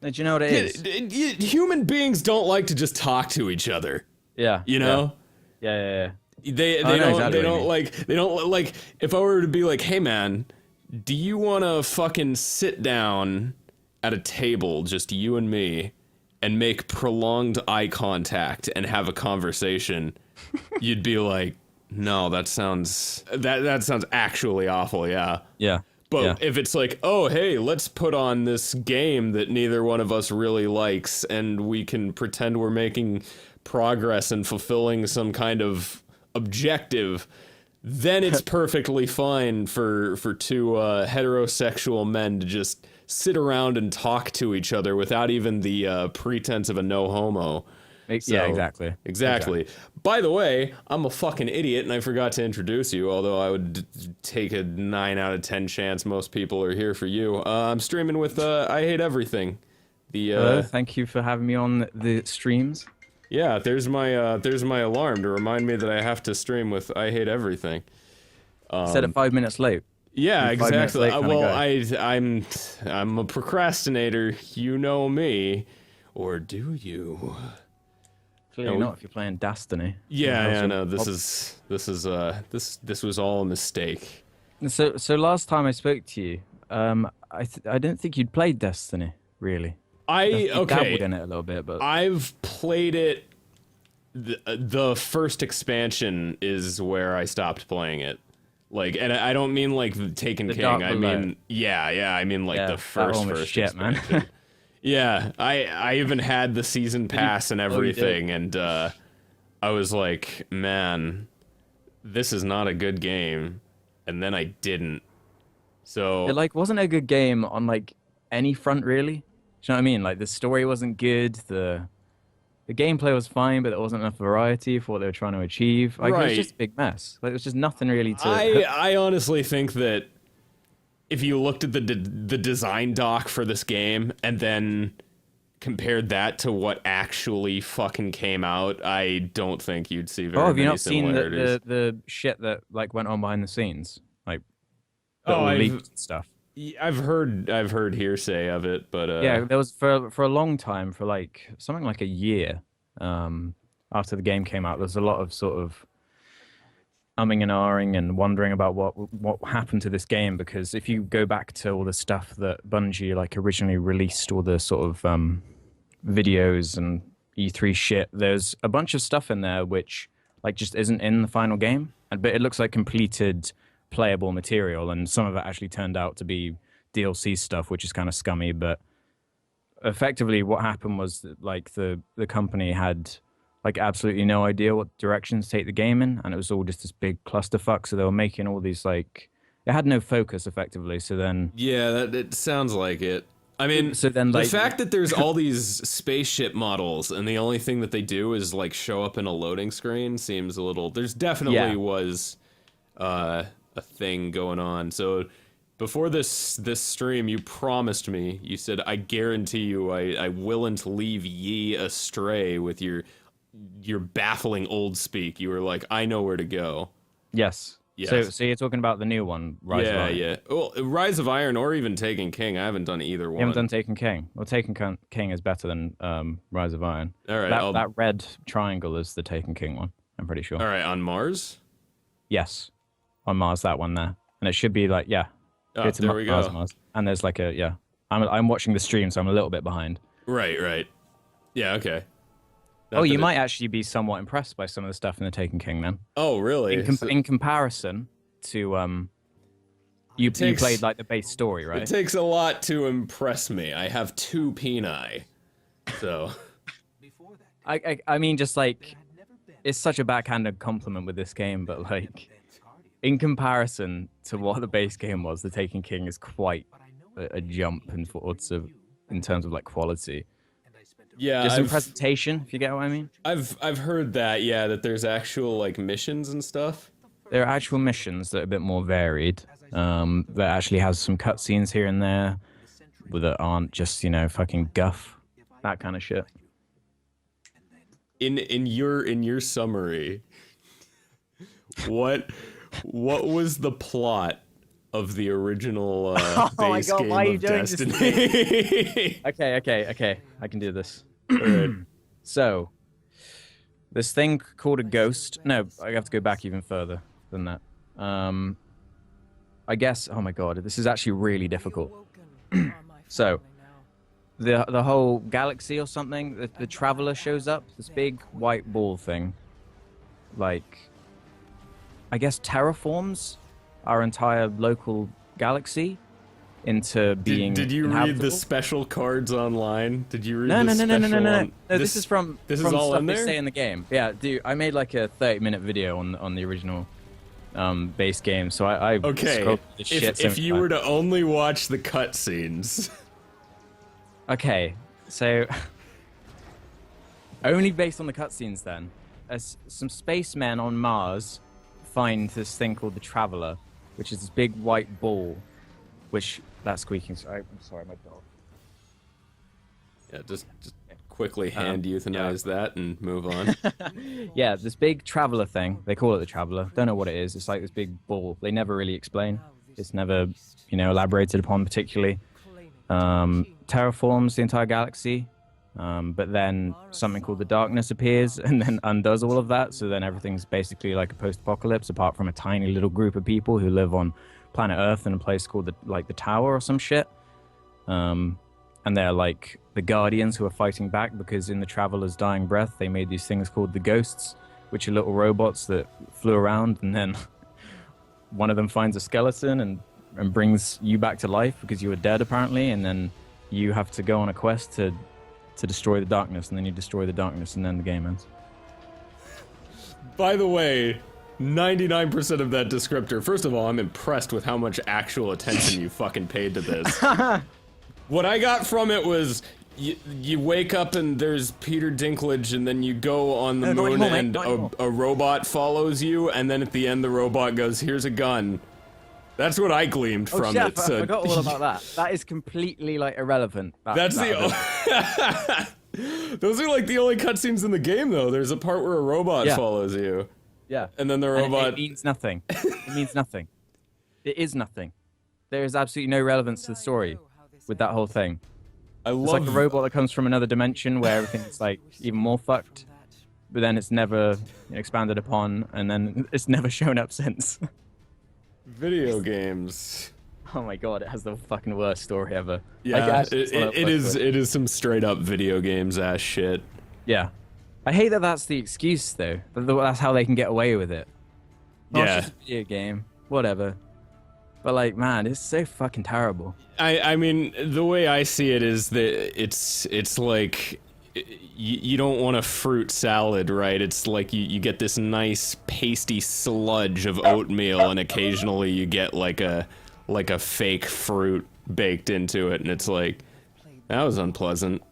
Do you know what it is? Human beings don't like to just talk to each other. Yeah. You know? Yeah. They I know don't exactly they what you don't mean. like if I were to be like, hey man, do you want to fucking sit down at a table, just you and me, and make prolonged eye contact and have a conversation? You'd be like, no, that sounds actually awful. Yeah. Yeah. But if it's like, oh, hey, let's put on this game that neither one of us really likes, and we can pretend we're making progress and fulfilling some kind of objective, then it's perfectly fine for two heterosexual men to just sit around and talk to each other without even the pretense of a no homo. Yeah, exactly. By the way, I'm a fucking idiot and I forgot to introduce you, although I would take a 9 out of 10 chance most people are here for you. I'm streaming with I Hate Everything. Hello, thank you for having me on the streams. Yeah, there's my alarm to remind me that I have to stream with I Hate Everything. Set it 5 minutes late. Yeah, exactly. Well, I'm a procrastinator. You know me, or do you? Clearly not if you're playing Destiny. Yeah, no. This was all a mistake. So last time I spoke to you, I didn't think you'd played Destiny really. You dabbled in it a little bit, but I've played it. The first expansion is where I stopped playing it. Like, and I don't mean like Taken King. I mean, I mean like the first shit, expansion. Man. Yeah, I even had the season pass and everything, and I was like, man, this is not a good game. And then I didn't. So It like wasn't a good game on like any front really. Do you know what I mean? Like the story wasn't good, the gameplay was fine, but there wasn't enough variety for what they were trying to achieve. Like it was just a big mess. Like it was just nothing really to. I honestly think that if you looked at the design doc for this game and then compared that to what actually fucking came out, I don't think you'd see very have you many not seen similarities. the shit that like went on behind the scenes, like leaked stuff? I've heard hearsay of it, but Yeah, there was for a long time, for like something like a year, after the game came out. There's a lot of sort of umming and ahhing and wondering about what happened to this game, because if you go back to all the stuff that Bungie like originally released, all the sort of videos and E3 shit, there's a bunch of stuff in there which like just isn't in the final game, but it looks like completed playable material, and some of it actually turned out to be DLC stuff, which is kind of scummy. But effectively what happened was that, like the company had like absolutely no idea what direction to take the game in, and it was all just this big clusterfuck. So they were making all these like, it had no focus effectively. So then it sounds like it. I mean, so then the like fact that there's all these spaceship models and the only thing that they do is like show up in a loading screen seems a little. There's definitely was a thing going on. So before this stream, you promised me. You said, "I guarantee you, I willn't leave ye astray with your baffling old speak." You were like, "I know where to go." yes. So you're talking about the new one, Rise of Iron. Yeah. Well, Rise of Iron or even Taken King. I haven't done either one. You haven't done Taken King. Well, Taken King is better than Rise of Iron. All right, that red triangle is the Taken King one. I'm pretty sure. All right, on Mars. Yes, on Mars, that one there, and it should be like Oh, there we go. Mars. And there's like I'm watching the stream, so I'm a little bit behind. Right. Yeah, okay. You might actually be somewhat impressed by some of the stuff in the Taken King then. Oh, really? In comparison to you played like the base story, right? It takes a lot to impress me. I have 2 peni, so. I mean, just like, it's such a backhanded compliment with this game, but like, in comparison to what the base game was, the Taken King is quite a jump in terms of like quality. Yeah, just in presentation, if you get what I mean. I've heard that, that there's actual like missions and stuff. There are actual missions that are a bit more varied. That actually has some cutscenes here and there that aren't just fucking guff, that kind of shit. In your summary, what was the plot of the original Oh my base God, game why are you of doing this to Destiny. Okay. I can do this. Alright. So, this thing called a ghost. No, I have to go back even further than that. I guess. Oh my God, this is actually really difficult. So, the whole galaxy or something. The traveler shows up. This big white ball thing. Like, I guess terraforms our entire local galaxy into being. Did you read inhabitable. the special cards online? Did you read No, the no, no, no, no, special no, no, on- no. This is from this from is all stuff in they there? say in the game. Yeah, dude, I made like a 30-minute video on the original base game, so I Okay, scrolled through this shit so if you many were times. to only watch the cutscenes. Okay, so only based on the cutscenes then, as some spacemen on Mars find this thing called the Traveler, which is this big white ball, which that's squeaking. Sorry, I'm sorry, my dog. Yeah, just quickly hand euthanize that and move on. Yeah, this big traveler thing. They call it the Traveler. Don't know what it is. It's like this big ball. They never really explain. It's never, elaborated upon particularly. Terraforms the entire galaxy, but then something called the Darkness appears and then undoes all of that. So then everything's basically like a post-apocalypse, apart from a tiny little group of people who live on planet Earth in a place called the Tower or some shit. And they're like the Guardians who are fighting back because in the Traveler's dying breath, they made these things called the Ghosts, which are little robots that flew around, and then one of them finds a skeleton and brings you back to life because you were dead apparently, and then you have to go on a quest to destroy the darkness, and then you destroy the darkness, and then the game ends. By the way, 99% of that descriptor. First of all, I'm impressed with how much actual attention you fucking paid to this. What I got from it was you wake up and there's Peter Dinklage, and then you go on the moon and a robot follows you, and then at the end the robot goes, "Here's a gun." That's what I gleamed from shit, it. I forgot all about that. That is completely like irrelevant. Those are like the only cutscenes in the game, though. There's a part where a robot follows you. Yeah. And then the robot... It means nothing. It means nothing. It is nothing. There is absolutely no relevance to the story with that whole thing. It's like a robot that comes from another dimension where everything's like even more fucked, but then it's never expanded upon, and then it's never shown up since. Video games. Oh my god, it has the fucking worst story ever. Yeah, it is some straight up video games ass shit. Yeah. I hate that that's the excuse though. That's how they can get away with it. Oh, Yeah. it's just a video game. Whatever. But like, man, it's so fucking terrible. I mean, the way I see it is that it's like you don't want a fruit salad, right? It's like you get this nice pasty sludge of oatmeal, and occasionally you get like a fake fruit baked into it, and it's like, that was unpleasant.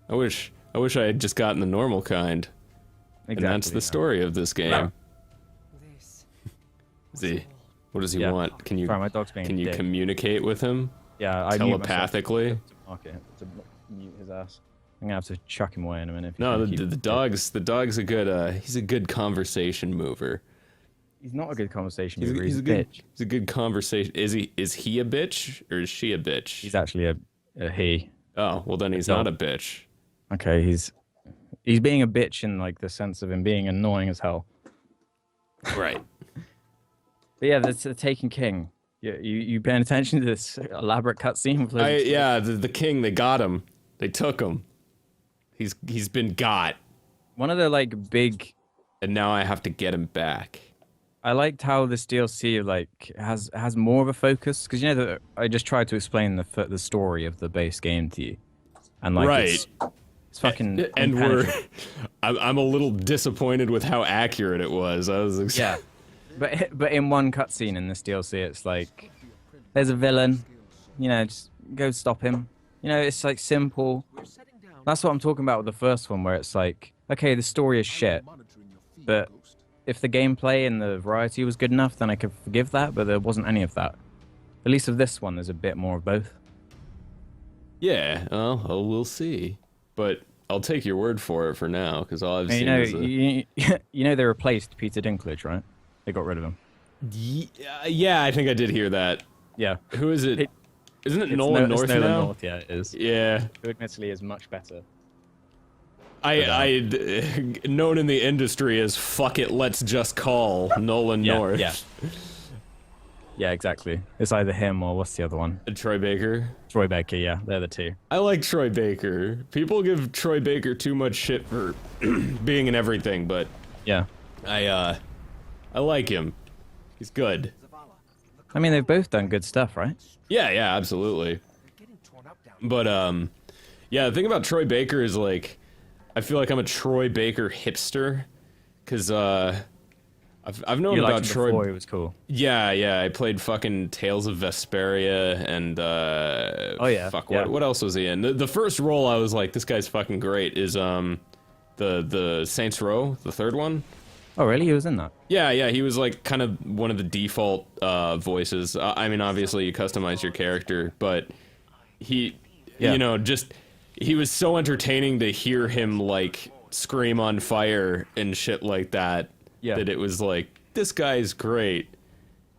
I wish I had just gotten the normal kind. Exactly, and that's the story of this game. Z, what does he want? Can you Sorry, my dog's being a dick. Communicate with him? Yeah, I telepathically. To mute his ass. I'm gonna have to chuck him away in a minute. No, the dog's a good he's a good conversation mover. He's not a good conversation mover. He's a bitch. He's a good conversation. Is he a bitch or is she a bitch? He's actually a he. Oh, well then he's not a bitch. Okay, he's being a bitch in like the sense of him being annoying as hell. Right. But yeah, that's the Taken King. You paying attention to this elaborate cutscene? Yeah, the king, they got him. They took him. He's been got. One of the like big. And now I have to get him back. I liked how this DLC like has more of a focus, because that I just tried to explain the story of the base game to you, and like it's fucking and I'm a little disappointed with how accurate it was. I was yeah. But in one cutscene in this DLC, it's like, there's a villain, just go stop him. It's like simple. That's what I'm talking about with the first one, where it's like, okay, the story is shit, but if the gameplay and the variety was good enough, then I could forgive that, but there wasn't any of that. At least of this one, there's a bit more of both. Yeah, well, we'll see. But I'll take your word for it for now, because all I've seen is they replaced Peter Dinklage, right? They got rid of him. Yeah, I think I did hear that. Yeah. Who is it? Isn't it It's Nolan North it's Nolan now? North, yeah, it is. Yeah. Who admittedly is much better. Known in the industry as "fuck it, let's just call" Nolan North. Yeah. Yeah, exactly. It's either him or what's the other one? Troy Baker. Troy Baker, yeah, they're the two. I like Troy Baker. People give Troy Baker too much shit for being in everything, but Yeah. I like him. He's good. I mean, they've both done good stuff, right? Yeah, absolutely. But yeah, the thing about Troy Baker is like, I feel like I'm a Troy Baker hipster, cause I've known You about liked him Troy. before he was cool. Yeah, I played fucking Tales of Vesperia and Oh yeah. fuck, yeah. what else was he in? The first role I was like, this guy's fucking great. Is the Saints Row, the third one. Oh really? He was in that? Yeah, he was like kind of one of the default voices. I mean, obviously you customize your character, but he, you know, just he was so entertaining to hear him like scream on fire and shit like that. Yeah. That it was like, this guy's great,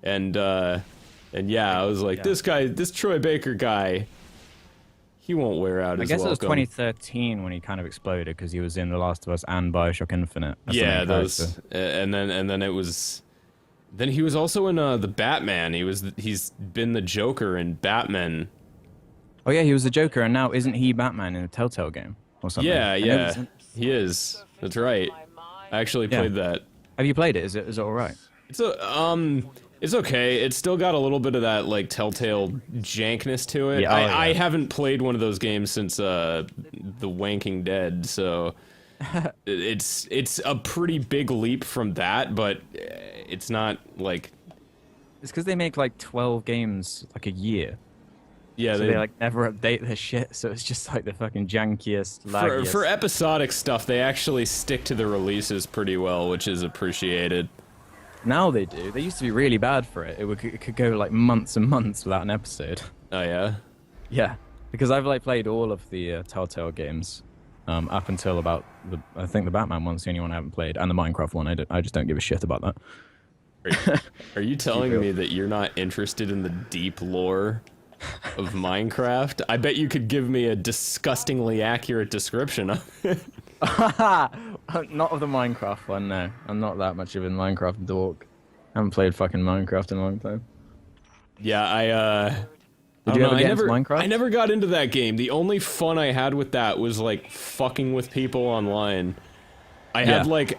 and yeah, I was like, this Troy Baker guy, he won't wear out his I guess welcome. it was 2013 when he kind of exploded because he was in The Last of Us and BioShock Infinite. Yeah, those, and then it was, then he was also in the Batman. He's been the Joker in Batman. Oh yeah, he was the Joker, and now isn't he Batman in a Telltale game or something? Yeah, he is. That's right. I actually played that. Have you played it? Is it all right? It's okay. It's still got a little bit of that like Telltale jankness to it. Yeah, I haven't played one of those games since The Wanking Dead, so it's a pretty big leap from that, but it's not like. It's because they make like 12 games like a year. Yeah, so they like never update their shit, so it's just like the fucking jankiest, laggiest. For episodic stuff, they actually stick to the releases pretty well, which is appreciated. Now they do. They used to be really bad for it. It could go like months and months without an episode. Oh yeah? Yeah, because I've like played all of the Telltale games up until about I think the Batman one's the only one I haven't played, and the Minecraft one. I just don't give a shit about that. Are you telling me that you're not interested in the deep lore of Minecraft? I bet you could give me a disgustingly accurate description of it. Not of the Minecraft one, no. I'm not that much of a Minecraft dork. I haven't played fucking Minecraft in a long time. Yeah, Did you ever get into Minecraft? I never got into that game. The only fun I had with that was like fucking with people online. I had like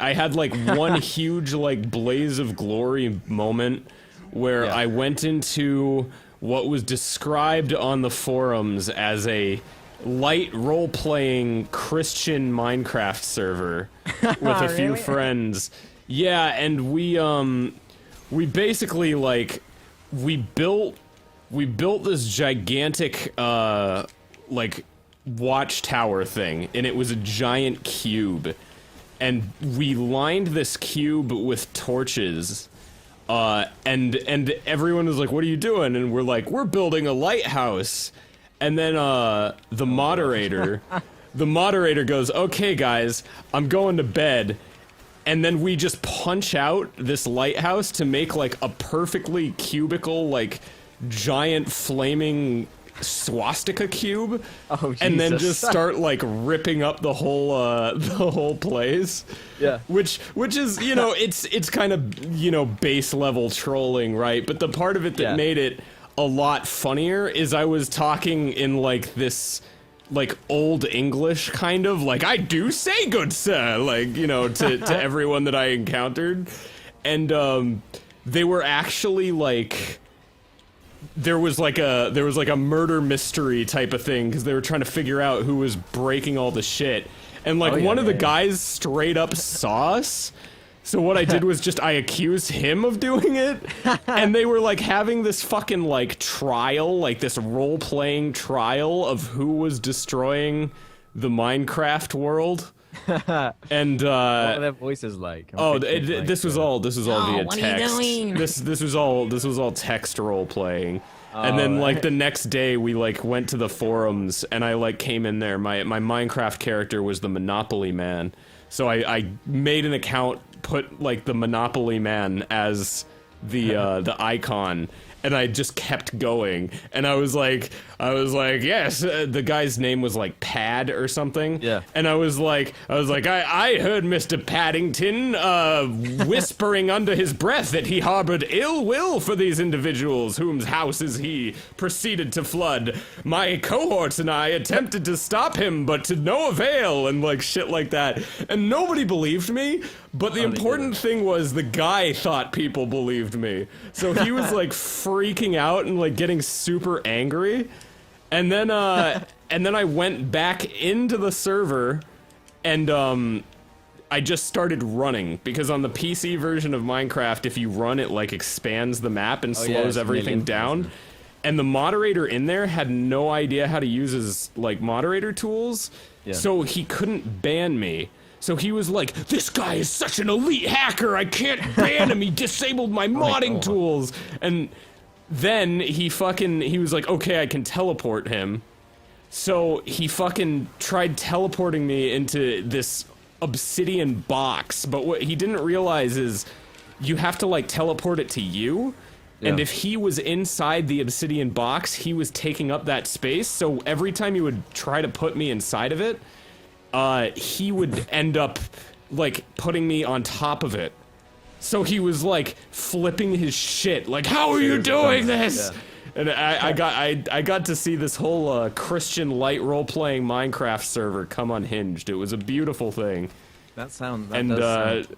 one huge like blaze of glory moment where I went into what was described on the forums as a light role-playing Christian Minecraft server with a few friends. Yeah, and we basically like we built this gigantic like watchtower thing, and it was a giant cube, and we lined this cube with torches. And everyone was like, "What are you doing?" And we're like, "We're building a lighthouse." And then the moderator goes, "Okay, guys, I'm going to bed." And then we just punch out this lighthouse to make like a perfectly cubical, like giant flaming swastika cube. Oh, Jesus. And then just start like ripping up the whole place. Yeah. Which is, you know, it's kind of, you know, base level trolling, right? But the part of it that made it a lot funnier is I was talking in like this like old English kind of like, "I do say good sir," like, you know, to everyone that I encountered. And they were actually like, there was like a murder mystery type of thing because they were trying to figure out who was breaking all the shit. And like one of the guys straight up saw us. So what I did was just I accused him of doing it, and they were like having this fucking like trial, like this role-playing trial of who was destroying the Minecraft world. And what were their voices like? This was all via what text. Are you doing? This was all text role-playing. And then like the next day we like went to the forums, and I like came in there. My Minecraft character was the Monopoly Man. So I made an account, put like the Monopoly Man as the icon, and I just kept going, and I was like, yes, the guy's name was like Pad or something, Yeah. and I was like, I heard Mr. Paddington whispering under his breath that he harbored ill will for these individuals whose houses he proceeded to flood. My cohorts and I attempted to stop him, but to no avail, and like shit like that, and nobody believed me. But the important thing was the guy thought people believed me. So he was like freaking out and like getting super angry. And then I went back into the server and I just started running, because on the PC version of Minecraft, if you run, it like expands the map and slows everything down. And the moderator in there had no idea how to use his like moderator tools. Yeah. So he couldn't ban me. So he was like, this guy is such an elite hacker, I can't ban him, he disabled my modding tools. And then he was like, okay, I can teleport him. So he fucking tried teleporting me into this obsidian box, but what he didn't realize is you have to like teleport it to you. Yeah. And if he was inside the obsidian box, he was taking up that space, so every time you would try to put me inside of it, he would end up, like, putting me on top of it. So he was, like, flipping his shit, like, how are you doing this? Yeah. And I got to see this whole Christian light role-playing Minecraft server come unhinged. It was a beautiful thing. That does sound beautiful.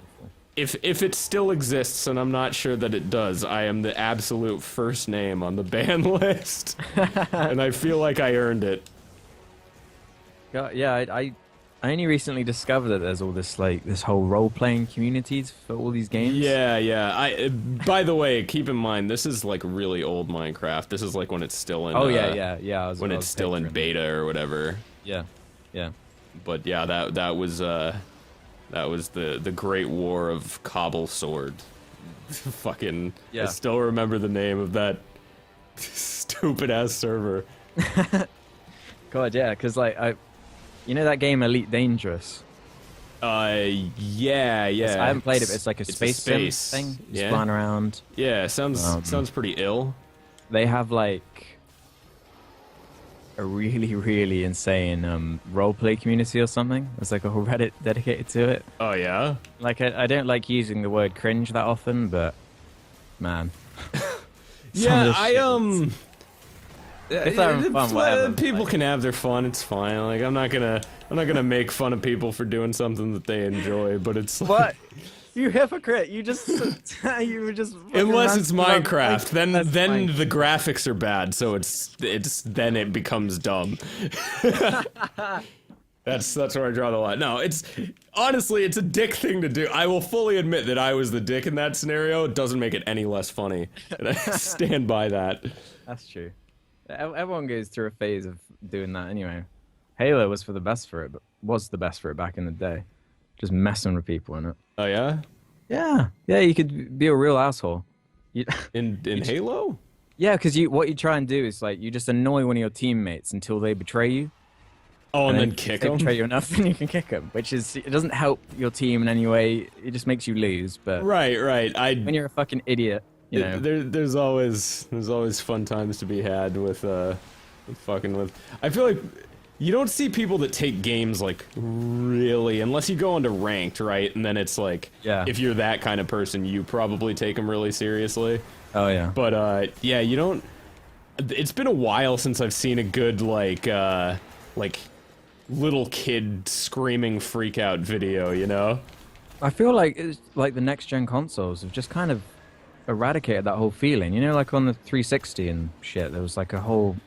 If it still exists, and I'm not sure that it does, I am the absolute first name on the ban list. And I feel like I earned it. Yeah, I only recently discovered that there's all this this whole role-playing communities for all these games. Yeah. By the way, keep in mind this is like really old Minecraft. This is like when it's still in. Oh yeah. When it's still in beta or whatever. Yeah. But yeah, that was the Great War of Cobble Sword. Fucking. Yeah. I still remember the name of that stupid ass server. God, yeah, because like you know that game Elite Dangerous? Yeah. I haven't played it, but it's like a space sim thing. Just flying around. Yeah, sounds pretty ill. They have like a really, really insane roleplay community or something. There's like a whole Reddit dedicated to it. Oh yeah? Like I don't like using the word cringe that often, but man. Yeah, If they're having fun, whatever. People can have their fun. It's fine. Like I'm not gonna make fun of people for doing something that they enjoy. But it's like, what? You hypocrite! You just you were just. Unless it's Minecraft, then the graphics are bad, so then it becomes dumb. That's where I draw the line. No, honestly, it's a dick thing to do. I will fully admit that I was the dick in that scenario. It doesn't make it any less funny, and I stand by that. That's true. Everyone goes through a phase of doing that anyway. Halo was the best for it back in the day. Just messing with people in it. Oh yeah? Yeah, you could be a real asshole. In Halo? Yeah, because what you try and do is like you just annoy one of your teammates until they betray you. Oh, and then kick them? If they betray you enough, then you can kick them. It doesn't help your team in any way. It just makes you lose. But right. When you're a fucking idiot. You know. There's always fun times to be had with fucking with. I feel like you don't see people that take games like really, unless you go into ranked, right? And then it's like, if you're that kind of person, you probably take them really seriously. Oh yeah. But yeah, you don't. It's been a while since I've seen a good like little kid screaming freak out video. You know. I feel like it's like the next gen consoles have just kind of eradicated that whole feeling. You know, like on the 360 and shit, there was like a whole.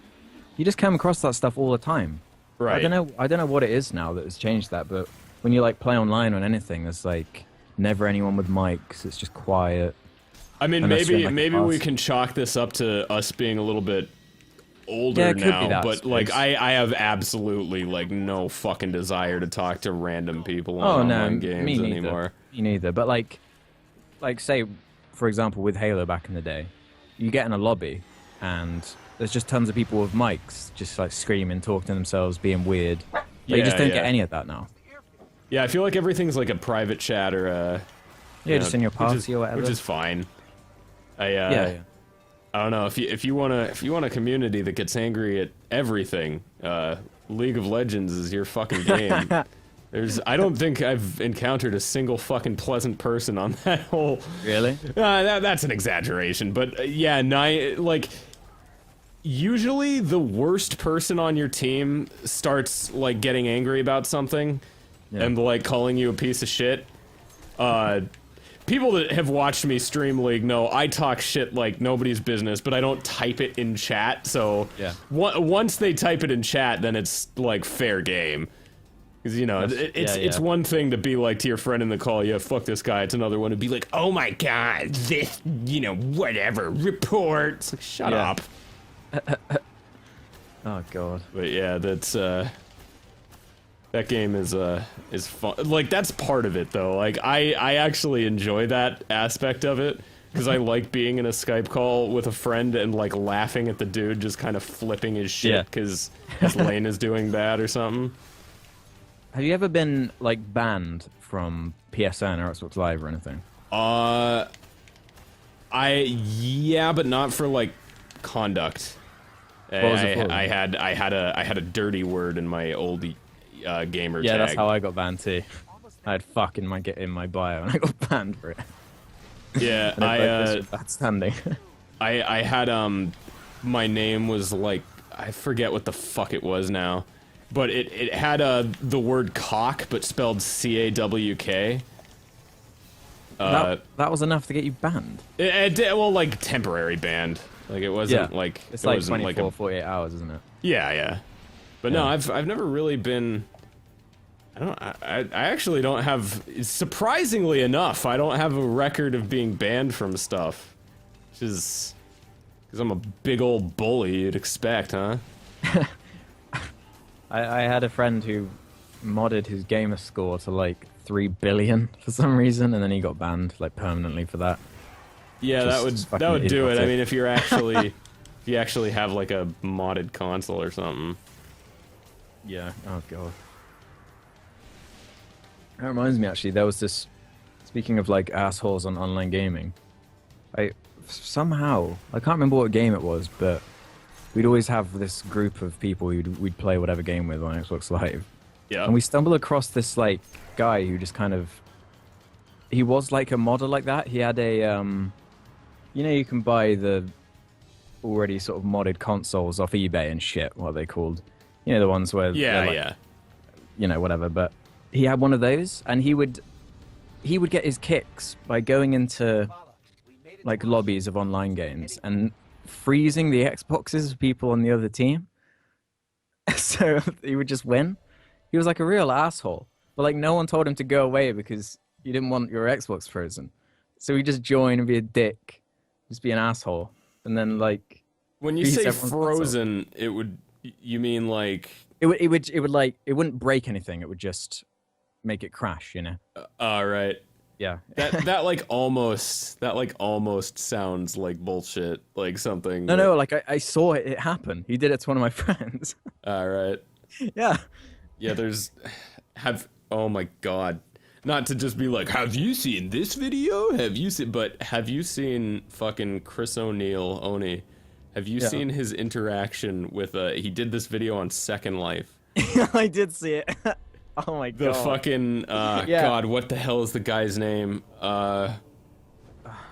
You just came across that stuff all the time. Right. I don't know what it is now that has changed that, but when you like play online on anything, there's like never anyone with mics. It's just quiet. I mean, maybe we can chalk this up to us being a little bit older now, but like I have absolutely like no fucking desire to talk to random people on online games anymore. Me neither. But like say, for example, with Halo back in the day, you get in a lobby and there's just tons of people with mics just like screaming, talking to themselves, being weird. But you just don't get any of that now. Yeah, I feel like everything's like a private chat or just in your party or whatever. Which is fine. I don't know if you want a community that gets angry at everything, League of Legends is your fucking game. I don't think I've encountered a single fucking pleasant person on that whole. Really? That's an exaggeration, but yeah, like usually the worst person on your team starts like getting angry about something, and like calling you a piece of shit. People that have watched me stream League know I talk shit like nobody's business, but I don't type it in chat. So once they type it in chat, then it's like fair game. Because, you know, it's one thing to be like to your friend in the call, yeah, fuck this guy. It's another one to be like, oh my god, this, you know, whatever, report. It's like, shut up. Oh god. But yeah, that's, that game is fun. Like, that's part of it, though. Like, I actually enjoy that aspect of it. Because I like being in a Skype call with a friend and, like, laughing at the dude just kind of flipping his shit because his lane is doing bad or something. Have you ever been, like, banned from PSN or Xbox Live or anything? Yeah, but not for, like, conduct. What was it for? I had a dirty word in my old gamer tag. Yeah, that's how I got banned too. I had fuck in my bio and I got banned for it. Yeah, bad standing. I had my name was like, I forget what the fuck it was now. But it had the word cock, but spelled C-A-W-K. That was enough to get you banned? Well, like, temporary banned. Like, it wasn't like... It's like 24, 48 hours, isn't it? Yeah, yeah. But no, I've never really been... I actually don't have... Surprisingly enough, I don't have a record of being banned from stuff. Which is... Because I'm a big old bully, you'd expect, huh? I had a friend who modded his gamer score to like 3 billion for some reason, and then he got banned like permanently for that. Yeah, that would do it. I mean, if you actually have like a modded console or something. Yeah. Oh god. That reminds me, actually, there was this. Speaking of like assholes on online gaming, somehow I can't remember what game it was, but we'd always have this group of people we'd play whatever game with on Xbox Live. Yeah. And we stumbled across this like guy who just kind of, he was like a modder like that. He had a you know, you can buy the already sort of modded consoles off eBay and shit, what are they called? You know, the ones where like, you know, whatever, but he had one of those and he would get his kicks by going into like lobbies of online games and freezing the Xboxes of people on the other team. So he would just win. He was like a real asshole. But like no one told him to go away because you didn't want your Xbox frozen. So he'd just join and be a dick. Just be an asshole. And then like when you say frozen, you mean like it would like it wouldn't break anything, it would just make it crash, you know. Right. Yeah. that like almost sounds like bullshit, like something. No, like I saw it happen. He did it to one of my friends. All right. Yeah. Yeah, oh my god. Not to just be like, have you seen this video? Have you seen fucking Chris O'Neill, Oni? Have you seen his interaction with he did this video on Second Life. I did see it. Oh my god. The fucking god, what the hell is the guy's name?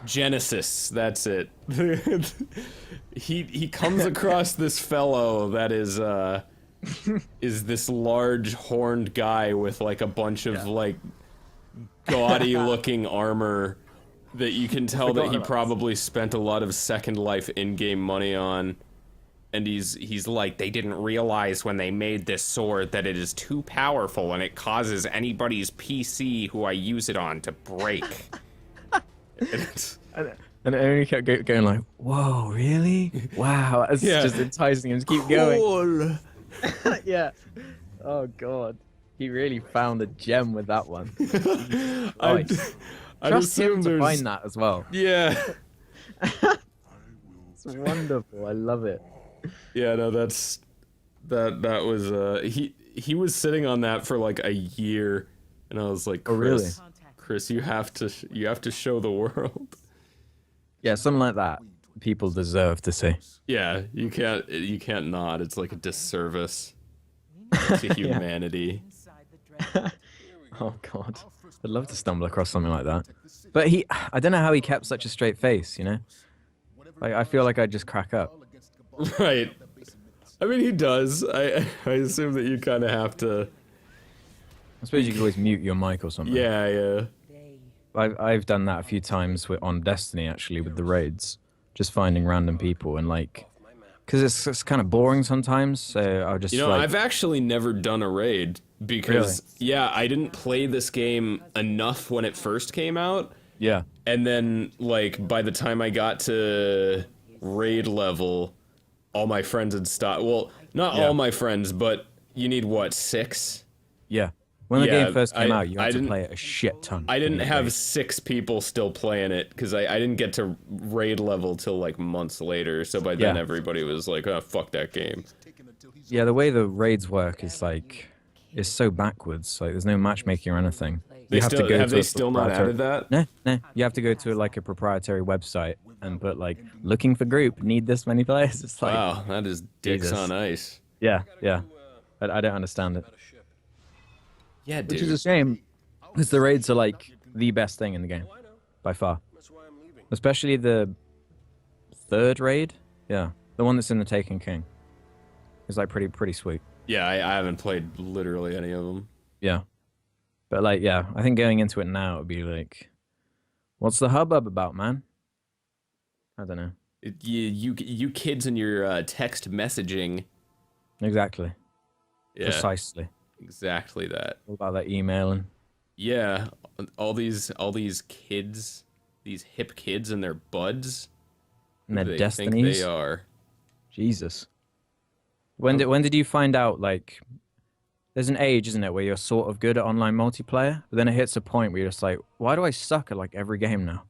Genesis, that's it. He comes across this fellow that is this large horned guy with like a bunch of like gaudy looking armor that you can tell that he probably spent a lot of Second Life in-game money on. And he's like, they didn't realize when they made this sword that it is too powerful and it causes anybody's PC who I use it on to break. And it only kept going like, whoa, really? Wow, it's just enticing him to keep going. Yeah. Oh god, he really found a gem with that one. I trust him to find that as well. Yeah. It's wonderful. I love it. Yeah, no, that was he was sitting on that for like a year, and I was like, Chris, oh, really? Chris, you have to show the world. Yeah, something like that. people deserve to see. Yeah, you can't not. It's like a disservice to humanity. Oh God, I'd love to stumble across something like that. But I don't know how he kept such a straight face. You know, like I feel like I'd just crack up. Right. I mean, he does. I assume that you kind of have to. I suppose you could always mute your mic or something. Yeah, yeah. I've done that a few times on Destiny actually with the raids, just finding random people and like, because it's kind of boring sometimes. So I'll just like, I've actually never done a raid because yeah, I didn't play this game enough when it first came out. Yeah. And then like by the time I got to raid level, all my friends had stopped. Well, not all my friends, but you need what, 6? Yeah. When the game first came out, you had to play it a shit ton. I didn't have 6 people still playing it because I didn't get to raid level till like months later. So by then everybody was like, "Oh, fuck that game." Yeah, the way the raids work is like, it's so backwards. Like, there's no matchmaking or anything. You have to go. Have they still not added that? No, no. You have to go to like a proprietary website and put like, looking for group, need this many players. It's like, wow, that is dicks on ice. Yeah, yeah. I don't understand it. Yeah, dude. Which is a shame, because the raids are like the best thing in the game, by far. Especially the 3rd raid. Yeah, the one that's in the Taken King. It's like pretty sweet. Yeah, I haven't played literally any of them. Yeah, but like, yeah, I think going into it now would be like, what's the hubbub about, man? I don't know. You kids and your text messaging. Exactly. Yeah. Precisely. Exactly that. All about that emailing. Yeah, all these kids, these hip kids and their buds. And their they destinies. Think they are. Jesus. When did you find out, like, there's an age, isn't it, where you're sort of good at online multiplayer, but then it hits a point where you're just like, why do I suck at like every game now?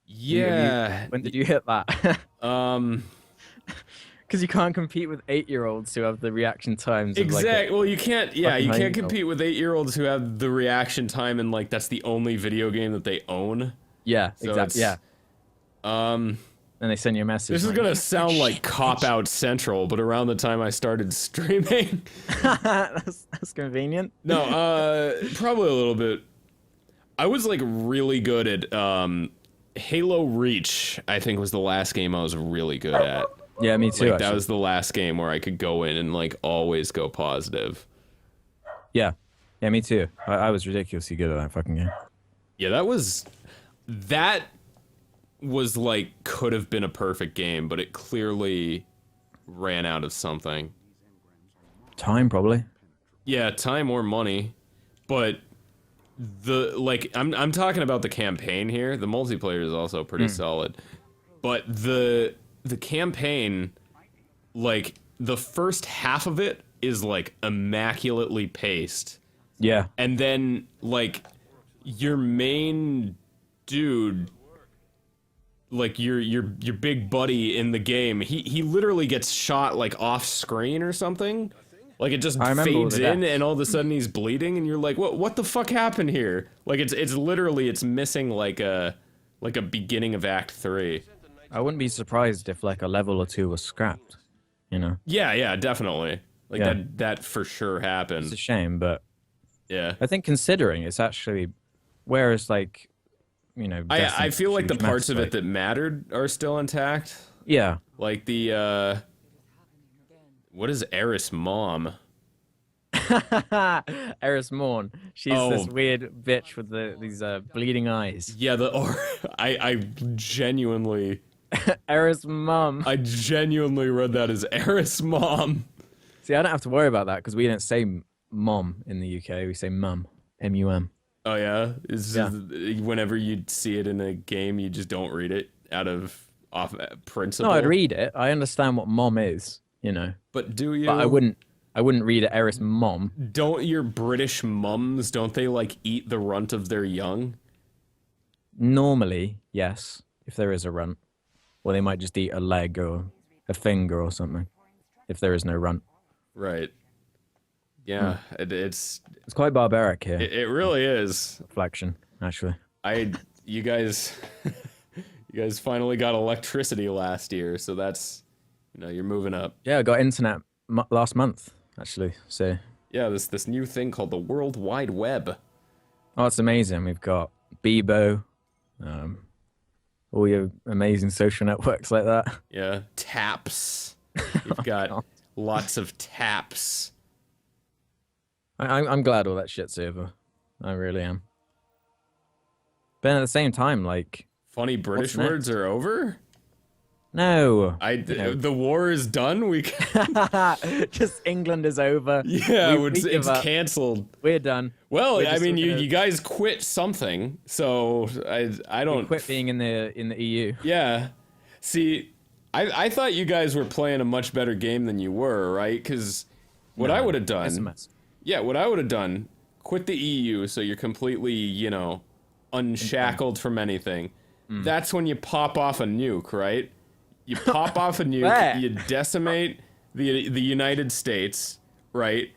Yeah. When did you hit that? Because you can't compete with 8-year-olds who have the reaction times. Exactly. Well, you can't. Yeah, you can't compete compete with 8-year-olds who have the reaction time and like that's the only video game that they own. Yeah, so exactly. Yeah. And they send you a message. This is gonna sound like Cop Out Central, but around the time I started streaming, that's convenient. No, probably a little bit. I was like really good at Halo Reach. I think was the last game I was really good at. Yeah, me too. Like, that was the last game where I could go in and like always go positive. Yeah, me too. I was ridiculously good at that fucking game. Yeah, that was like could have been a perfect game, but it clearly ran out of something. Time, probably. Yeah, time or money, but I'm talking about the campaign here. The multiplayer is also pretty solid, but the campaign, like the first half of it is like immaculately paced. Yeah. And then like your main dude, like your big buddy in the game, he literally gets shot like off screen or something. Like it just fades in and all of a sudden he's bleeding and you're like, what the fuck happened here? Like it's literally missing like a beginning of Act 3. I wouldn't be surprised if like a level or 2 was scrapped, you know? Yeah, definitely. Like that for sure happened. It's a shame, but yeah. I think considering it's actually, whereas like, you know, I feel like the parts of it that mattered are still intact. Yeah. Like the what is Eris Mom? Eris Morn. She's this weird bitch with these bleeding eyes. Yeah, I genuinely Eris Mom. I genuinely read that as Eris Mom. See, I don't have to worry about that because we don't say mom in the UK. We say mum. M-U-M. Oh yeah? Whenever you see it in a game, you just don't read it off principle? No, I'd read it. I understand what mom is, you know. But do you? But I wouldn't read it Eris Mom. Don't your British mums, don't they like eat the runt of their young? Normally, yes, if there is a runt. Or they might just eat a leg or a finger or something, if there is no runt. Right. Yeah, it's quite barbaric here. It really is. Reflection, actually. You guys You guys finally got electricity last year, so that's, you're moving up. Yeah, I got internet last month, actually. So Yeah, this new thing called the World Wide Web. oh, it's amazing. We've got Bebo, um, all your amazing social networks like that. Yeah, taps. You've got lots of taps. I'm glad all that shit's over. I really am. But at the same time, like, Funny British words are over? no. The war is done? We can... Just England is over. Yeah, it's canceled. We're done. Well, I mean, you guys quit something, so I don't... We quit being in the EU. Yeah. See, I thought you guys were playing a much better game than you were, right? Because what I would have done... SMS. Yeah, what I would have done, quit the EU so you're completely, unshackled from anything. That's when you pop off a nuke, right? You pop off a nuke, you decimate the United States, right?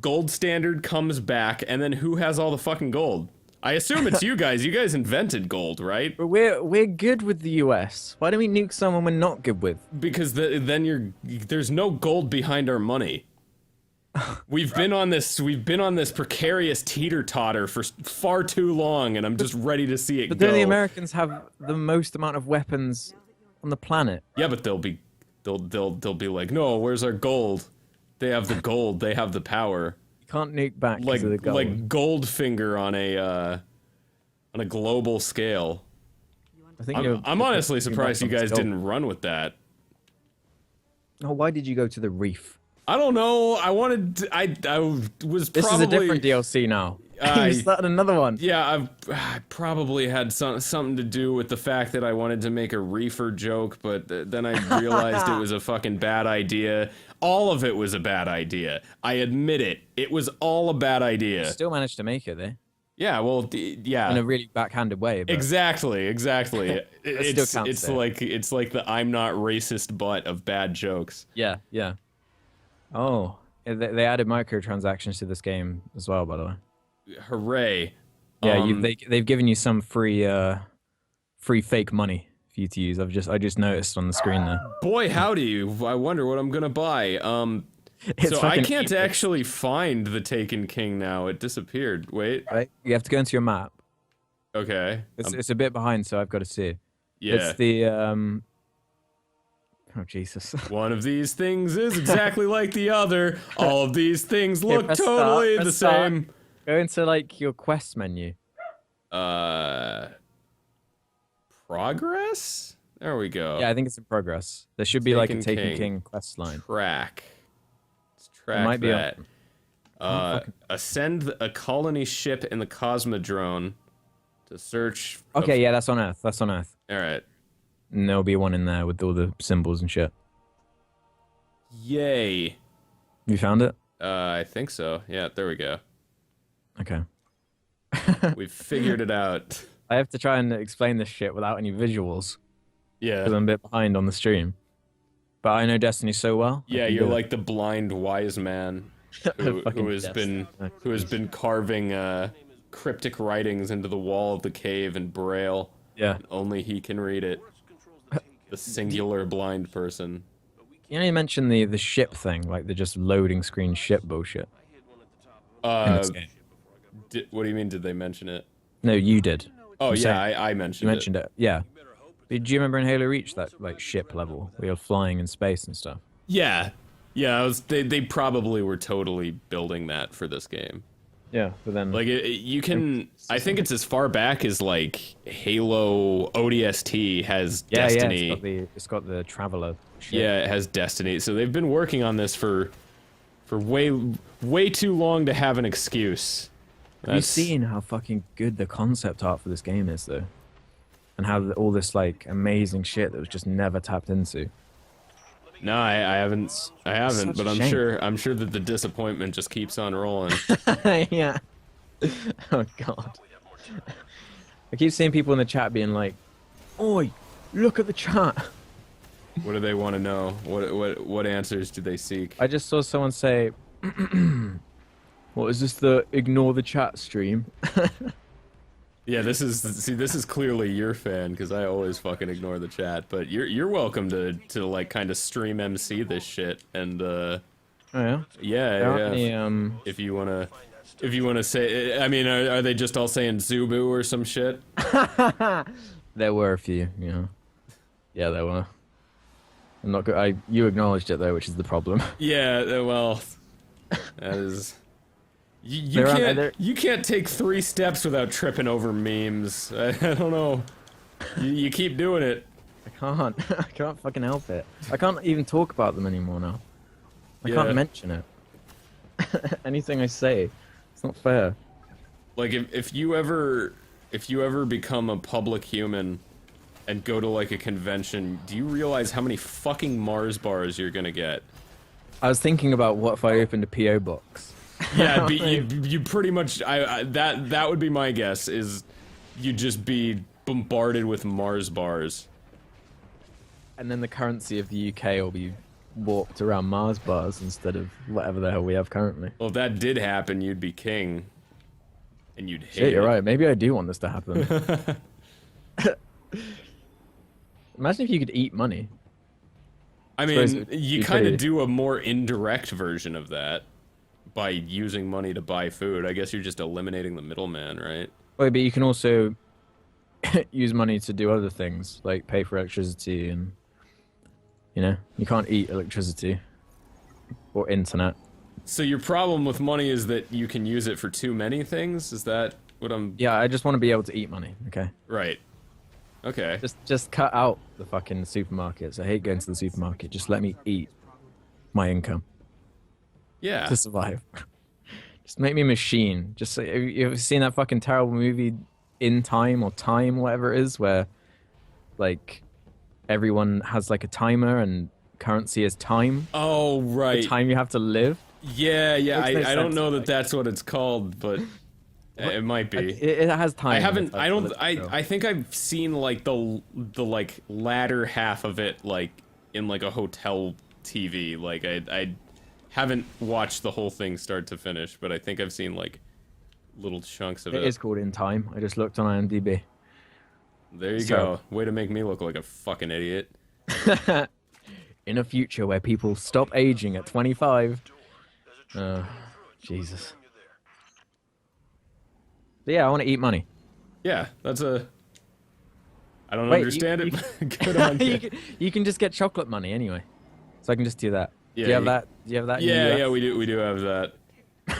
Gold standard comes back, and then who has all the fucking gold? I assume it's you guys. You guys invented gold, right? But we're good with the US. Why don't we nuke someone we're not good with? Because then there's no gold behind our money. We've been on this precarious teeter-totter for far too long, and I'm just ready to see it go. But don't the Americans have the most amount of weapons on the planet? Yeah, but they'll be like, no, where's our gold? They have the gold. They have the power. You can't nuke back because of the gold. Like Goldfinger on a global scale. I'm honestly surprised you guys didn't run with that. Oh, why did you go to the reef? I don't know. I was This probably... is a different DLC now. You started another one. Yeah, I probably had something to do with the fact that I wanted to make a reefer joke, but then I realized it was a fucking bad idea. All of it was a bad idea. I admit it. It was all a bad idea. Still managed to make it, though. Yeah, well, yeah. In a really backhanded way. But... Exactly. It's it's like the I'm not racist butt of bad jokes. Yeah. Oh, they added microtransactions to this game as well, by the way. Hooray! Yeah, they've given you some free fake money for you to use. I just noticed on the screen there. Boy, howdy! I wonder what I'm gonna buy. So I can't actually find the Taken King now. It disappeared. Wait. Right? You have to go into your map. Okay. It's a bit behind, so I've got to see. Yeah. It's the Oh, Jesus. One of these things is exactly like the other. All of these things look totally the same. Go into, like, your quest menu. Progress? There we go. Yeah, I think it's in progress. There should be, like, a Taken King quest line. Track. Let's track that. Ascend a colony ship in the Cosmodrome to search... Okay, yeah, that's on Earth. That's on Earth. All right. And there'll be one in there with all the symbols and shit. Yay. You found it? I think so. Yeah, there we go. Okay. We've figured it out. I have to try and explain this shit without any visuals. Yeah. Because I'm a bit behind on the stream. But I know Destiny so well. Yeah, you're like the blind wise man who has been carving cryptic writings into the wall of the cave in Braille. Yeah. Only he can read it. The singular blind person. You know, you mentioned the ship thing, like the just loading screen ship bullshit. What do you mean? Did they mention it? No, you did. Oh yeah, I mentioned it. You mentioned it. Yeah. But do you remember in Halo Reach that like ship level where you're flying in space and stuff? Yeah. They probably were totally building that for this game. Yeah, but then like you can. I think it's as far back as like Halo ODST has Destiny. Yeah, it's got the Traveler. Ship. Yeah, it has Destiny. So they've been working on this for way too long to have an excuse. Have you seen how fucking good the concept art for this game is, though? And how all this like amazing shit that was just never tapped into. No, I haven't. But I'm sure that the disappointment just keeps on rolling. Yeah. Oh god. I keep seeing people in the chat being like, "Oi, look at the chat." What do they want to know? What answers do they seek? I just saw someone say, "What is this? The ignore the chat stream?" Yeah, this is clearly your fan because I always fucking ignore the chat. But you're welcome to like kind of stream MC this shit and Oh yeah. yeah. Any, If you wanna say, I mean, are they just all saying Zubu or some shit? There were a few, you know. Yeah, there were. I'm not good. You acknowledged it though, which is the problem. Yeah, well, that is. You can't take 3 steps without tripping over memes. I don't know. You keep doing it. I can't. I can't fucking help it. I can't even talk about them anymore now. I can't mention it. Anything I say, it's not fair. Like if you ever become a public human and go to like a convention, do you realize how many fucking Mars bars you're gonna get? I was thinking about what if I opened a PO box. Yeah, you pretty much. That would be my guess. Is you'd just be bombarded with Mars bars. And then the currency of the UK will be warped around Mars bars instead of whatever the hell we have currently. Well, if that did happen, you'd be king. And you'd hate Shit, you're it. right. Maybe I do want this to happen. Imagine if you could eat money. I mean, you kind of do a more indirect version of that by using money to buy food. I guess you're just eliminating the middleman, right? Wait, but you can also use money to do other things, like pay for electricity and, you know, you can't eat electricity or internet. So your problem with money is that you can use it for too many things? Is that what I'm... Yeah, I just want to be able to eat money, okay? Right. Okay. Just cut out the fucking supermarkets. I hate going to the supermarket. Just let me eat my income. Yeah. To survive. Just make me a machine. Just have you ever seen that fucking terrible movie In Time or Time, whatever it is, where like everyone has like a timer and currency is time? Oh, right. The time you have to live? Yeah, I don't know that like, that's what it's called, but it might be. It has time. I think I've seen like the like latter half of it like in like a hotel TV. Like I haven't watched the whole thing start to finish, but I think I've seen like little chunks of it. It is called In Time. I just looked on IMDb. There you go. Way to make me look like a fucking idiot. In a future where people stop aging at 25. Jesus. But yeah, I want to eat money. Yeah, that's a... I don't understand it, but good on you. You can just get chocolate money anyway. So I can just do that. Yeah, do you have that? Do you have that? Yeah, we do have that.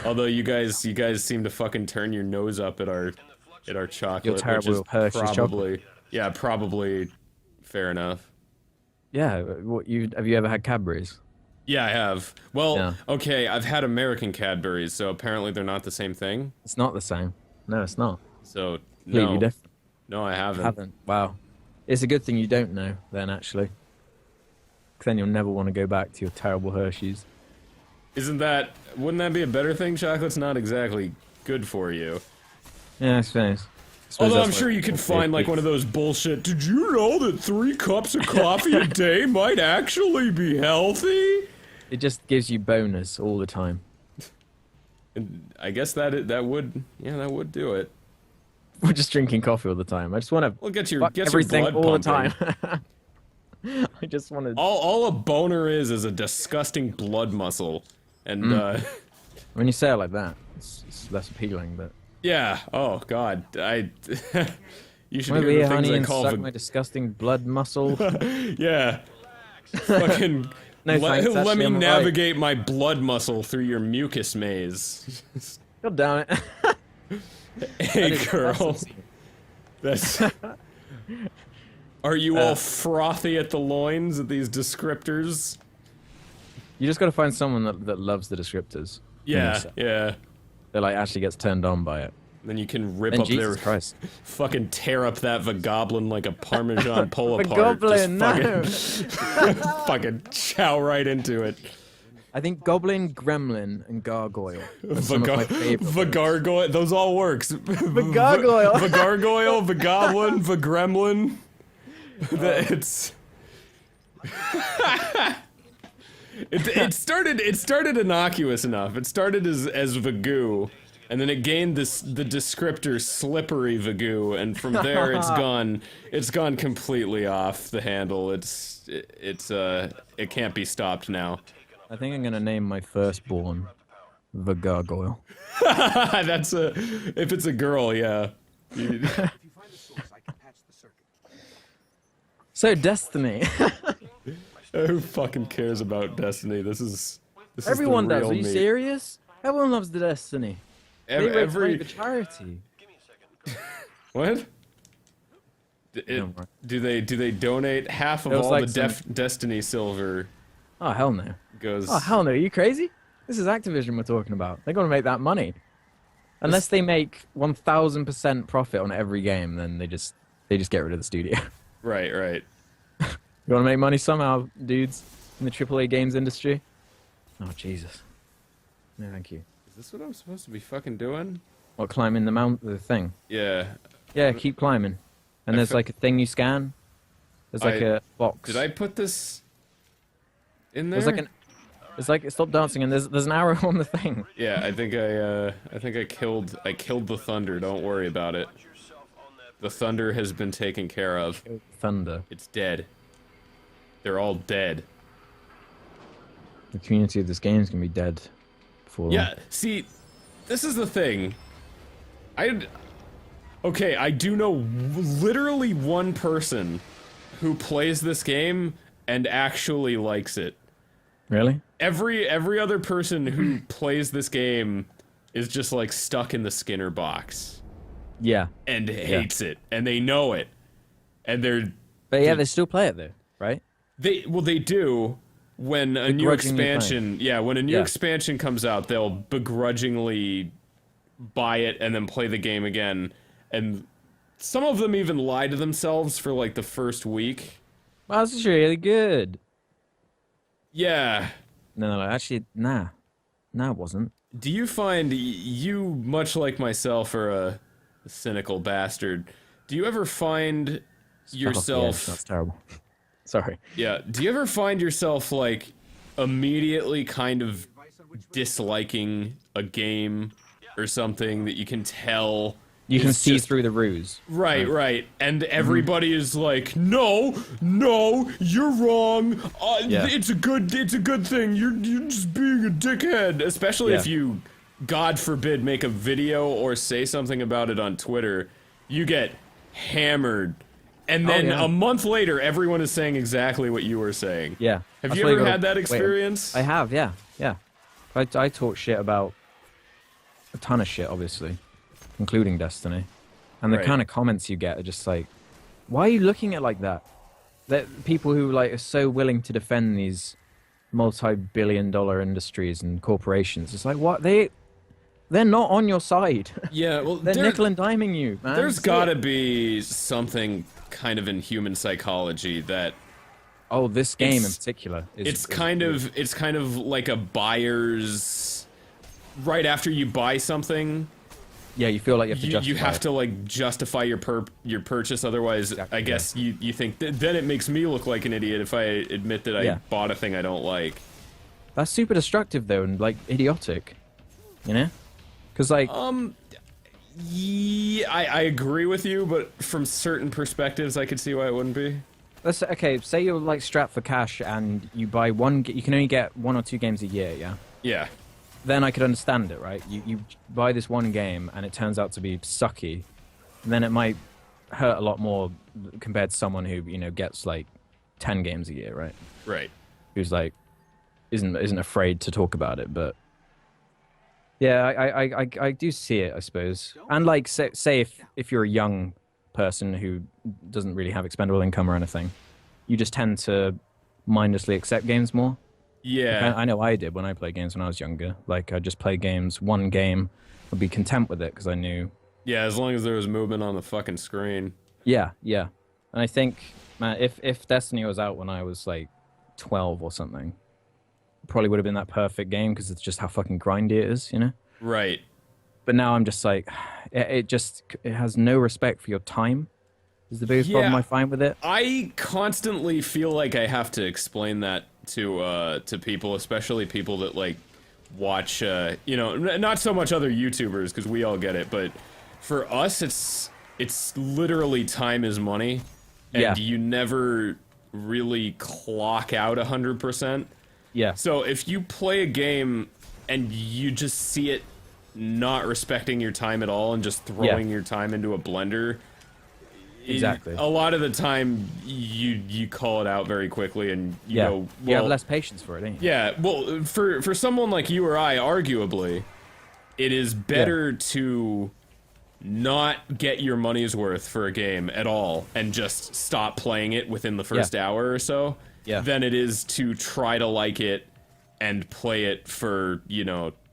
Although you guys seem to fucking turn your nose up at our chocolate. Your terrible Hershey's chocolate. Yeah, probably fair enough. Yeah, have you ever had Cadbury's? Yeah, I have. Well, yeah. Okay, I've had American Cadbury's, so apparently they're not the same thing. It's not the same. No, it's not. So no, no, I haven't. Wow, it's a good thing you don't know then, actually. 'Cause then you'll never want to go back to your terrible Hershey's. Wouldn't that be a better thing? Chocolate's not exactly good for you. Yeah, I suppose. Although I'm sure you could find like one of those bullshit, did you know that 3 cups of coffee a day might actually be healthy? It just gives you bonus all the time. And I guess that would do it. We're just drinking coffee all the time. I just want to get everything your blood all pumping. the time. I just want to... All a boner is a disgusting blood muscle. And when you say it like that, it's less appealing, but... Yeah. Oh God. You should Come over hear here, the things honey, I and call suck my disgusting blood muscle. Yeah. Fucking. No, thanks, let me navigate my blood muscle through your mucus maze. God damn it. Hey, girl. That's. Are you all frothy at the loins at these descriptors? You just got to find someone that loves the descriptors. Yeah, yeah. That like actually gets turned on by it. Then you can rip up Jesus their Christ. fucking tear up that Vagoblin like a Parmesan pull apart. Goblin, no. Fucking chow right into it. I think Goblin, Gremlin, and Gargoyle. Vagargoyle, those all works. Vagargoyle. Vagargoyle, Vagoblin, Vagremlin. It started innocuous enough. It started as Vagoo, And then it gained the descriptor slippery Vagoo, and from there it's gone completely off the handle. It can't be stopped now. I think I'm gonna name my firstborn the Gargoyle. If it's a girl, yeah. So Destiny. Who fucking cares about Destiny? This is Everyone the does. real Are you meat. serious? Everyone loves the Destiny. They the charity. What? Do they donate half of all like the Destiny silver? Oh hell no. Goes. Oh hell no. Are you crazy? This is Activision we're talking about. They're gonna make that money. Unless they make 1000% profit on every game, then they just get rid of the studio. Right. You want to make money somehow, dudes, in the AAA games industry? Oh Jesus. No, thank you. Is this what I'm supposed to be fucking doing? What, climbing the thing? Yeah. Yeah, keep climbing. And there's like a thing you scan. There's like a box. Did I put this in there? It's like stop dancing, and there's an arrow on the thing. Yeah, I think I killed the thunder. Don't worry about it. The thunder has been taken care of. Thunder. It's dead. They're all dead. The community of this game is gonna be dead before long. Yeah, see, this is the thing. Okay, I do know literally one person who plays this game and actually likes it. Really? Every other person who plays this game is just like stuck in the Skinner box. Yeah. And hates it, and they know it, and But yeah, they still play it though, right? They do when a new expansion. Yeah, when a new expansion comes out, they'll begrudgingly buy it and then play the game again. And some of them even lie to themselves for like the first week. Wow, this is really good. Yeah. No, actually, nah, it wasn't. Do you find you, much like myself, are a cynical bastard? Do you ever find yourself? That's terrible. Sorry. Yeah. Do you ever find yourself like immediately kind of disliking a game or something that you can tell? You can see through the ruse. Right. And everybody is like, no, you're wrong. It's a good thing. You're just being a dickhead. Especially if you, God forbid, make a video or say something about it on Twitter, you get hammered. And then a month later, everyone is saying exactly what you were saying. Yeah. Have you ever had that experience? I have, yeah. I talk shit about a ton of shit, obviously, including Destiny. And the kind of comments you get are just like, why are you looking at it like that? That people who like are so willing to defend these multi-billion-dollar industries and corporations. It's like, what? They're not on your side. Yeah, well, they're nickel and diming you, man. There's gotta be something kind of in human psychology that. Oh, this game in particular. It's kind of like a buyer's. Right after you buy something. Yeah, you feel like you have to justify you have to like justify your purchase. Otherwise, exactly, I guess you think then it makes me look like an idiot if I admit that I bought a thing I don't like. That's super destructive though, and like idiotic. You know? Because like yeah, I agree with you, but from certain perspectives I could see why it wouldn't be. Okay, say you're like strapped for cash and you buy you can only get 1 or 2 games a year, yeah? Yeah. Then I could understand it, right? You buy this one game and it turns out to be sucky, and then it might hurt a lot more compared to someone who, you know, gets like 10 games a year, right? Right. Who's like isn't afraid to talk about it, but yeah, I do see it, I suppose. And like say if you're a young person who doesn't really have expendable income or anything, you just tend to mindlessly accept games more. Yeah. Like, I know I did when I played games when I was younger. Like, I'd just play games, one game, I'd be content with it because I knew. Yeah, as long as there was movement on the fucking screen. Yeah. And I think, man, if Destiny was out when I was like 12 or something, it probably would have been that perfect game because it's just how fucking grindy it is, you know? Right. But now I'm just like, it has no respect for your time. Is the biggest problem I find with it. I constantly feel like I have to explain that to people, especially people that like watch, not so much other YouTubers, because we all get it, but for us, it's literally time is money, and you never really clock out 100%. Yeah. So if you play a game and you just see it not respecting your time at all and just throwing your time into a blender, exactly, a lot of the time you call it out very quickly, and you go, well, you have less patience for it, ain't you? Yeah, well, for someone like you or I, arguably, it is better to not get your money's worth for a game at all and just stop playing it within the first hour or so than it is to try to like it and play it for,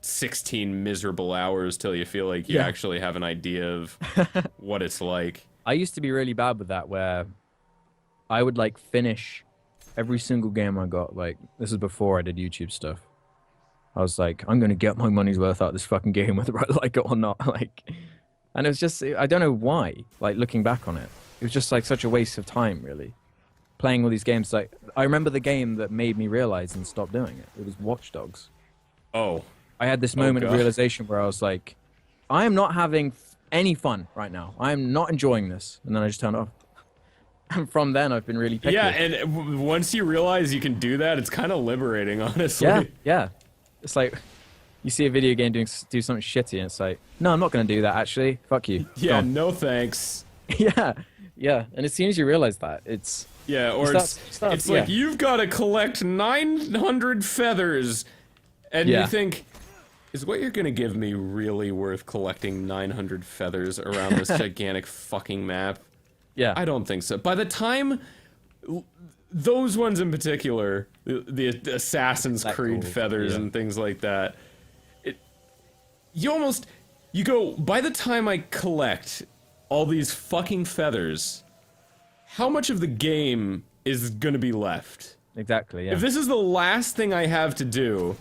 16 miserable hours till you feel like you actually have an idea of what it's like. I used to be really bad with that, where I would like finish every single game I got. Like, this is before I did YouTube stuff. I was like, I'm gonna get my money's worth out of this fucking game, whether I like it or not. Like, and it was just, I don't know why. Like, looking back on it, it was just like such a waste of time, really. Playing all these games. Like, I remember the game that made me realize and stop doing it. It was Watch Dogs. Oh. I had this moment of realization where I was like, I am not having any fun right now. I am not enjoying this. And then I just turned it off. And from then, I've been really picky. Yeah, and once you realize you can do that, it's kind of liberating, honestly. Yeah. It's like, you see a video game do something shitty, and it's like, no, I'm not going to do that, actually. Fuck you. Yeah, no thanks. Yeah. And as soon as you realize that, it's... Yeah, or it's like, you've got to collect 900 feathers, and you think, is what you're going to give me really worth collecting 900 feathers around this gigantic fucking map? Yeah. I don't think so. By the time... Those ones in particular, the Assassin's Creed feathers and things like that, you go, by the time I collect all these fucking feathers, how much of the game is gonna be left? Exactly, yeah. If this is the last thing I have to do,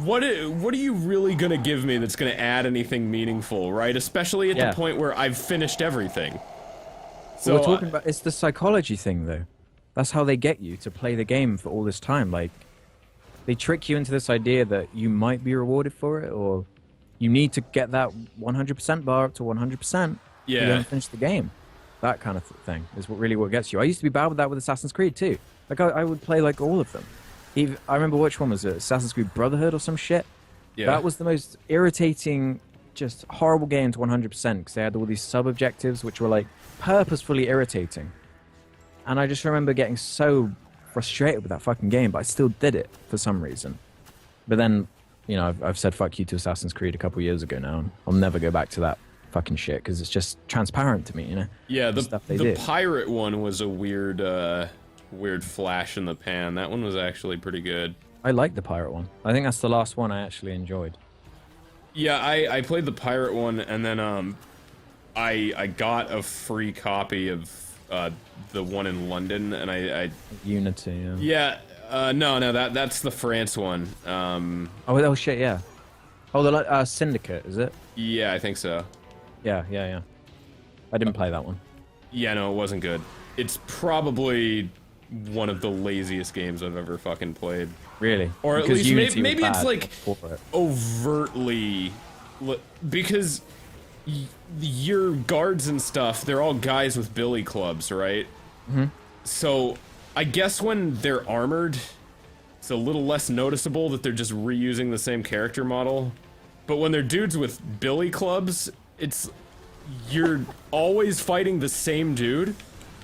what are you really gonna give me that's gonna add anything meaningful, right? Especially at the point where I've finished everything. So we're talking about, it's the psychology thing, though. That's how they get you to play the game for all this time. Like, they trick you into this idea that you might be rewarded for it, or you need to get that 100% bar up to 100%. You're going to finish the game. That kind of thing is what gets you. I used to be bad with that with Assassin's Creed, too. Like, I would play, like, all of them. I remember which one was it? Assassin's Creed Brotherhood or some shit? Yeah. That was the most irritating, just horrible game to 100%, because they had all these sub-objectives, which were, like, purposefully irritating. And I just remember getting so frustrated with that fucking game, but I still did it for some reason. But then, I've said fuck you to Assassin's Creed a couple years ago now, and I'll never go back to that fucking shit, because it's just transparent to me, Yeah, the pirate one was a weird flash in the pan. That one was actually pretty good. I like the pirate one. I think that's the last one I actually enjoyed. Yeah, I played the pirate one, and then I got a free copy of the one in London, and I Unity. No, that's the France one. Oh shit, yeah. Oh, the Syndicate, is it? Yeah, I think so. Yeah. I didn't play that one. Yeah, no, it wasn't good. It's probably one of the laziest games I've ever fucking played. Really? Or at because least maybe it's like overtly, because your guards and stuff, they're all guys with billy clubs, right? Mm-hmm. So I guess when they're armored, it's a little less noticeable that they're just reusing the same character model. But when they're dudes with billy clubs, you're always fighting the same dude,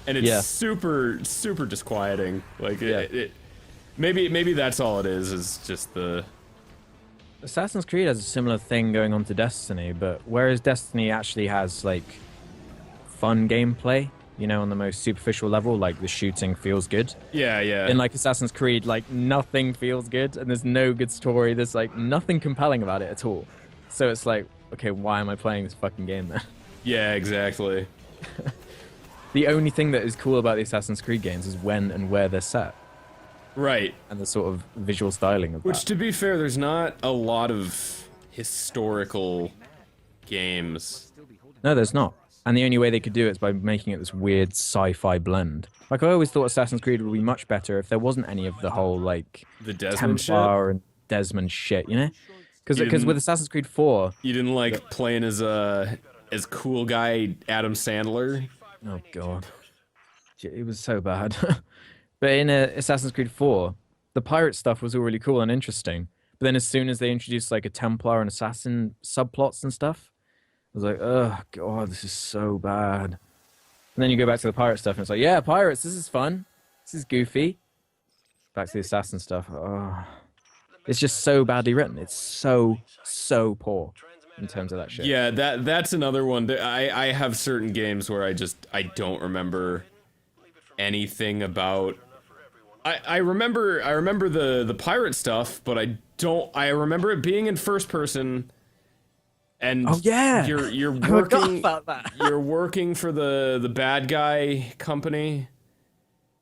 and it's super disquieting. Like maybe that's all it is just the... Assassin's Creed has a similar thing going on to Destiny, but whereas Destiny actually has, like, fun gameplay, on the most superficial level, like the shooting feels good. Yeah. In, like, Assassin's Creed, like, nothing feels good, and there's no good story, there's, like, nothing compelling about it at all. So it's like, okay, why am I playing this fucking game then? Yeah, exactly. The only thing that is cool about the Assassin's Creed games is when and where they're set. Right. And the sort of visual styling of that. Which, to be fair, there's not a lot of historical games. No, there's not. And the only way they could do it is by making it this weird sci-fi blend. Like, I always thought Assassin's Creed would be much better if there wasn't any of the whole, like, the Desmond Templar shit? and Desmond shit, you know? Because with Assassin's Creed 4, you didn't like playing as cool guy Adam Sandler. oh god, it was so bad. But in Assassin's Creed 4, the pirate stuff was all really cool and interesting. But then as soon as they introduced like a Templar and Assassin subplots and stuff, I was like, oh god, this is so bad. And then you go back to the pirate stuff and it's like, yeah, pirates, this is fun. This is goofy. Back to the Assassin stuff. Oh. It's just so badly written. It's so poor in terms of that shit. Yeah, that's another one. I have certain games where I don't remember anything about. I remember the pirate stuff, but I remember it being in first person. And oh yeah, you're I working forgot about that. You're working for the bad guy company.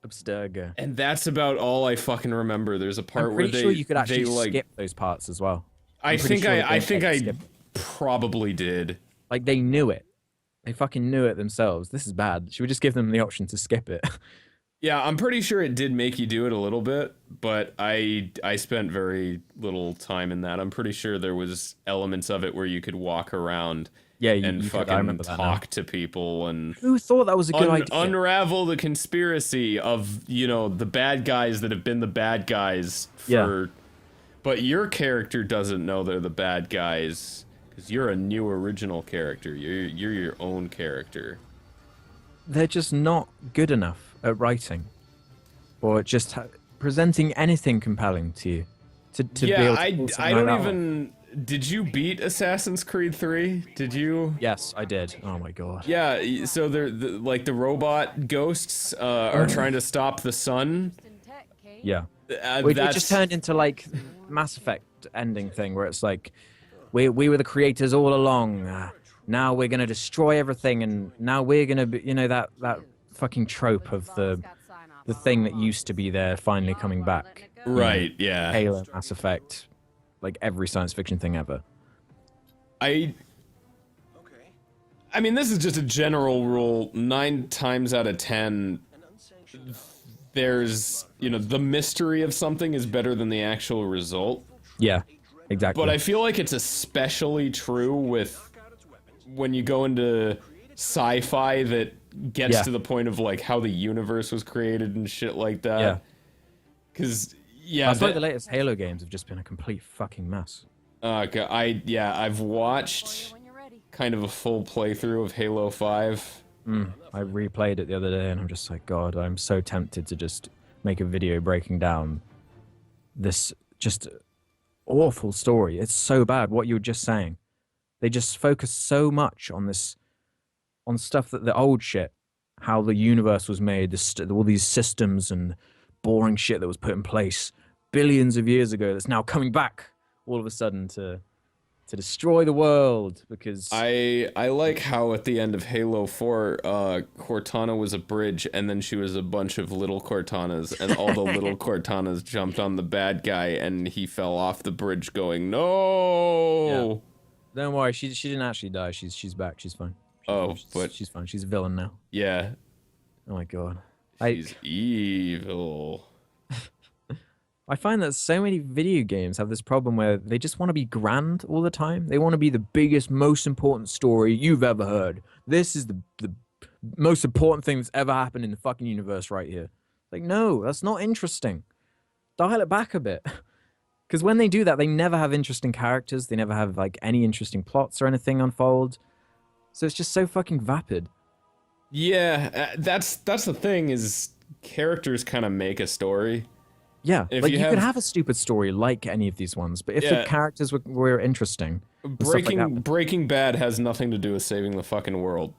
Abstergo. And that's about all I fucking remember. There's a part where sure you could actually skip those parts as well. I think I probably did. Like they knew it. They fucking knew it themselves. This is bad. Should we just give them the option to skip it? Yeah, I'm pretty sure it did make you do it a little bit, but I spent very little time in that. I'm pretty sure there was elements of it where you could walk around and fucking talk to people and who thought that was a good idea? Unravel the conspiracy of, the bad guys that have been the bad guys for but your character doesn't know they're the bad guys because you're a new original character. You're your own character. They're just not good enough at writing or just presenting anything compelling to you to be able to I don't even. Did you beat Assassin's Creed 3? Did you? Yes, I did. Oh my god. Yeah, so the robot ghosts are trying to stop the sun. Yeah. It just turned into like Mass Effect ending thing where it's like we were the creators all along. Now we're gonna destroy everything, and now we're gonna be, that fucking trope of the thing that used to be there finally coming back. Right. Yeah. Halo, Mass Effect. Like every science fiction thing ever. I mean, this is just a general rule. 9 times out of 10, there's, the mystery of something is better than the actual result. Yeah, exactly. But I feel like it's especially true with when you go into sci-fi that gets to the point of like how the universe was created and shit like that. Yeah. Because I feel like the latest Halo games have just been a complete fucking mess. I've watched kind of a full playthrough of Halo 5. I replayed it the other day and I'm just like, God, I'm so tempted to just make a video breaking down this just awful story. It's so bad, what you were just saying. They just focus so much on stuff that the old shit, how the universe was made, all these systems and boring shit that was put in place billions of years ago that's now coming back all of a sudden to destroy the world because I like how at the end of Halo 4 Cortana was a bridge and then she was a bunch of little Cortanas and all the little Cortanas jumped on the bad guy and he fell off the bridge going no. Yeah. Don't worry, she didn't actually die. She's back. She's fine. She's fine. She's a villain now. Yeah. Oh my god. She's evil. I find that so many video games have this problem where they just want to be grand all the time. They want to be the biggest, most important story you've ever heard. This is the most important thing that's ever happened in the fucking universe right here. Like, no, that's not interesting. Dial it back a bit. Because when they do that, they never have interesting characters. They never have, like, any interesting plots or anything unfold. So it's just so fucking vapid. Yeah, that's the thing is characters kind of make a story. Yeah, like you could have a stupid story like any of these ones, but if the characters were interesting... Breaking Bad has nothing to do with saving the fucking world.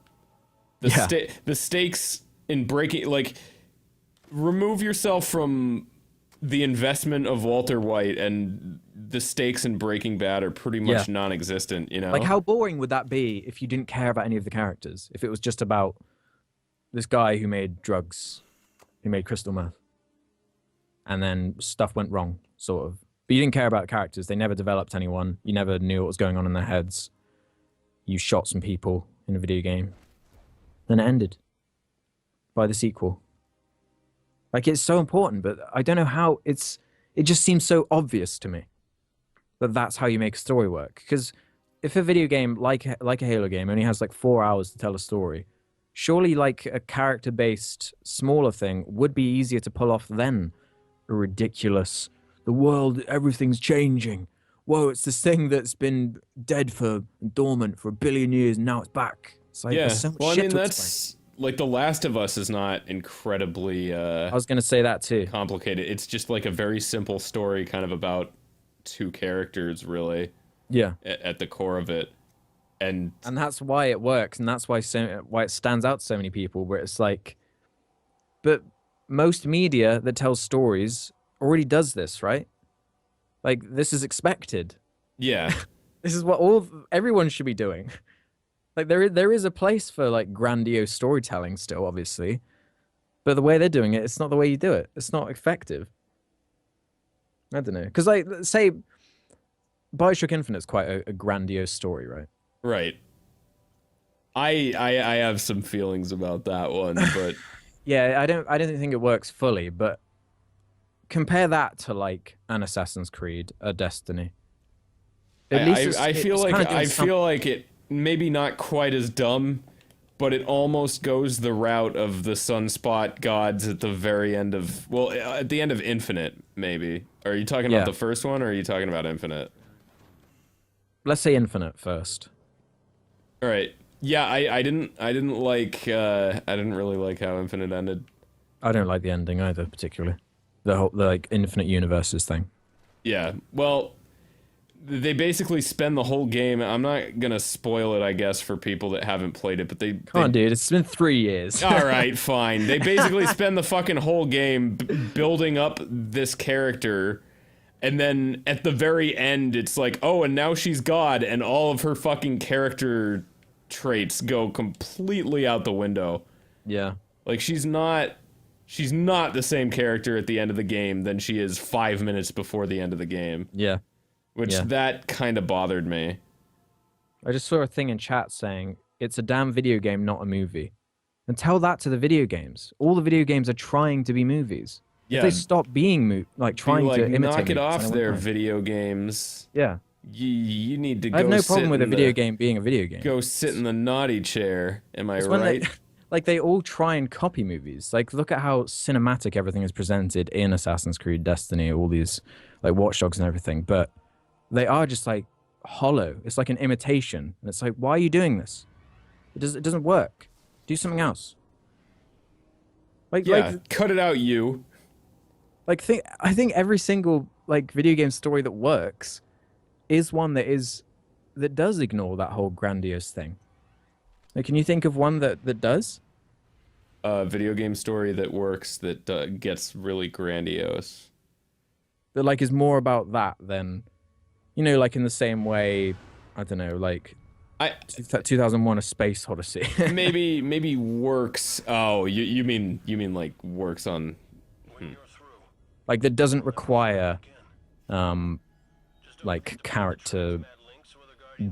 The stakes in Breaking... Like, remove yourself from the investment of Walter White and the stakes in Breaking Bad are pretty much non-existent, Like, how boring would that be if you didn't care about any of the characters? If it was just about this guy who made drugs, who made crystal meth, and then stuff went wrong, sort of. But you didn't care about characters. They never developed anyone. You never knew what was going on in their heads. You shot some people in a video game. Then it ended by the sequel. Like, it's so important, but I don't know how it just seems so obvious to me. that that's how you make a story work. Because if a video game like a Halo game only has like 4 hours to tell a story, surely like a character-based smaller thing would be easier to pull off than a ridiculous. The world, everything's changing. Whoa, it's this thing that's been dead for dormant for 1 billion years, and now it's back. It's like there's Yeah. so much Well, I shit mean, to that's like The Last of Us is not incredibly explain. I was gonna say that too. complicated. It's just like a very simple story, kind of about two characters, really, Yeah. at the core of it. And And that's why it works, and that's why it stands out to so many people. Where it's like, but most media that tells stories already does this, right? Like this is expected. yeah, This is what everyone should be doing. Like there is a place for like grandiose storytelling still, obviously, but the way they're doing it, it's not the way you do it. It's not effective. I don't know, because like say, BioShock Infinite's quite a grandiose story, right? right. I have some feelings about that one, but Yeah, I don't think it works fully, but compare that to like an Assassin's Creed, a Destiny. At least I feel it's like kind of doing something. it maybe not quite as dumb, but it almost goes the route of the Sunspot gods at the very end of at the end of Infinite, maybe. Are you talking Yeah. about the first one, or are you talking about Infinite? Let's say Infinite first. All right. Yeah, I didn't like I didn't really like how Infinite ended. I don't like the ending either, particularly. The like infinite universes thing. Yeah. Well, they basically spend the whole game. I'm not gonna spoil it, I guess, for people that haven't played it, but Come on, dude. It's been 3 years. All right, fine. They basically spend the fucking whole game building up this character, and then at the very end, it's like, oh, and now she's God, and all of her fucking character traits go completely out the window. Yeah. Like she's not the same character at the end of the game than she is 5 minutes before the end of the game. Yeah. Which Yeah. that kind of bothered me. I just saw a thing in chat saying it's a damn video game, not a movie. And tell that to the video games. All the video games are trying to be movies. Yeah, If they stop being trying to imitate knock it movies, off then I their wouldn't mind. video games. Yeah. You need to go I have no sit problem with a in video game being a video game. Go sit in the naughty chair. Am I It's when right? they, like they all try and copy movies. Like look at how cinematic everything is presented in Assassin's Creed, Destiny, all these like Watch Dogs and everything. But they are just like hollow. It's like an imitation, and it's like, why are you doing this? It doesn't work. Do something else. Like Yeah, cut it out, you. I think every single like video game story that works is one that does ignore that whole grandiose thing. Like, can you think of one that does? A video game story that works that gets really grandiose. That like is more about that than, like in the same way, I don't know, like 2001: A Space Odyssey. maybe works. Oh, you mean like works on. Like that doesn't require, like character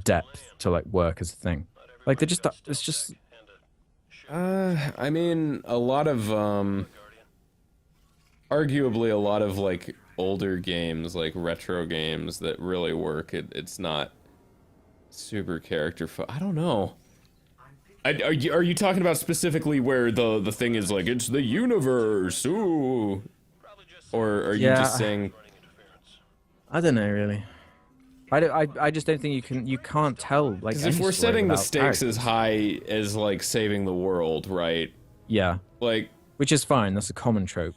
depth to like work as a thing. Like it's just. I mean, a lot of arguably a lot of like older games, like retro games that really work. It's not super I don't know. Are you talking about specifically where the thing is like it's the universe? Ooh. Or are you just saying? I don't know really. I just don't think you can't tell like. Because if we're setting the stakes as high as like saving the world, right? Yeah. Like, which is fine. That's a common trope.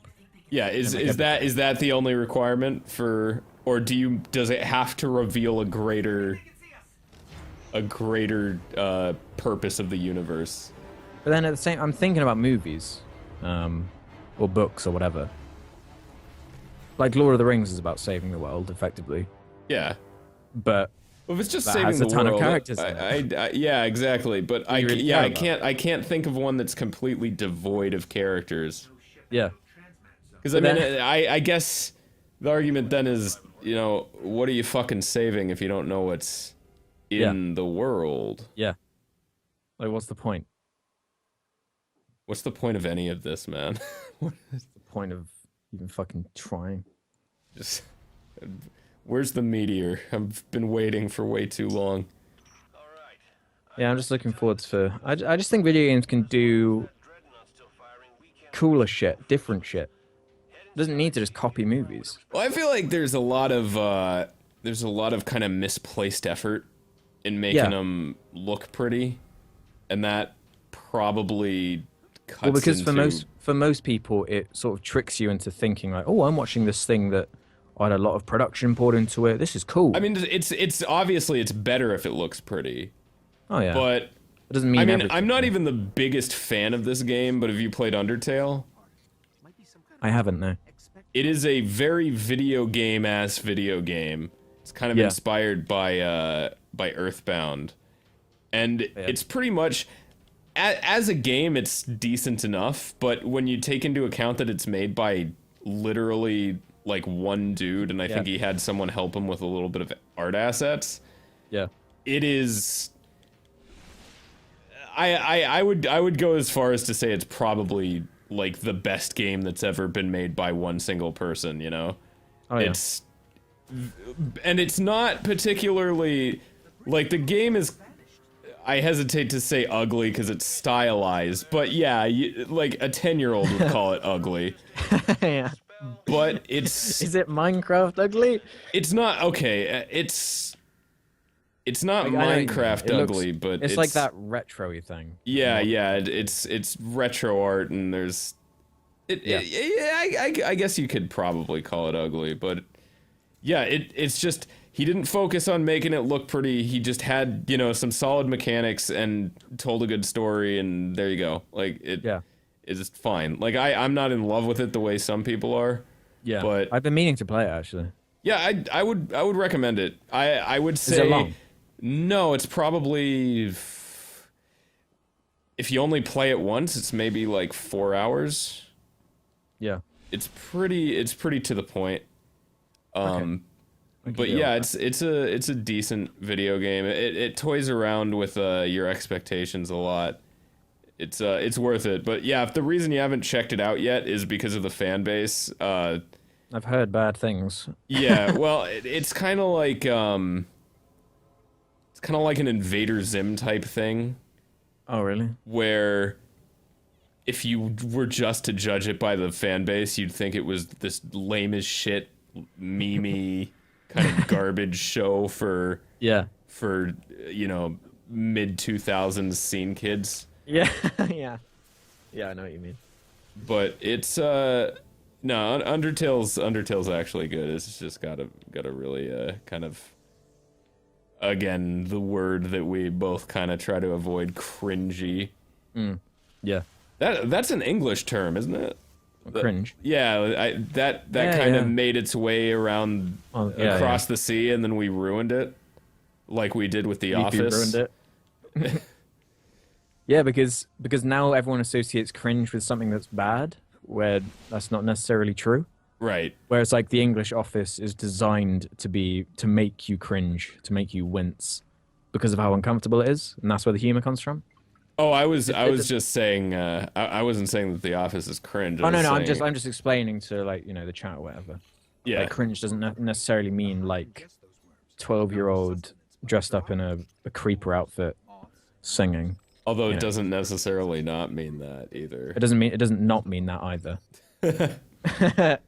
Yeah, is that the only requirement for, or does it have to reveal a greater purpose of the universe? But then at the same, I'm thinking about movies, or books or whatever. Like Lord of the Rings is about saving the world, effectively. Yeah. But if it's just that saving has the a ton world, of characters. Yeah, exactly. But I can't think of one that's completely devoid of characters. Yeah. Because I mean, I guess the argument then is, what are you fucking saving if you don't know what's in the world? Yeah. Like, what's the point? What's the point of any of this, man? What's the point of even fucking trying? Just Where's the meteor? I've been waiting for way too long. Yeah, I'm just looking forward to. I just think video games can do cooler shit, different shit. It doesn't need to just copy movies. Well, I feel like there's a lot of kind of misplaced effort in making them look pretty, and that probably cuts Well, because into... for most people, it sort of tricks you into thinking like, oh, I'm watching this thing that had a lot of production poured into it. This is cool. I mean, it's obviously it's better if it looks pretty. Oh yeah. But It doesn't mean everything. I'm not even the biggest fan of this game, but have you played Undertale? I haven't, no. It is a very video game-ass video game. It's kind of inspired by Earthbound. And it's pretty much, as a game, it's decent enough, but when you take into account that it's made by literally, like, one dude, and I think he had someone help him with a little bit of art assets, it is... I would go as far as to say it's probably like the best game that's ever been made by one single person, you know? Oh, yeah. And it's not particularly like the game is, I hesitate to say ugly because it's stylized, but yeah, like a 10-year-old would call it ugly. Yeah. But it's... Is it Minecraft ugly? It's not, okay, it's not Minecraft ugly, but it's like that retro-y thing. Yeah, yeah, it's retro art, and there's... I guess you could probably call it ugly, but... Yeah, it's just... He didn't focus on making it look pretty, he just had, you know, some solid mechanics and told a good story, and there you go. Like, it's fine. Like, I'm not in love with it the way some people are. Yeah, but... I've been meaning to play it, actually. Yeah, I would recommend it. I would say... Is it long? No, it's probably... If you only play it once, it's maybe like 4 hours. Yeah. It's pretty to the point. But yeah, it's a decent video game. It toys around with your expectations a lot. It's worth it. But yeah, if the reason you haven't checked it out yet is because of the fan base, I've heard bad things. Yeah, well, it's kind of like an Invader Zim type thing. Oh, really? Where if you were just to judge it by the fan base, you'd think it was this lame as shit, meme-y kind of garbage show for you know, mid-2000s scene kids. Yeah, yeah. Yeah, I know what you mean. But it's no, Undertale's actually good. It's just got a really kind of, again, the word that we both kind of try to avoid, cringy. Yeah. That's an English term, isn't it? Cringe. Yeah, that kind of made its way around across the sea, and then we ruined it, like we did with The Office. Ruined it. Yeah, because now everyone associates cringe with something that's bad, where that's not necessarily true. Right. Whereas like the English Office is designed to make you cringe, to make you wince, because of how uncomfortable it is, and that's where the humor comes from. Oh, I was just saying. I wasn't saying that The Office is cringe. Oh no, I'm just explaining to, like, you know, the chat or whatever. Yeah. Like, cringe doesn't necessarily mean like 12-year-old dressed up in a creeper outfit singing. Although it doesn't necessarily not mean that either. It doesn't not mean that either. It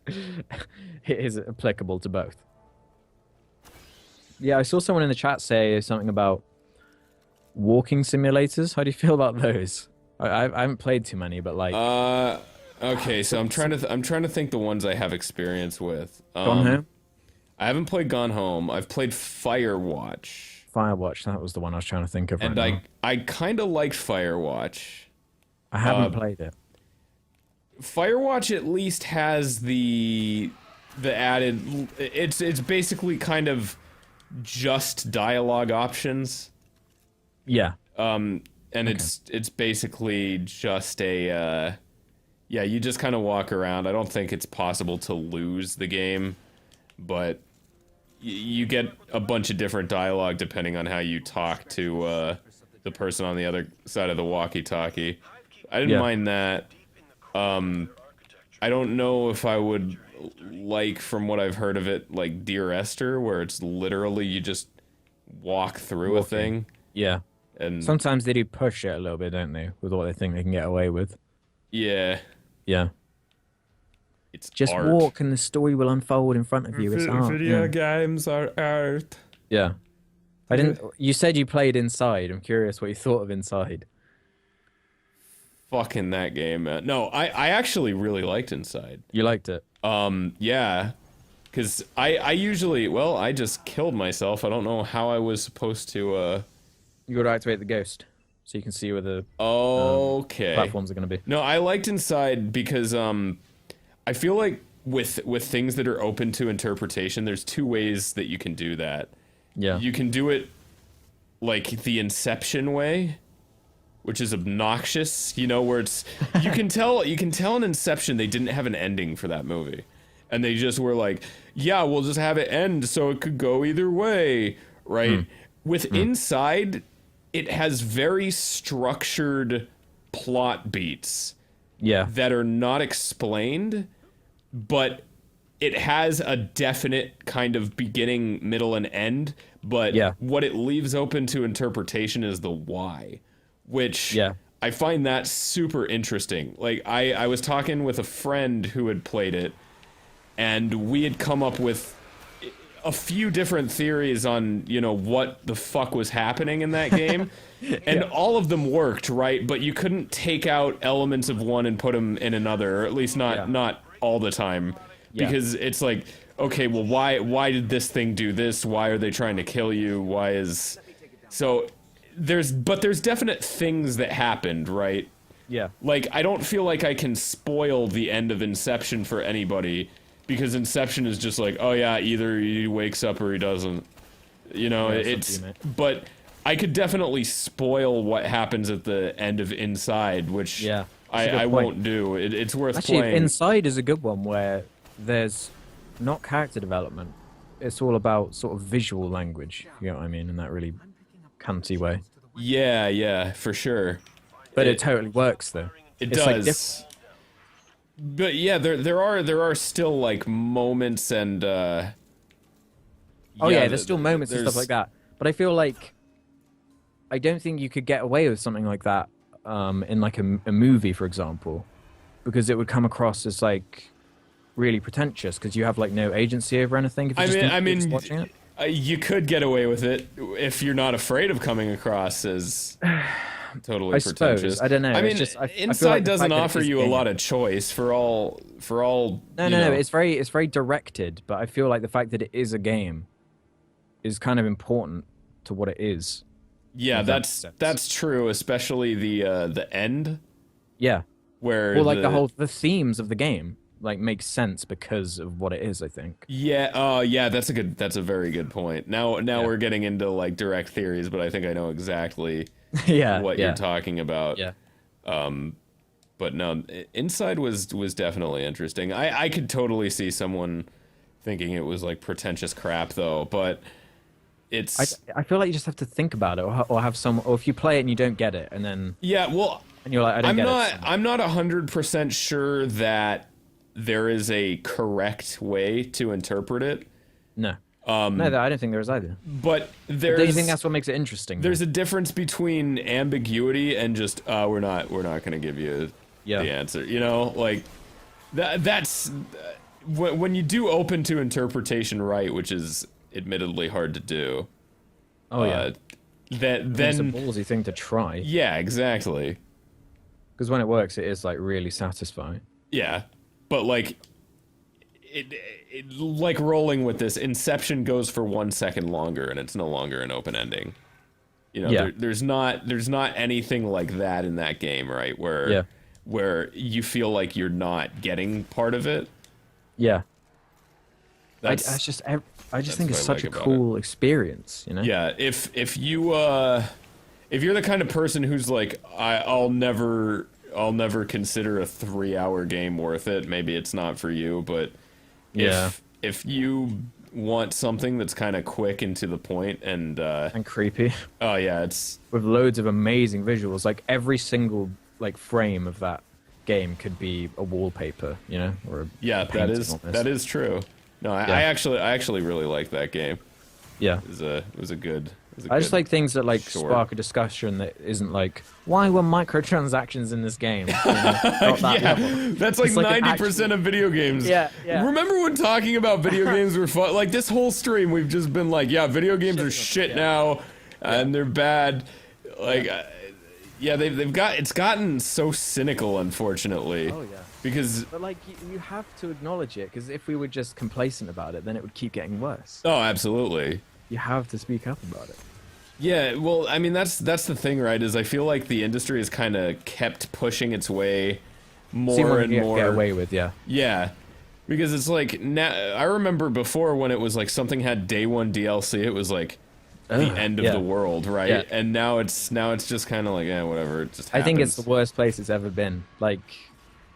is applicable to both. Yeah, I saw someone in the chat say something about walking simulators. How do you feel about those? I haven't played too many, but like... Okay, so I'm trying to think the ones I have experience with. Gone Home? I haven't played Gone Home. I've played Firewatch. Firewatch, that was the one I was trying to think of. And I kind of liked Firewatch. I haven't played it. Firewatch at least has the added... It's basically kind of just dialogue options. Yeah. And it's basically just a... yeah, you just kind of walk around. I don't think it's possible to lose the game, but you get a bunch of different dialogue depending on how you talk to the person on the other side of the walkie-talkie. I didn't mind that. I don't know if I would like from what I've heard of it, like Dear Esther, where it's literally you just walk through a thing. Yeah. And Sometimes they do push it a little bit, don't they, with what they think they can get away with. yeah, Yeah. it's Just art. walk and the story will unfold in front of you. It's art. Video Yeah. games are art. Yeah. I didn't. You said you played Inside. I'm curious what you thought of Inside. Fucking that game, man. No, I actually really liked Inside. You liked it. Yeah, because I usually, well, I just killed myself. I don't know how I was supposed to, You got to activate the ghost, so you can see where the okay. platforms are going to be. No, I liked Inside because, I feel like with things that are open to interpretation, there's two ways that you can do that. Yeah. You can do it like the Inception way, which is obnoxious, you know, where it's you can tell in Inception they didn't have an ending for that movie. And they just were like, yeah, we'll just have it end so it could go either way, right? With Inside, it has very structured plot beats Yeah. that are not explained, but it has a definite kind of beginning, middle, and end, but Yeah. what it leaves open to interpretation is the why, which I find that super interesting. Like, I was talking with a friend who had played it, and we had come up with a few different theories on, you know, what the fuck was happening in that game, and all of them worked, right? But you couldn't take out elements of one and put them in another, or at least not all the time. Because it's like, okay, well, why did this thing do this? Why are they trying to kill you? Why is... So, there's definite things that happened, right? Yeah. Like, I don't feel like I can spoil the end of Inception for anybody, because Inception is just like, oh yeah, either he wakes up or he doesn't. You know, it's... But I could definitely spoil what happens at the end of Inside, which I won't do. It's worth playing. Inside is a good one where there's not character development. It's all about sort of visual language, if you know what I mean, in that really cunty way. Yeah, for sure. But it totally works, though. It does. But yeah, there are still like moments and there's still moments and stuff like that. But I feel like I don't think you could get away with something like that in like a movie, for example, because it would come across as like really pretentious because you have like no agency over anything. If you I mean, watching it. You could get away with it if you're not afraid of coming across as totally pretentious. Suppose. I don't know. I mean, Inside like doesn't offer you a lot of choice for all. No. It's very directed, but I feel like the fact that it is a game is kind of important to what it is. Yeah, that's true, especially the end. Yeah. Where the themes of the game like makes sense because of what it is, I think. Yeah, that's a very good point. Now we're getting into like direct theories, but I think I know exactly what you're talking about. Yeah. But no, Inside was definitely interesting. I could totally see someone thinking it was like pretentious crap though, but I feel like you just have to think about it, or have some, or if you play it and you don't get it, and then and you're like, I don't get it. I'm not 100% sure that there is a correct way to interpret it. No. No, I don't think there is either. But do you think that's what makes it interesting? There's a difference between ambiguity and just we're not going to give you the answer. You know, like that's when you do open to interpretation right, which is admittedly hard to do. Then it's a ballsy thing to try. Yeah, exactly. Because when it works, it is like really satisfying. Yeah, but like it like rolling with this, Inception goes for 1 second longer, and it's no longer an open ending. You know, there's not anything like that in that game, right? Where you feel like you're not getting part of it. Yeah. I just think it's such a cool experience, you know? Yeah, if you're the kind of person who's like, I'll never consider a 3-hour game worth it, maybe it's not for you, but if you want something that's kind of quick and to the point and creepy. Oh yeah, it's with loads of amazing visuals, like every single like frame of that game could be a wallpaper, you know, or Yeah, a that is true. No, I actually really like that game. Yeah. It was a good. I just like things that like short. spark a discussion that isn't like, why were microtransactions in this game? You know, not that level. That's like It's like 90% of video games. Yeah. Remember when talking about video games were fun? Like this whole stream, we've just been like, yeah, video games are shit now, and they're bad. Like, it's gotten so cynical, unfortunately. Oh yeah. But like you have to acknowledge it, because if we were just complacent about it, then it would keep getting worse. Oh, absolutely. You have to speak up about it. Yeah, well, I mean, that's the thing, right? Is I feel like the industry has kind of kept pushing its way more and more. Get away with, yeah. Yeah, because it's like now. I remember before when it was like something had day one DLC, it was like the end of the world, right? Yeah. And now it's just kind of like, whatever. It just happens. I think it's the worst place it's ever been. Like,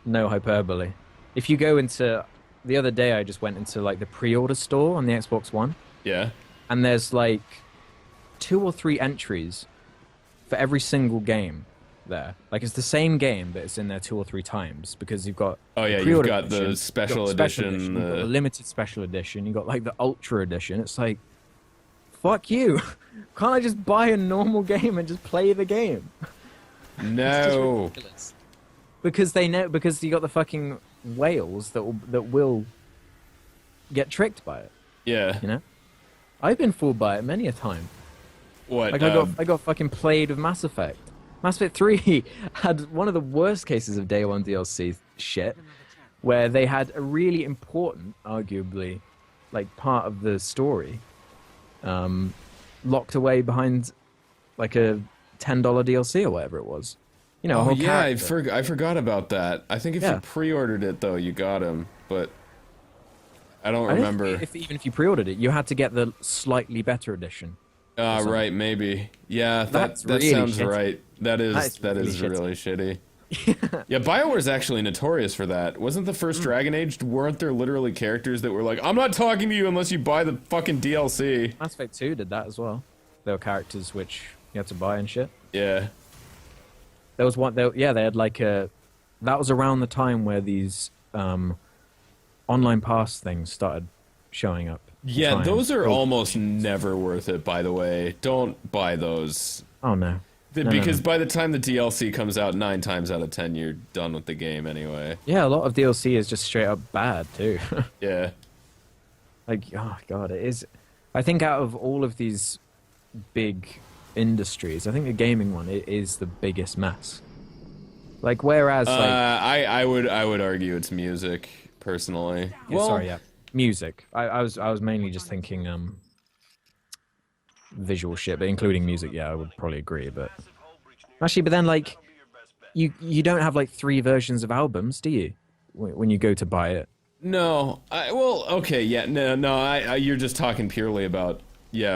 no hyperbole. If you go into the other day, I just went into like the pre-order store on the Xbox One. Yeah. And there's like 2 or 3 entries for every single game there. Like it's the same game, but it's in there 2 or 3 times because you've got you've got the special edition, you've got the limited special edition, you've got like the ultra edition. It's like, fuck you. Can't I just buy a normal game and just play the game? No. Because you got the fucking whales that will get tricked by it. Yeah. You know? I've been fooled by it many a time. What? Like I got fucking played with Mass Effect. Mass Effect 3 had one of the worst cases of day one DLC shit, where they had a really important, arguably, like part of the story, locked away behind like a $10 DLC or whatever it was. You know, I forgot about that. I think if you pre-ordered it though, you got him, but I don't remember. Even if you pre-ordered it, you had to get the slightly better edition. Right, maybe. Yeah, that really sounds shitty. right. That is really shitty. Yeah, BioWare's actually notorious for that. Wasn't the first Dragon Age, weren't there literally characters that were like, I'm not talking to you unless you buy the fucking DLC? Mass Effect 2 did that as well. There were characters which you had to buy and shit. Yeah. There was one, they had like a... That was around the time where these online pass things started showing up. Yeah, those are almost never worth it, by the way. Don't buy those. Oh, no. Because by the time the DLC comes out, 9 times out of 10, you're done with the game anyway. Yeah, a lot of DLC is just straight up bad, too. Yeah. Like, oh, God, it is... I think out of all of these big industries, I think the gaming one is the biggest mess. Like, whereas, like... I would argue it's music, personally. Yeah, music. I was mainly just thinking visual shit, but including music, yeah, I would probably agree. But actually, but then like you don't have like 3 versions of albums, do you? When you go to buy it? No. You're just talking purely about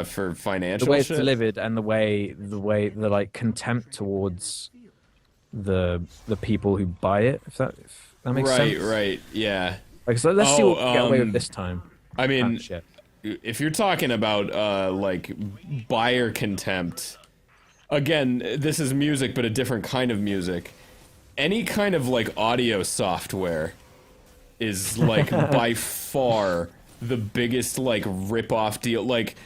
for financial the way shit. It's delivered and the way the like contempt towards the people who buy it. If that makes sense. Right. Yeah. Like, so let's see what we get away with this time. I mean, if you're talking about like buyer contempt, again, this is music, but a different kind of music. Any kind of like audio software is like by far the biggest like rip-off deal. Like,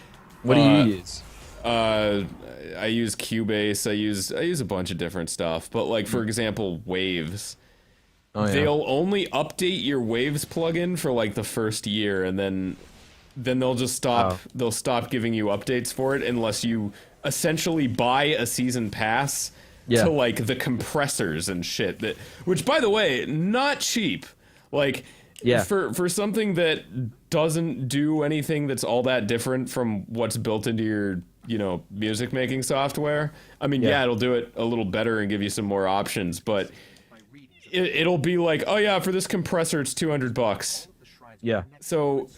what do you use? I use Cubase. I use a bunch of different stuff, but like for example, Waves. Oh, yeah. They'll only update your Waves plugin for like the first year, and then they'll just stop. Oh. They'll stop giving you updates for it unless you essentially buy a season pass to like the compressors and shit. Which, by the way, not cheap. Like, for something that doesn't do anything that's all that different from what's built into your music making software. I mean, it'll do it a little better and give you some more options, but. It'll be like, oh yeah, for this compressor it's $200. Yeah. So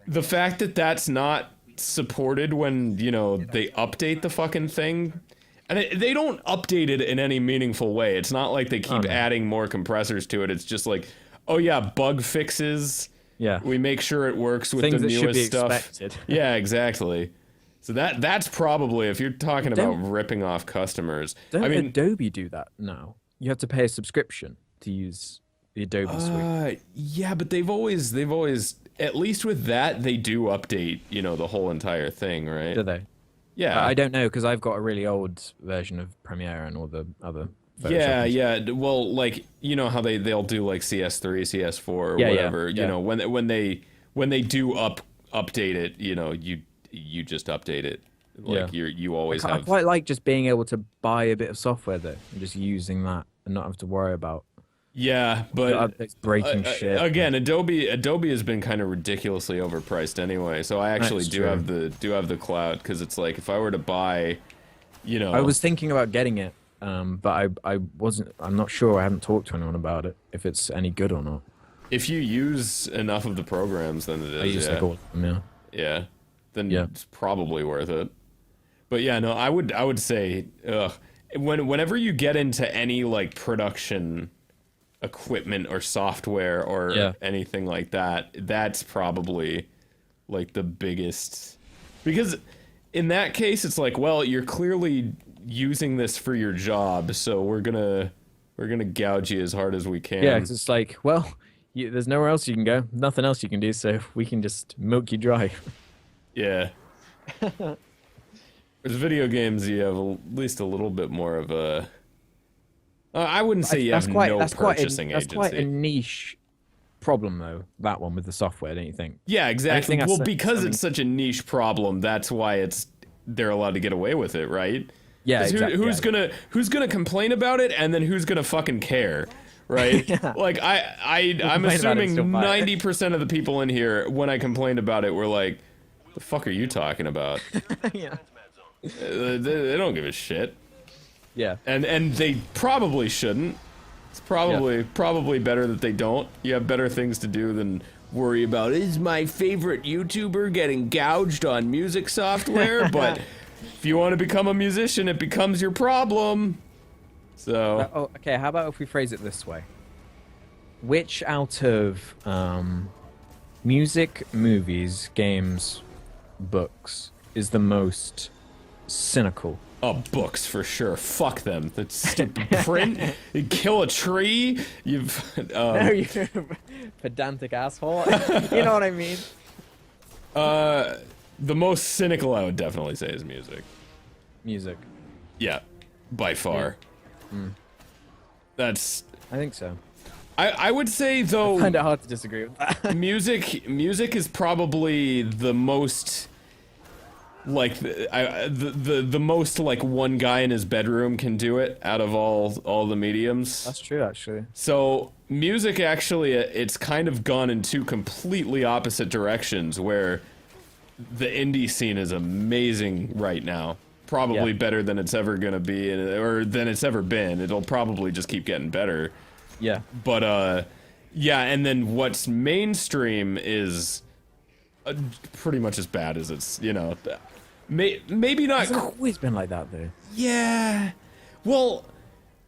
the fact that that's not supported when they update the fucking thing, and they don't update it in any meaningful way. It's not like they keep adding more compressors to it. It's just like, oh yeah, bug fixes. Yeah. We make sure it works with things the newest that should be stuff. Expected. Yeah, exactly. So that's probably, if you're talking about ripping off customers. Don't Adobe do that now? You have to pay a subscription. to use the Adobe suite. Yeah, but they've always at least with that they do update, you know, the whole entire thing, right? Do they? Yeah. I don't know because I've got a really old version of Premiere and all the other. Photoshop. Yeah. Well, like, you know how they'll do like CS3, CS4, or whatever. You know, when they do update it, you know, you just update it. Like you always have. I quite like just being able to buy a bit of software though, and just using that and not have to worry about. Yeah, but it's breaking shit. Again, Adobe has been kind of ridiculously overpriced anyway. So I actually do have the cloud because it's like if I were to buy, you know, I was thinking about getting it, but I wasn't. I'm not sure. I haven't talked to anyone about it. If it's any good or not. If you use enough of the programs, then it is. I use like all of them, yeah. Then it's probably worth it. But yeah, no, I would say, whenever you get into any like production equipment or software or anything like that, that's probably like the biggest, because in that case it's like, well, you're clearly using this for your job, so we're gonna gouge you as hard as we can. Yeah, 'cause it's like, well, there's nowhere else you can go, nothing else you can do, so we can just milk you dry. Yeah. With video games, you have at least a little bit more of a. I wouldn't say you have no purchasing agency. That's quite a niche problem, though. That one with the software, don't you think? Yeah, exactly. Well, because it's such a niche problem, that's why they're allowed to get away with it, right? Yeah, exactly. Who's gonna complain about it, and then who's gonna fucking care, right? Like I'm assuming 90% of the people in here, when I complained about it, were like, "The fuck are you talking about?" Yeah. They don't give a shit. Yeah. And they probably shouldn't. It's probably better that they don't. You have better things to do than worry about, is my favorite YouTuber getting gouged on music software? But if you want to become a musician, it becomes your problem. So. Okay, how about if we phrase it this way? Which out of music, movies, games, books is the most cynical? Oh, books for sure. Fuck them. That's stupid. Print. You kill a tree. No, you pedantic asshole. You know what I mean? The most cynical I would definitely say is music. Music. Yeah, by far. Yeah. That's. I think so. I would say though. I find it hard to disagree with that. Music is probably the most. Like the most like one guy in his bedroom can do it out of all the mediums. That's true, actually. So music actually, it's kind of gone in two completely opposite directions, where the indie scene is amazing right now. Probably better than it's ever gonna be, or than it's ever been. It'll probably just keep getting better. Yeah. But yeah, and then what's mainstream is pretty much as bad as it's, you know. Maybe not. It's always been like that, though. Yeah. Well,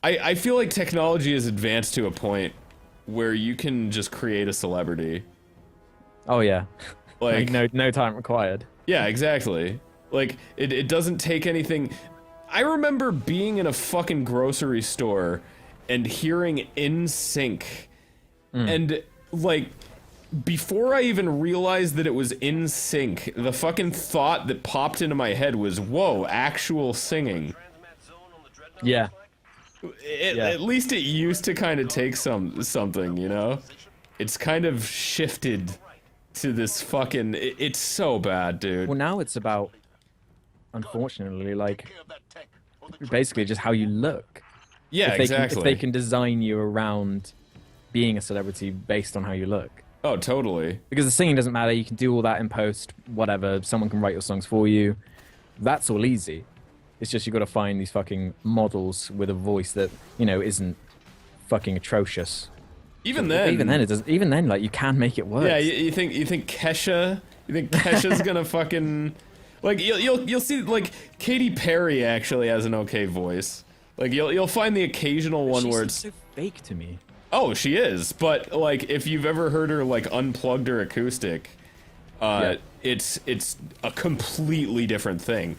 I feel like technology has advanced to a point where you can just create a celebrity. Oh yeah. Like no time required. Yeah, exactly. Like it doesn't take anything. I remember being in a fucking grocery store and hearing NSYNC, and like. Before I even realized that it was NSYNC, the fucking thought that popped into my head was, whoa, actual singing. Yeah. At least it used to kind of take something, you know? It's kind of shifted to this fucking... It's so bad, dude. Well, now it's about, unfortunately, like, basically just how you look. Yeah, exactly. If they can design you around being a celebrity based on how you look. Oh, totally. Because the singing doesn't matter. You can do all that in post, whatever. Someone can write your songs for you. That's all easy. It's just you got to find these fucking models with a voice that, you know, isn't fucking atrocious. Even then, like, you can make it work. Yeah, you think Kesha? You think Kesha's gonna fucking like you'll see like Katy Perry actually has an okay voice. Like you'll find the occasional one where it's so fake to me. Oh, she is, but like if you've ever heard her like unplugged or acoustic, it's a completely different thing.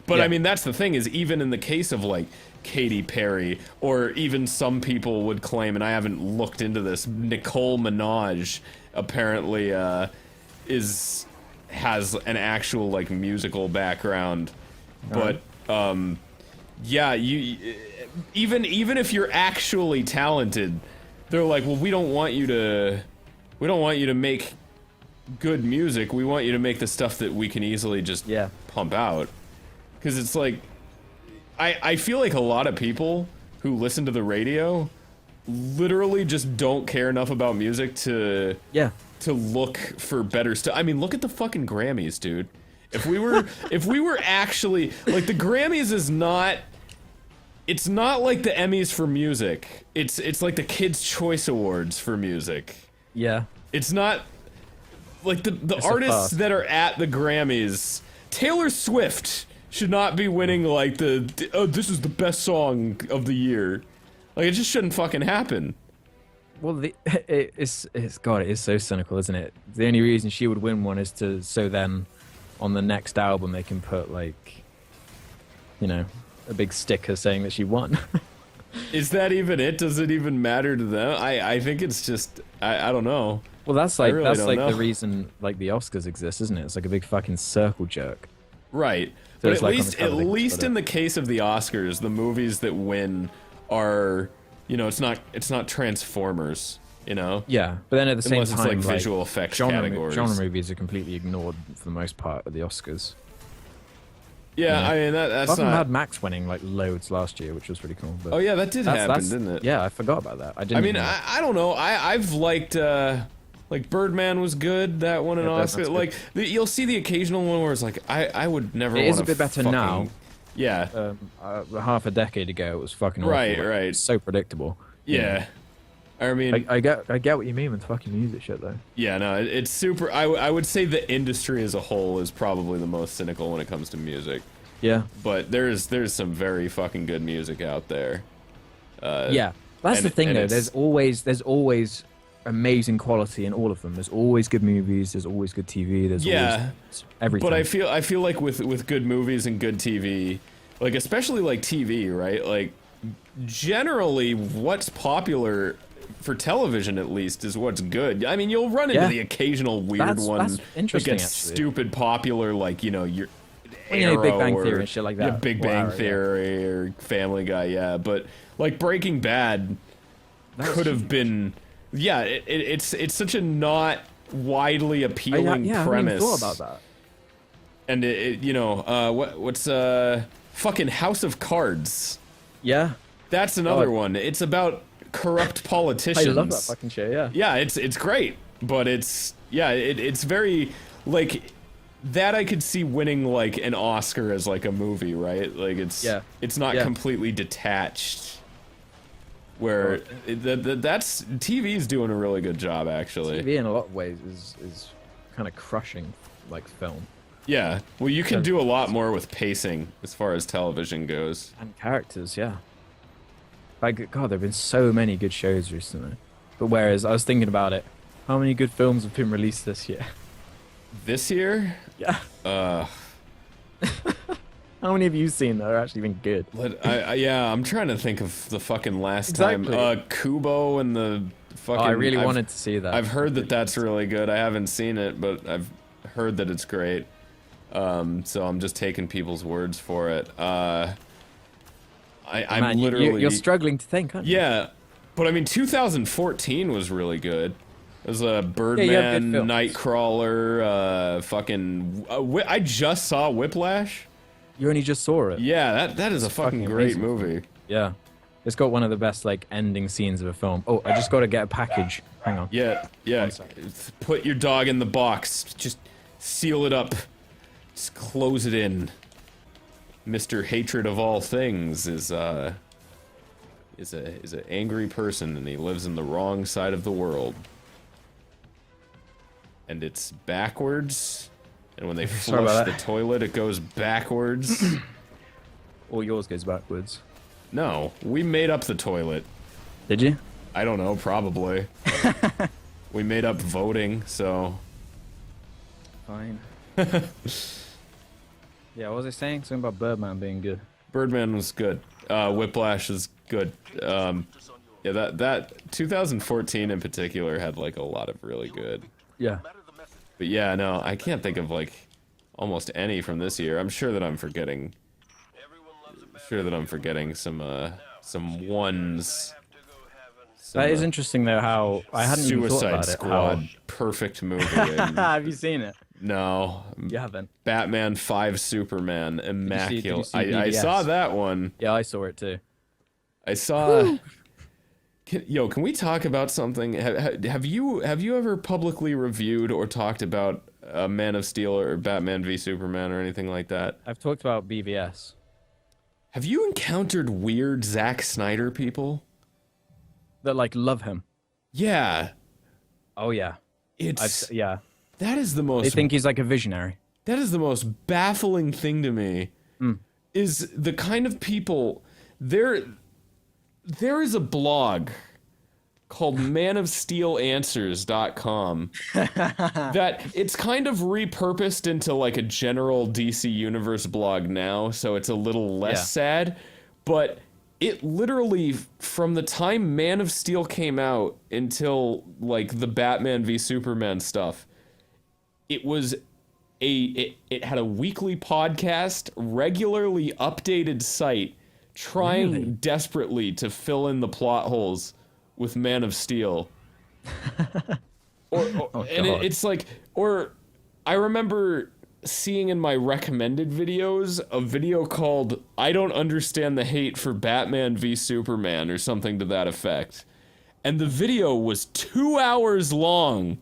But I mean, that's the thing, is even in the case of like Katy Perry, or even some people would claim, and I haven't looked into this, Nicole Minaj apparently has an actual like musical background. But yeah, even if you're actually talented, they're like, well, we don't want you to make good music. We want you to make the stuff that we can easily just pump out. Because it's like, I feel like a lot of people who listen to the radio literally just don't care enough about music to look for better stuff. I mean, look at the fucking Grammys, dude. If we were actually like, the Grammys is not. It's not like the Emmys for music. It's like the Kids' Choice Awards for music. Yeah. It's not like the artists that are at the Grammys. Taylor Swift should not be winning like this is the best song of the year. Like, it just shouldn't fucking happen. Well, it's God, it is so cynical, isn't it? The only reason she would win one is so then on the next album they can put like, you know, a big sticker saying that she won. Is that even it? Does it even matter to them? I think it's just I don't know. Well, that's like know. the reason like the Oscars exist, isn't it? It's like a big fucking circle jerk. Right. So but at like least in the case of the Oscars, the movies that win are, you know, it's not Transformers, you know? Yeah, but then at the same Unless time, it's like visual effects categories. Genre movies are completely ignored for the most part at the Oscars. Yeah, I mean, that's not... Mad Max winning like loads last year, which was pretty cool. But oh yeah, that did happen, didn't it? Yeah, I forgot about that. I don't know. I've liked... like, Birdman was good, that won an Oscar. Like, you'll see the occasional one where it's like, I would never want to. It is a bit better now. Yeah. Half a decade ago, it was fucking awful. Right. It's so predictable. Yeah. I mean, I get what you mean with fucking music shit, though. Yeah, no, it's super. I would say the industry as a whole is probably the most cynical when it comes to music. Yeah. But there's some very fucking good music out there. Yeah, that's the thing, though. There's always amazing quality in all of them. There's always good movies. There's always good TV. There's always everything. But I feel like with good movies and good TV, like especially like TV, right? Like generally, what's popular for television, at least, is what's good. I mean, you'll run into the occasional weird one that gets stupid popular, like, you know, your Arrow, Big Bang Theory and shit like that. Yeah, Big Bang Theory or Family Guy, yeah. But like Breaking Bad could have been. Yeah, it's such a not widely appealing premise. I hadn't thought about that. And you know, what's fucking House of Cards? Yeah, that's another one. It's about corrupt politicians. I love that fucking show. Yeah. Yeah, it's great, but it's very like that. I could see winning like an Oscar as like a movie, right? Like it's not completely detached. Where that's TV's doing a really good job, actually. TV in a lot of ways is kind of crushing like film. Yeah, well, you can do a lot more with pacing as far as television goes. And characters, yeah. Like, God, there've been so many good shows recently. But whereas I was thinking about it, how many good films have been released this year? This year? Yeah. How many have you seen that are actually been good? I'm trying to think of the fucking last time. Kubo and the fucking... I really wanted to see that. I've heard that that's really good. I haven't seen it, but I've heard that it's great. So I'm just taking people's words for it. I'm literally... You're struggling to think, aren't you? Yeah, but I mean, 2014 was really good. It was a Birdman, Nightcrawler, I just saw Whiplash. You only just saw it. Yeah, that is a fucking great movie. Yeah. It's got one of the best, like, ending scenes of a film. Oh, I just got to get a package. Hang on. Yeah. Put your dog in the box. Just seal it up. Just close it in. Mr. Hatred of All Things is an angry person, and he lives in the wrong side of the world. And it's backwards. And when they flush the toilet, it goes backwards. Or yours goes backwards. No, we made up the toilet. Did you? I don't know, probably. We made up voting, so... Fine. Yeah, what was I saying? Something about Birdman being good. Birdman was good. Whiplash is good. Yeah, that 2014 in particular had like a lot of really good. Yeah. But yeah, no, I can't think of like almost any from this year. I'm sure that I'm forgetting. Some ones. That is interesting though. How I hadn't even thought about Squad, it. perfect movie. Have you seen it? No, You haven't. Batman 5 Superman, immaculate. Did you see I BVS? saw that one. Yeah, I saw it too. I saw. Can we talk about something? Have you ever publicly reviewed or talked about Man of Steel or Batman v Superman or anything like that? I've talked about BVS. Have you encountered weird Zack Snyder people? That like love him. Yeah. Oh yeah. Yeah. That is the most. They think he's like a visionary. That is the most baffling thing to me. Is the kind of people there is a blog called manofsteelanswers.com that it's kind of repurposed into like a general DC Universe blog now, so it's a little less sad, but it literally, from the time Man of Steel came out until like the Batman v Superman stuff, it was it had a weekly podcast, regularly updated site, trying desperately to fill in the plot holes with Man of Steel. It's like, or I remember seeing in my recommended videos a video called "I Don't Understand the Hate for Batman v Superman" or something to that effect, and the video was 2 hours long.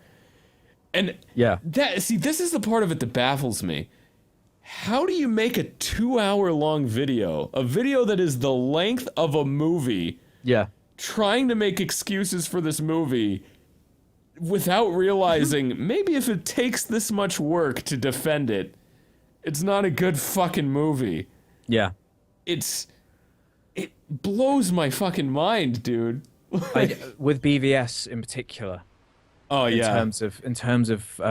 And this is the part of it that baffles me. How do you make a 2 hour long video, a video that is the length of a movie, trying to make excuses for this movie without realizing maybe if it takes this much work to defend it, it's not a good fucking movie? Yeah. It blows my fucking mind, dude. With BVS in particular. Oh yeah. In terms of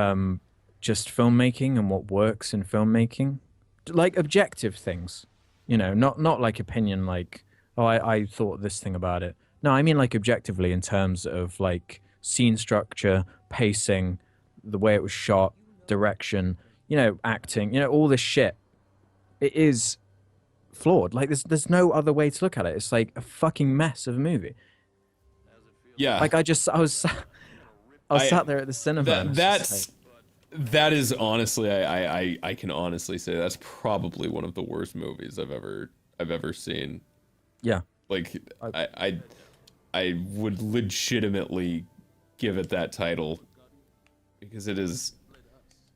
just filmmaking and what works in filmmaking, like objective things, you know, not like opinion, like, oh, I thought this thing about it. No, I mean like objectively in terms of like scene structure, pacing, the way it was shot, direction, you know, acting, you know, all this shit. It is flawed. Like there's no other way to look at it. It's like a fucking mess of a movie. Yeah. Like I was sat there at the cinema. That is honestly, I can honestly say that's probably one of the worst movies I've ever seen. Yeah. Like I would legitimately give it that title because it is.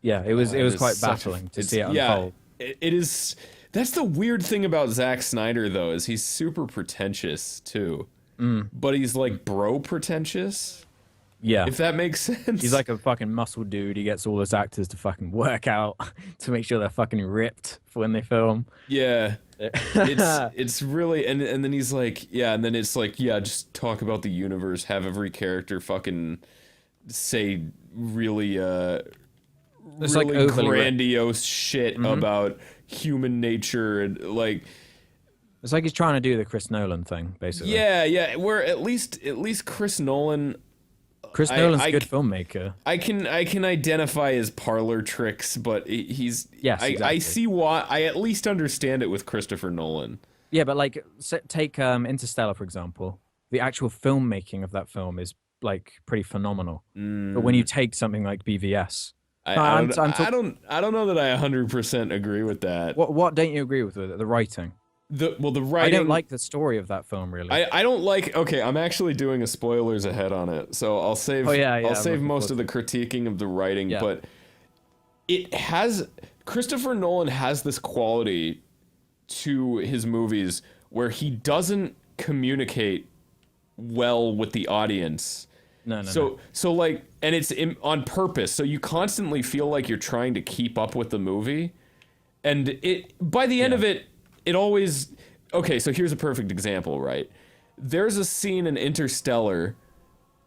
Yeah, it was quite baffling to see it unfold. It is. That's the weird thing about Zack Snyder though, is he's super pretentious too. But he's like bro pretentious. Yeah. If that makes sense. He's like a fucking muscle dude. He gets all his actors to fucking work out to make sure they're fucking ripped for when they film. Yeah. It's really, and then he's like, yeah, and then it's like, yeah, just talk about the universe, have every character fucking say really it's really like grandiose shit about human nature, and like it's like he's trying to do the Chris Nolan thing, basically. Yeah, where at least Chris Nolan's a good filmmaker. I can identify his parlor tricks, but he's exactly. I see why. I at least understand it with Christopher Nolan. Yeah, but like take Interstellar for example. The actual filmmaking of that film is like pretty phenomenal. But when you take something like BVS, I don't know that I 100% agree with that. What don't you agree with it? The writing. The writing. I don't like the story of that film really. I don't like. Okay, I'm actually doing a spoilers ahead on it, so I'll save. I'll save most of the critiquing of the writing, but it has. Christopher Nolan has this quality to his movies where he doesn't communicate well with the audience. No. So like, and it's on purpose. So you constantly feel like you're trying to keep up with the movie, and it by the end of it. It always... Okay, so here's a perfect example, right? There's a scene in Interstellar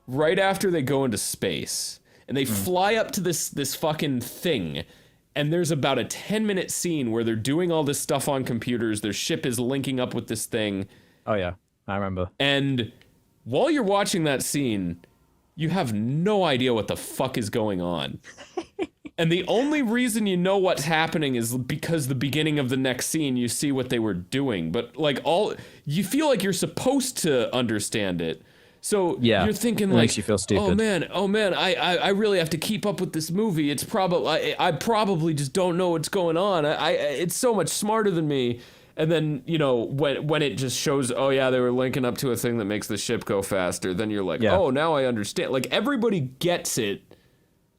right after they go into space, and they fly up to this fucking thing, And there's about a 10-minute scene where they're doing all this stuff on computers. Their ship is linking up with this thing. Oh, yeah. I remember. And while you're watching that scene, you have no idea what the fuck is going on. And the only reason you know what's happening is because the beginning of the next scene, you see what they were doing. But, like, you feel like you're supposed to understand it. So you're thinking, it like, makes you feel stupid. oh man, I really have to keep up with this movie. It's probably, I probably just don't know what's going on. It's so much smarter than me. And then, you know, when it just shows, oh yeah, they were linking up to a thing that makes the ship go faster, then you're like, oh, now I understand. Like, everybody gets it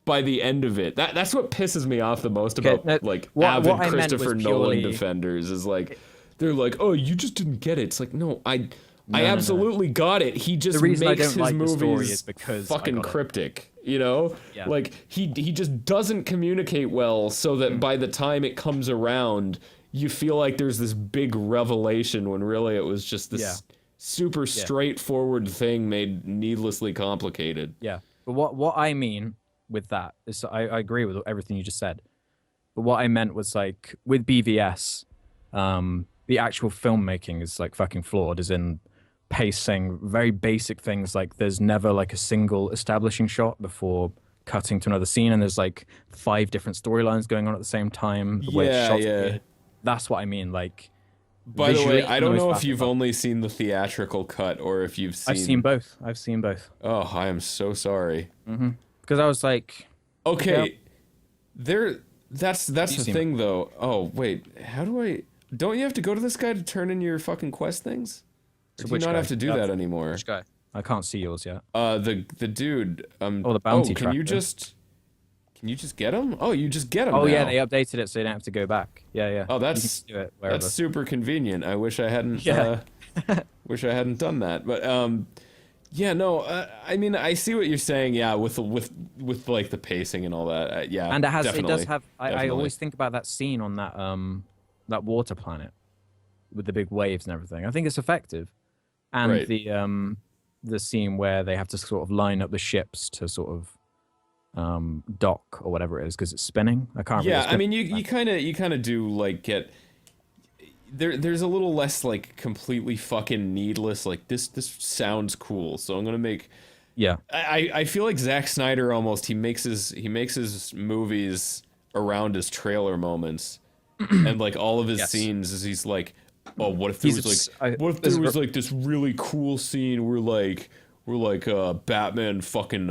by the end of it. That's what pisses me off the most about, like, avid Christopher Nolan defenders, is like, they're like, oh, you just didn't get it. It's like, no, I absolutely got it. He just makes his movies fucking cryptic, you know? Yeah. Like, he just doesn't communicate well, so that by the time it comes around, you feel like there's this big revelation when really it was just this super straightforward thing made needlessly complicated. Yeah. But what I mean with that is, I agree with everything you just said. But what I meant was, like, with BVS, the actual filmmaking is, like, fucking flawed, as in pacing, very basic things, like there's never like a single establishing shot before cutting to another scene, and there's like 5 different storylines going on at the same time. The way it's shot, that's what I mean. Like, by the way, I don't know if you've only seen the theatrical cut or if you've seen... I've seen both. Oh, I am so sorry. Because I was like, okay, that's the thing though. Oh wait, how do I... Don't you have to go to this guy to turn in your fucking quest things? Or do you not have to do that anymore? Which guy? I can't see yours yet. The dude. The bounty tracker. Can you just get him? Oh, you just get him. Oh now. yeah, they updated it so you don't have to go back. Yeah. Oh, that's super convenient. I wish I hadn't. Wish I hadn't done that. But yeah, no. I mean, I see what you're saying. Yeah, with like the pacing and all that. Yeah, and it does have. I always think about that scene on that water planet with the big waves and everything. I think it's effective. And the scene where they have to sort of line up the ships to sort of dock or whatever it is because it's spinning. I can't. Yeah, I mean, you kind of do like get there's a little less like completely fucking needless. Like this sounds cool, so I'm gonna make. Yeah. I feel like Zack Snyder almost he makes his movies around his trailer moments, and like all of his scenes is he's like. Oh, what if there was like this really cool scene where Batman fucking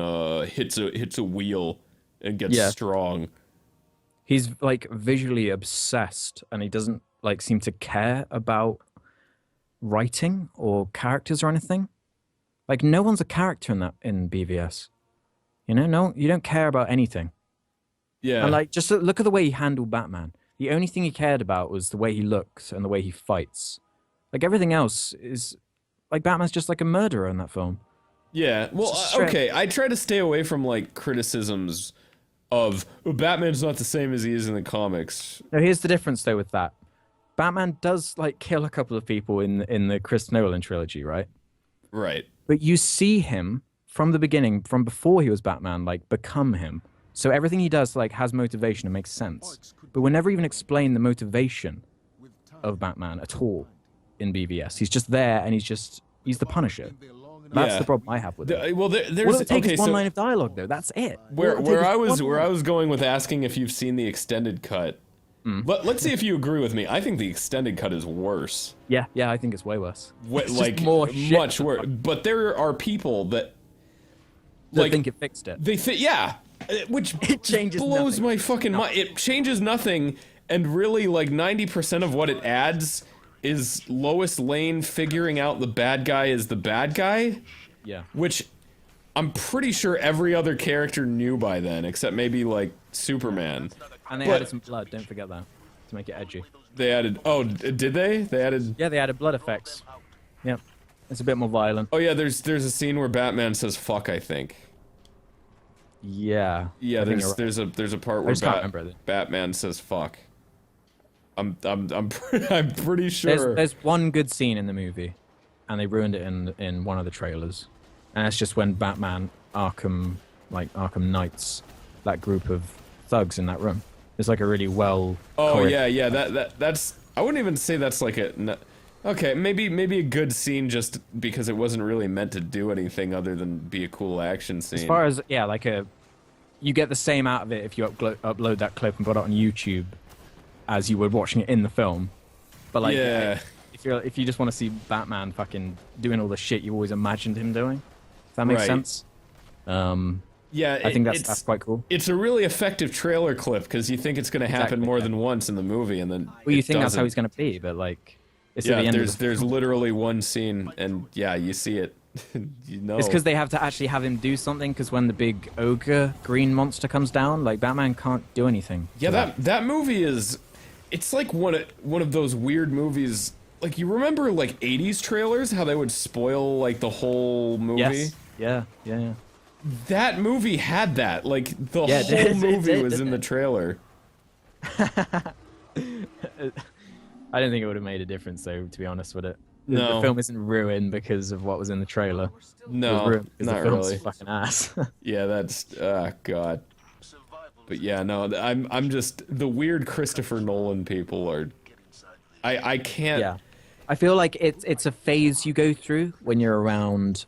hits a wheel and gets strong. He's like visually obsessed, and he doesn't like seem to care about writing or characters or anything. Like no one's a character in BVS. You know, no, you don't care about anything. Yeah. And like just look at the way he handled Batman. The only thing he cared about was the way he looks and the way he fights. Like everything else is like Batman's just like a murderer in that film. Yeah, well, okay, I try to stay away from like criticisms of Batman's not the same as he is in the comics. No, here's the difference though with that. Batman does like kill a couple of people in the Chris Nolan trilogy, right? Right. But you see him from the beginning, from before he was Batman, like become him. So everything he does like has motivation and makes sense. But we never even explain the motivation of Batman at all in BVS. He's just there and he's the Punisher. That's the problem I have with it. Well, there's all it takes is one line of dialogue though. That's it. Where I was going with asking if you've seen the extended cut. Let's see if you agree with me. I think the extended cut is worse. Yeah, I think it's way worse. It's like more much worse. But there are people that think it fixed it. They think which it changes blows nothing. my fucking mind. It changes nothing, and really like 90% of what it adds is Lois Lane figuring out the bad guy is the bad guy. Yeah. Which I'm pretty sure every other character knew by then, except maybe like Superman. And they added some blood, don't forget that, to make it edgy. They added, did they? They added... Yeah, they added blood effects. Yeah. It's a bit more violent. Oh yeah, there's a scene where Batman says fuck, I think. Yeah. Yeah, there's a part where Batman says fuck. I'm pretty sure. There's one good scene in the movie, and they ruined it in one of the trailers. And it's just when Batman, Arkham Knights, that group of thugs in that room. It's like a really well. Oh yeah. That's. I wouldn't even say that's like a. Okay, maybe a good scene just because it wasn't really meant to do anything other than be a cool action scene. As far as like you get the same out of it if you upload that clip and put it on YouTube as you would watching it in the film. But like, if you just want to see Batman fucking doing all the shit you always imagined him doing, if that makes sense. Yeah, I think that's quite cool. It's a really effective trailer clip because you think it's going to happen more than once in the movie, and then you think that's how he's going to be, but like, it's at the end there's literally one scene, and you see it. You know, it's because they have to actually have him do something. Because when the big ogre green monster comes down, like Batman can't do anything. Yeah, that movie is. It's like one of those weird movies. Like, you remember like 80s trailers, how they would spoil like the whole movie? Yes. Yeah. That movie had that. Like, the whole movie was in the trailer. I don't think it would have made a difference, though, to be honest with it. No. The film isn't ruined because of what was in the trailer. No, not really. Fucking ass. Yeah, that's God. But yeah, no, I'm just the weird Christopher Nolan people are. I can't. Yeah, I feel like it's a phase you go through when you're around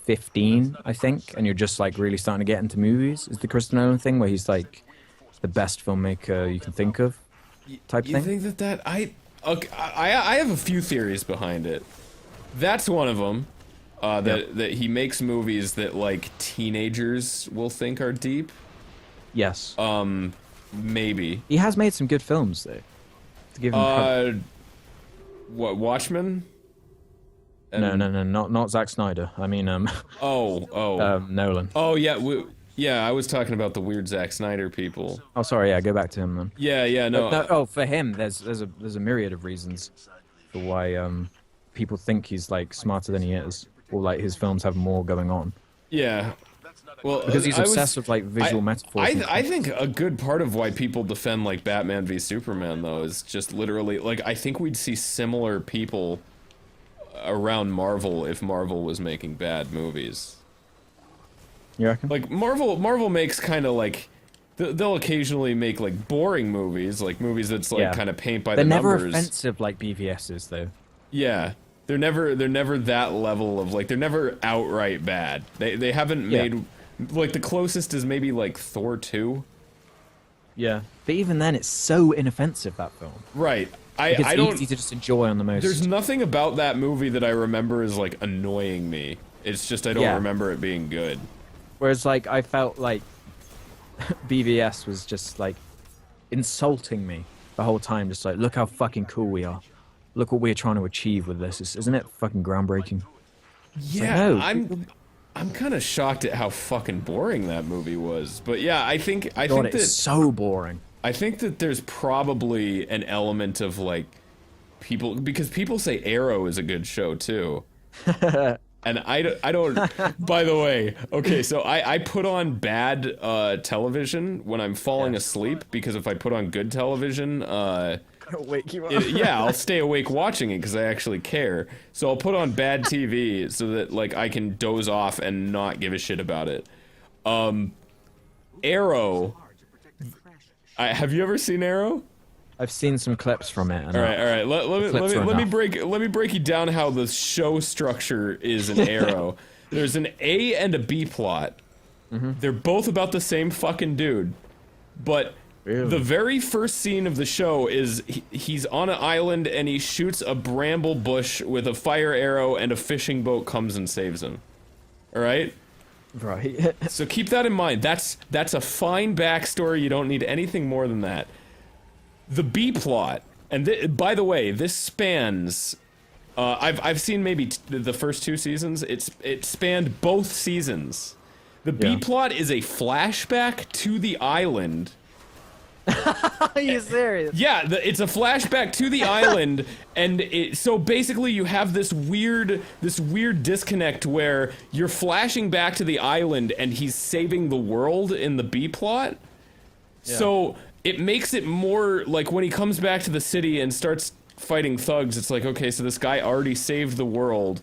15, I think, and you're just like really starting to get into movies. Is the Christopher Nolan thing where he's like the best filmmaker you can think of, type thing? You think that I have a few theories behind it. That's one of them. That he makes movies that like teenagers will think are deep. Yes. Maybe. He has made some good films though. To give him credit. What, Watchmen? No, not Zack Snyder. I mean, Nolan. Oh yeah, I was talking about the weird Zack Snyder people. Oh, sorry. Yeah, go back to him then. Yeah, no. Oh, for him, there's a myriad of reasons for why people think he's like smarter than he is, or like his films have more going on. Yeah. Well, because he's obsessed with like visual metaphors. I think a good part of why people defend like Batman v Superman though is just literally like I think we'd see similar people around Marvel if Marvel was making bad movies. You reckon? Like Marvel makes kind of like they'll occasionally make like boring movies, like movies that's like kind of paint by the numbers. They're never offensive like BVS's though. Yeah. They're never that level of like they're never outright bad. They haven't made like the closest is maybe like Thor 2. Yeah. But even then it's so inoffensive, that film. Right. I don't easy to just enjoy on the most. There's nothing about that movie that I remember is like annoying me. It's just I don't remember it being good. Whereas like I felt like BVS was just like insulting me the whole time, just like look how fucking cool we are. Look what we're trying to achieve with this. Isn't it fucking groundbreaking? Yeah, like, no, I'm kind of shocked at how fucking boring that movie was. But yeah, I think it's so boring. I think that there's probably an element of like people because people say Arrow is a good show too. And I don't by the way, okay, so I put on bad television when I'm falling asleep because if I put on good television It'll wake you up. I'll stay awake watching it because I actually care. So I'll put on bad TV so that like I can doze off and not give a shit about it. Arrow. Have you ever seen Arrow? I've seen some clips from it. All right. Let me break you down how the show structure is in Arrow. There's an A and a B plot. Mm-hmm. They're both about the same fucking dude, but. Really? The very first scene of the show is he's on an island and he shoots a bramble bush with a fire arrow and a fishing boat comes and saves him. All right? Right. So keep that in mind. That's a fine backstory. You don't need anything more than that. The B plot, and by the way, this spans. I've seen maybe the first 2 seasons. It spanned both seasons. The B plot is a flashback to the island. Are you serious? Yeah, it's a flashback to the island, and so basically you have this weird disconnect where you're flashing back to the island, and he's saving the world in the B plot. Yeah. So it makes it more like when he comes back to the city and starts fighting thugs, it's like, okay, so this guy already saved the world.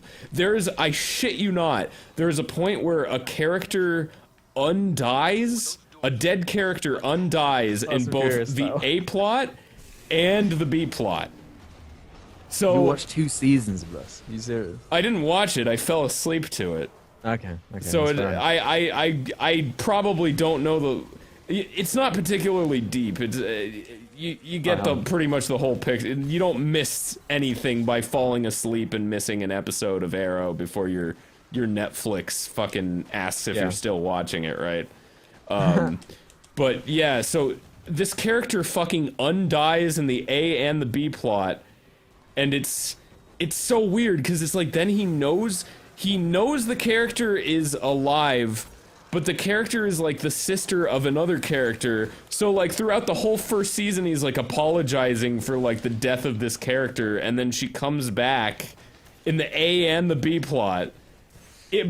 I shit you not, there's a point where a character undies a dead character undies in both the A plot and the B plot. So you watched 2 seasons of this. Are you serious? I didn't watch it. I fell asleep to it. Okay. So I probably don't know the. It's not particularly deep. It's you get pretty much the whole picture. You don't miss anything by falling asleep and missing an episode of Arrow before your Netflix fucking asks if you're still watching it, right? But yeah, so this character fucking undies in the A and the B plot, and it's so weird because it's like then he knows the character is alive, but the character is like the sister of another character. So like throughout the whole first season, he's like apologizing for like the death of this character, and then she comes back in the A and the B plot.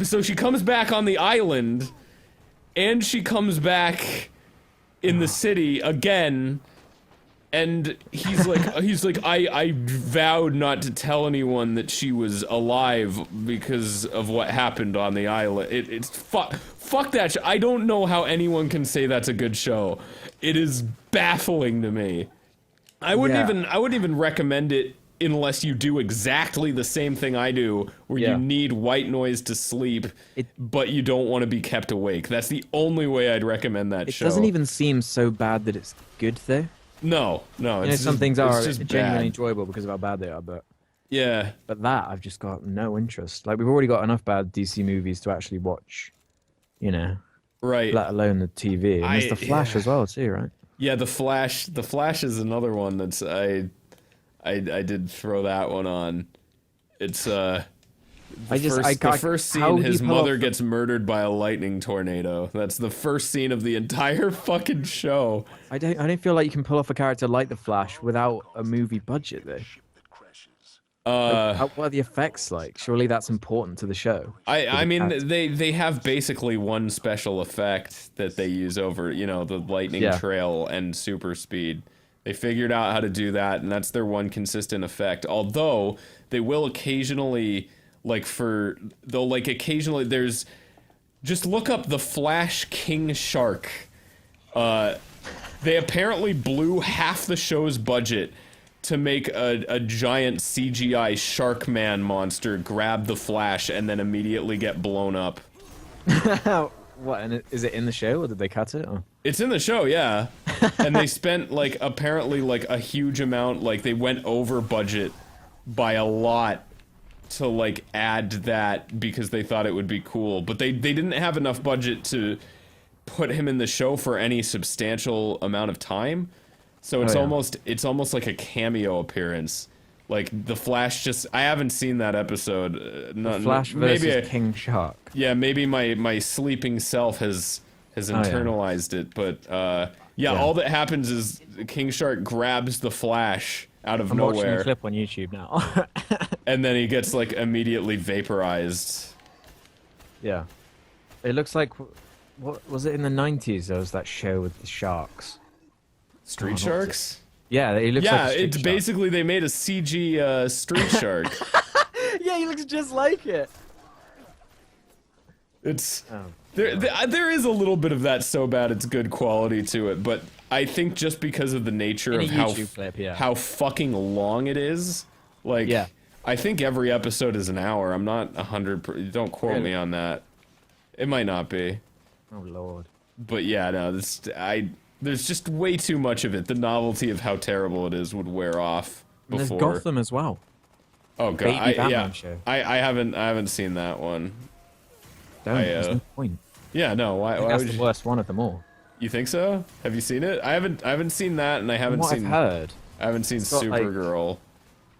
So she comes back on the island, and she comes back in the city again, and he's like, I vowed not to tell anyone that she was alive because of what happened on the island. It's fuck that shit. I don't know how anyone can say that's a good show. It is baffling to me. I wouldn't even recommend it unless you do exactly the same thing I do, where you need white noise to sleep, but you don't want to be kept awake. That's the only way I'd recommend that show. It doesn't even seem so bad that it's good, though. No. Some things are genuinely enjoyable because of how bad they are, but yeah. But that, I've just got no interest. Like, we've already got enough bad DC movies to actually watch, right? Let alone the TV. And there's the Flash as well, too, right? Yeah, the Flash. The Flash is another one that's I did throw that one on. It's the first scene, his mother gets murdered by a lightning tornado. That's the first scene of the entire fucking show. I don't feel like you can pull off a character like the Flash without a movie budget, though. What are the effects like? Surely that's important to the show. I mean, they have basically one special effect that they use over, the lightning trail and super speed. They figured out how to do that, and that's their one consistent effect. Although they will occasionally, there's, just look up the Flash King Shark. They apparently blew half the show's budget to make a giant CGI shark man monster grab the Flash and then immediately get blown up. What, and is it in the show, or did they cut it? Or? It's in the show, yeah. And they spent, apparently, a huge amount, they went over budget by a lot to, add that because they thought it would be cool. But they didn't have enough budget to put him in the show for any substantial amount of time. So it's almost like a cameo appearance. The Flash I haven't seen that episode. Flash versus King Shark. Yeah, maybe my sleeping self has internalized it, but all that happens is King Shark grabs the Flash out of nowhere. I'm watching a clip on YouTube now. And then he gets immediately vaporized. Yeah. It looks like, what was it in the 90s? There was that show with the sharks. Street Sharks? Yeah, it looks like a street it's shark. basically they made a CG street shark. Yeah, he looks just like it. It's there is a little bit of that so bad it's good quality to it, but I think just because of the nature of how fucking long it is, I think every episode is an hour. I'm not 100%. Don't quote me on that. It might not be. Oh lord. But yeah, no, there's just way too much of it. The novelty of how terrible it is would wear off before. And there's Gotham as well. Oh god, show. I haven't seen that one. There's no point. Yeah, no. Why that's would the worst one of them all. You think so? Have you seen it? I haven't seen that, and I haven't seen. I've heard. I haven't seen Supergirl.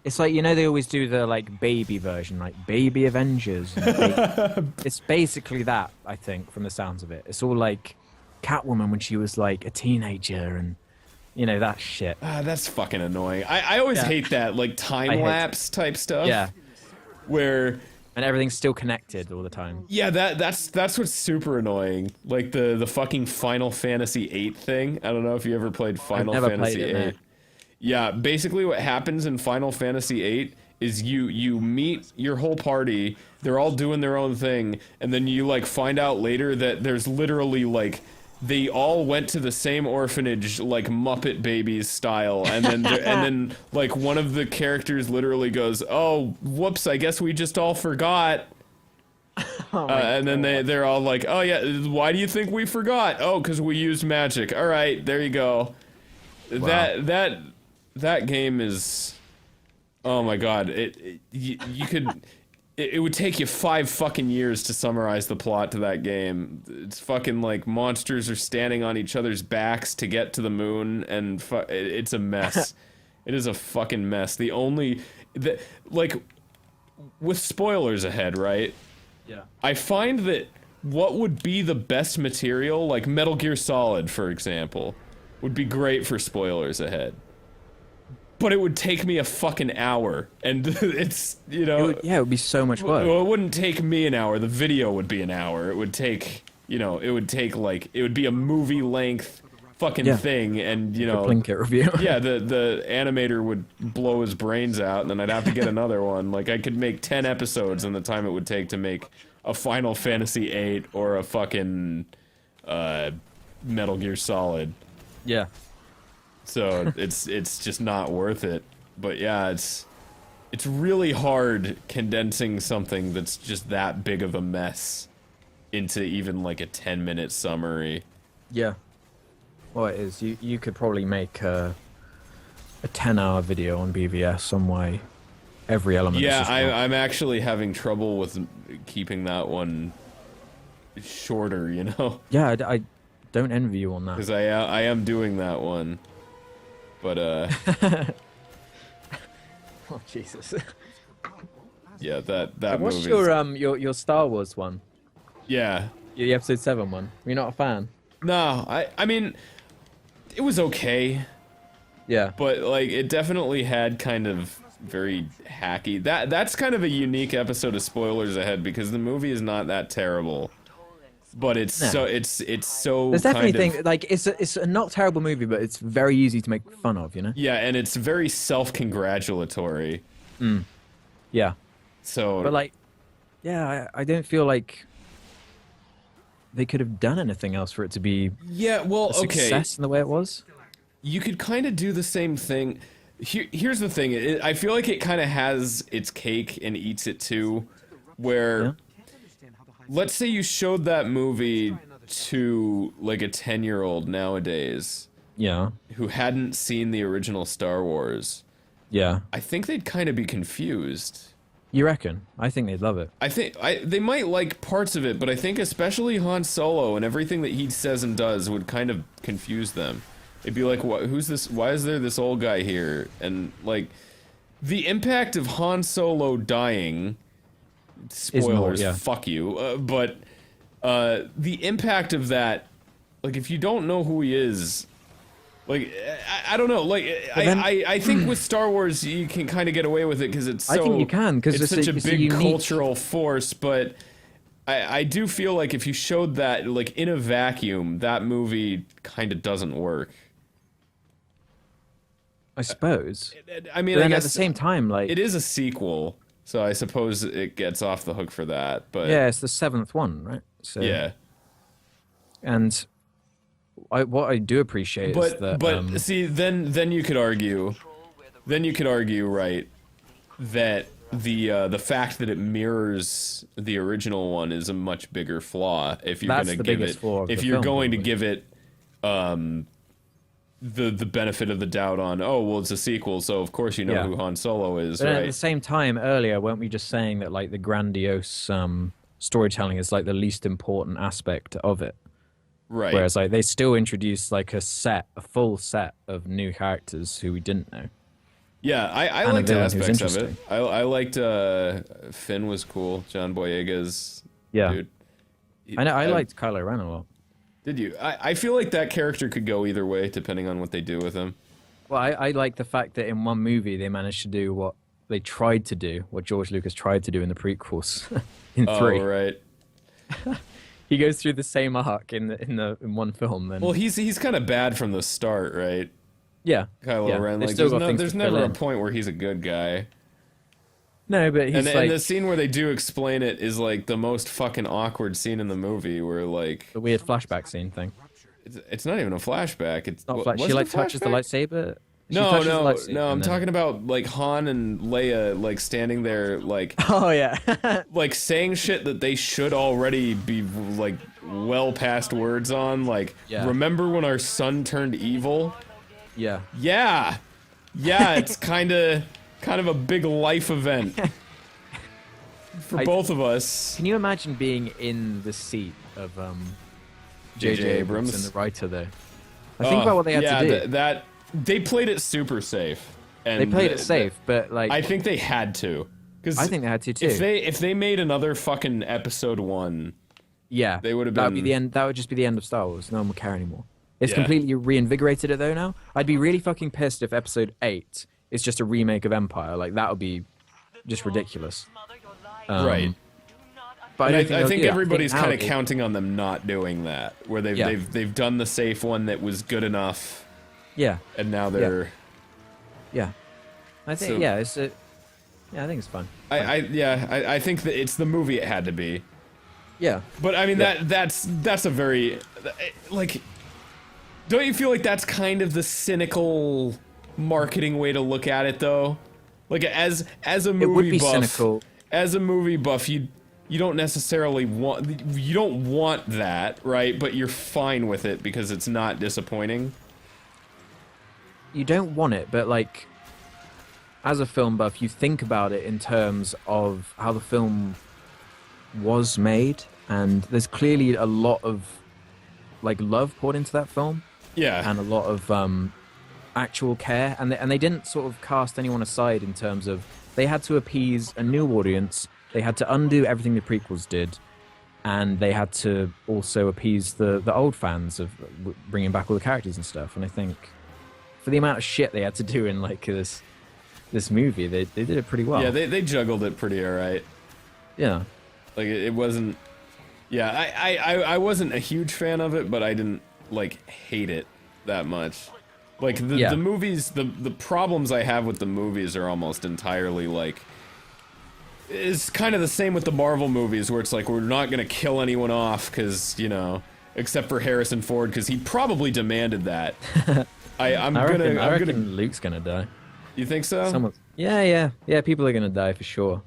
It's they always do the baby version, Baby Avengers. It's basically that, I think, from the sounds of it. It's all Catwoman when she was a teenager, and that shit. That's fucking annoying. I always hate that time lapse type stuff. Yeah. Where and everything's still connected all the time. Yeah, that's what's super annoying. The fucking Final Fantasy VIII thing. I don't know if you ever played Final Fantasy VIII. Yeah, basically what happens in Final Fantasy VIII is you meet your whole party, they're all doing their own thing, and then you find out later that there's literally they all went to the same orphanage, like Muppet Babies style, and then like one of the characters literally goes, "Oh, whoops! I guess we just all forgot." And then they're all like, "Oh yeah, why do you think we forgot? Oh, because we used magic. All right, there you go." Wow. That game is, oh my god! You could. It would take you 5 fucking years to summarize the plot to that game. It's fucking like monsters are standing on each other's backs to get to the moon, and it's a mess. It is a fucking mess. Like, with spoilers ahead, right? Yeah. I find that what would be the best material, like Metal Gear Solid, for example, would be great for spoilers ahead. But it would take me a fucking hour, and it's, you know... It would be so much work. Well, it wouldn't take me an hour, the video would be an hour. It would take, you know, it would be a movie-length fucking thing, and, you know... The Plinkett review. Yeah, the animator would blow his brains out, and then I'd have to get another one. Like, I could make 10 episodes in the time it would take to make a Final Fantasy VIII or a fucking, Metal Gear Solid. Yeah. So it's just not worth it. But yeah, it's really hard condensing something that's just that big of a mess into even like a 10-minute summary. Yeah. Well, it is. You could probably make a 10-hour video on BVS some way. Every element. Yeah, I'm actually having trouble with keeping that one shorter, you know? Yeah, I don't envy you on that. Because I am doing that one. But, oh, Jesus. Yeah, that What's movie. your Star Wars one? Yeah. The episode 7 one. You're not a fan? No, I mean, it was okay. Yeah. But, like, it definitely had kind of very hacky. That's kind of a unique episode of spoilers ahead, because the movie is not that terrible. But it's so There's definitely things like it's a not terrible movie, but it's very easy to make fun of, you know? Yeah, and it's very self-congratulatory. Yeah. So But like, yeah, I don't feel like they could have done anything else for it to be a success in the way it was. You could kind of do the same thing. Here's the thing. I feel like it kind of has its cake and eats it too, where... Yeah. Let's say you showed that movie to, like, a 10-year-old nowadays. Yeah. Who hadn't seen the original Star Wars. Yeah. I think they'd kind of be confused. You reckon? I think they'd love it. I think they might like parts of it, but I think especially Han Solo and everything that he says and does would kind of confuse them. It'd be like, who's this? Why is there this old guy here? And, like, the impact of Han Solo dying... Spoilers, fuck you. But the impact of that, like, if you don't know who he is, like, I don't know. Like, I think with Star Wars you can kind of get away with it because it's so... I think you can, because it's such a big cultural force, but I do feel like if you showed that, like, in a vacuum, that movie kind of doesn't work. I suppose. I mean, but then at the same time, like... It is a sequel. So I suppose it gets off the hook for that, but... Yeah, it's the 7th one, right? So, yeah. And what I do appreciate is that... But, see, then you could argue... Then you could argue, right, that the fact that it mirrors the original one is a much bigger flaw if you're going to give it... If you're going to give it... the benefit of the doubt on, oh, well, it's a sequel, so of course you know who Han Solo is, but right? At the same time, earlier, weren't we just saying that, like, the grandiose storytelling is, like, the least important aspect of it? Right. Whereas, like, they still introduced, like, a full set of new characters who we didn't know. Yeah, I liked aspects of it. I liked Finn was cool. John Boyega's dude. I liked Kylo Ren a lot. Did you? I feel like that character could go either way, depending on what they do with him. Well, I like the fact that in one movie they managed to do what they tried to do, what George Lucas tried to do in the prequels in 3. Oh, right. He goes through the same arc in one film. Then. Well, he's kind of bad from the start, right? Yeah. Kylo Ren. Like, there's never a point where he's a good guy. No, but he's and the scene where they do explain it is like the most fucking awkward scene in the movie, where like the weird flashback scene thing. It's not even a flashback. It's Not was she it a like touches the flashback? lightsaber. She No, touches the no, lightsaber no. I'm and then- talking about like Han and Leia like standing there like Oh yeah. like saying shit that they should already be like well past words on. Like, Yeah. remember when our son turned evil? Yeah. Yeah, it's kind of a big life event for both of us. Can you imagine being in the seat of J.J. J.J. Abrams and the writer though? I think about what they had to do. That they played it super safe. And They played it safe, but like I think they had to. Because I think they had to too. If they made another fucking episode 1, yeah, they would have that would be been- the end. That would just be the end of Star Wars. No one would care anymore. It's Yeah. completely reinvigorated it though now. I'd be really fucking pissed if episode 8 is just a remake of Empire. Like that would be just ridiculous. right. But And don't I think they'll do that. everybody's kind of nowadays- counting on them not doing that, where they've done the safe one that was good enough, Yeah, and now they're. yeah. I think So- I think it's fun. I think that it's the movie it had to be. Yeah. But I mean Yeah. that's a very like. Don't you feel like that's kind of the cynical marketing way to look at it though? Like as a movie It would be buff, cynical. as a movie buff, you don't necessarily want that, right? But you're fine with it because it's not disappointing. You don't want it, but like as a film buff, you think about it in terms of how the film was made, and there's clearly a lot of like love poured into that film Yeah. and a lot of actual care, and they didn't sort of cast anyone aside in terms of they had to appease a new audience, they had to undo everything the prequels did, and they had to also appease the old fans of bringing back all the characters and stuff. And I think for the amount of shit they had to do in like this movie, they did it pretty well. Yeah, they juggled it pretty alright. Yeah. Like it wasn't. Yeah, I wasn't a huge fan of it, but I didn't like hate it that much. Like the movies, the problems I have with the movies are almost entirely like. It's kind of the same with the Marvel movies, where it's like we're not gonna kill anyone off because except for Harrison Ford, because he probably demanded that. I reckon Luke's gonna die. You think so? Yeah. People are gonna die for sure.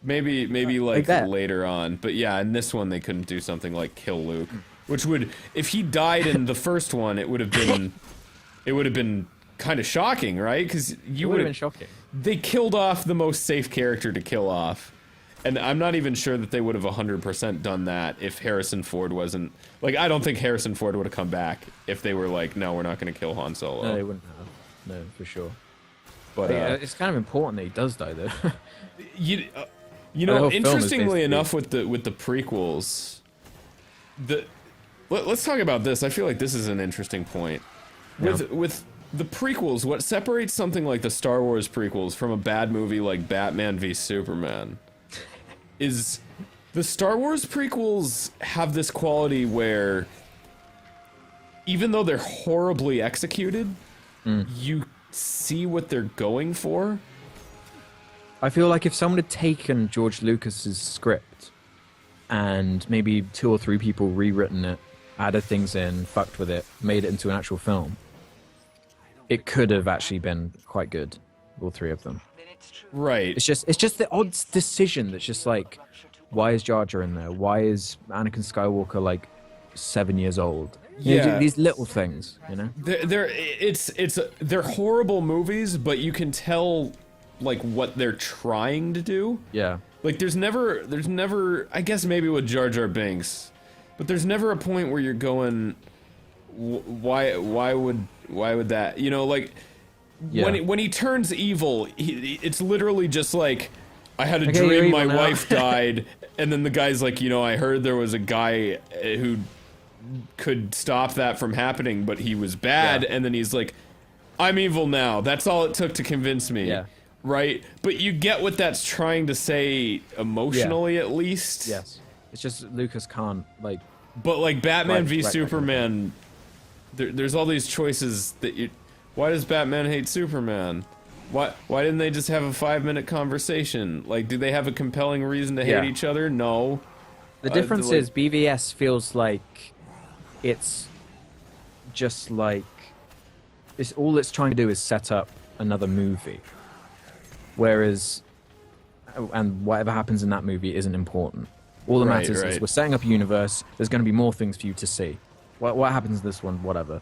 Maybe like that. later on, but yeah, in this one they couldn't do something like kill Luke, which would, if he died in the first one, it would have been kind of shocking, right? Because you would have been shocking. They killed off the most safe character to kill off, and I'm not even sure that they would have 100% done that if Harrison Ford wasn't like. I don't think Harrison Ford would have come back if they were like, no, we're not going to kill Han Solo. No, they wouldn't have. No, for sure. But it's kind of important that he does die, though. you The know, whole film is interestingly basically- enough, with the prequels, let's talk about this. I feel like this is an interesting point. With the prequels, what separates something like the Star Wars prequels from a bad movie like Batman v Superman is the Star Wars prequels have this quality where even though they're horribly executed, you see what they're going for. I feel like if someone had taken George Lucas's script and maybe 2 or 3 people rewritten it, added things in, fucked with it, made it into an actual film, it could have actually been quite good, all 3 of them. Right. It's just the odd decision that's just like, why is Jar Jar in there? Why is Anakin Skywalker like 7 years old? You know, Yeah. these little things, you know. They're horrible movies, but you can tell like what they're trying to do. Yeah. Like there's never I guess maybe with Jar Jar Binks, but there's never a point where you're going why would that, you know, like Yeah. when he turns evil, it's literally just like I had a Okay, you're dream my evil now. wife died, and then the guy's like, you know, I heard there was a guy who could stop that from happening, but he was bad, Yeah. and then he's like, I'm evil now. That's all it took to convince me. Yeah. Right? But you get what that's trying to say emotionally, at least. Yes. It's just Lucas can't like. But like Batman v Right. Superman, there's all these choices that you. Why does Batman hate Superman? Why didn't they just have a 5-minute conversation? Like, do they have a compelling reason to hate Yeah. each other? No. The difference like- is BVS feels like it's just like it's all it's trying to do is set up another movie, whereas and whatever happens in that movie isn't important. All that matters is we're setting up a universe. There's going to be more things for you to see. What happens in this one, whatever.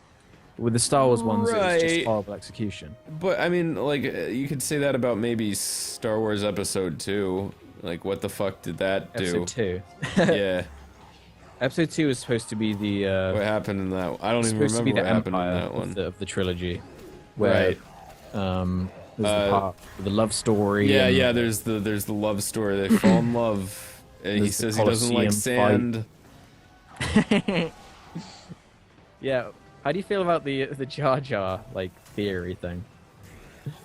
With the Star Wars ones, it's just horrible execution. But I mean, like, you could say that about maybe Star Wars Episode 2. Like, what the fuck did that do? Episode 2. Yeah. Episode 2 is supposed to be the... what happened in that one? I don't even remember what happened in that one. Of the trilogy. Where, there's the part with the love story. Yeah, yeah, there's the love story. They fall in love. And he says he doesn't like sand. Yeah. How do you feel about the Jar Jar, like, theory thing?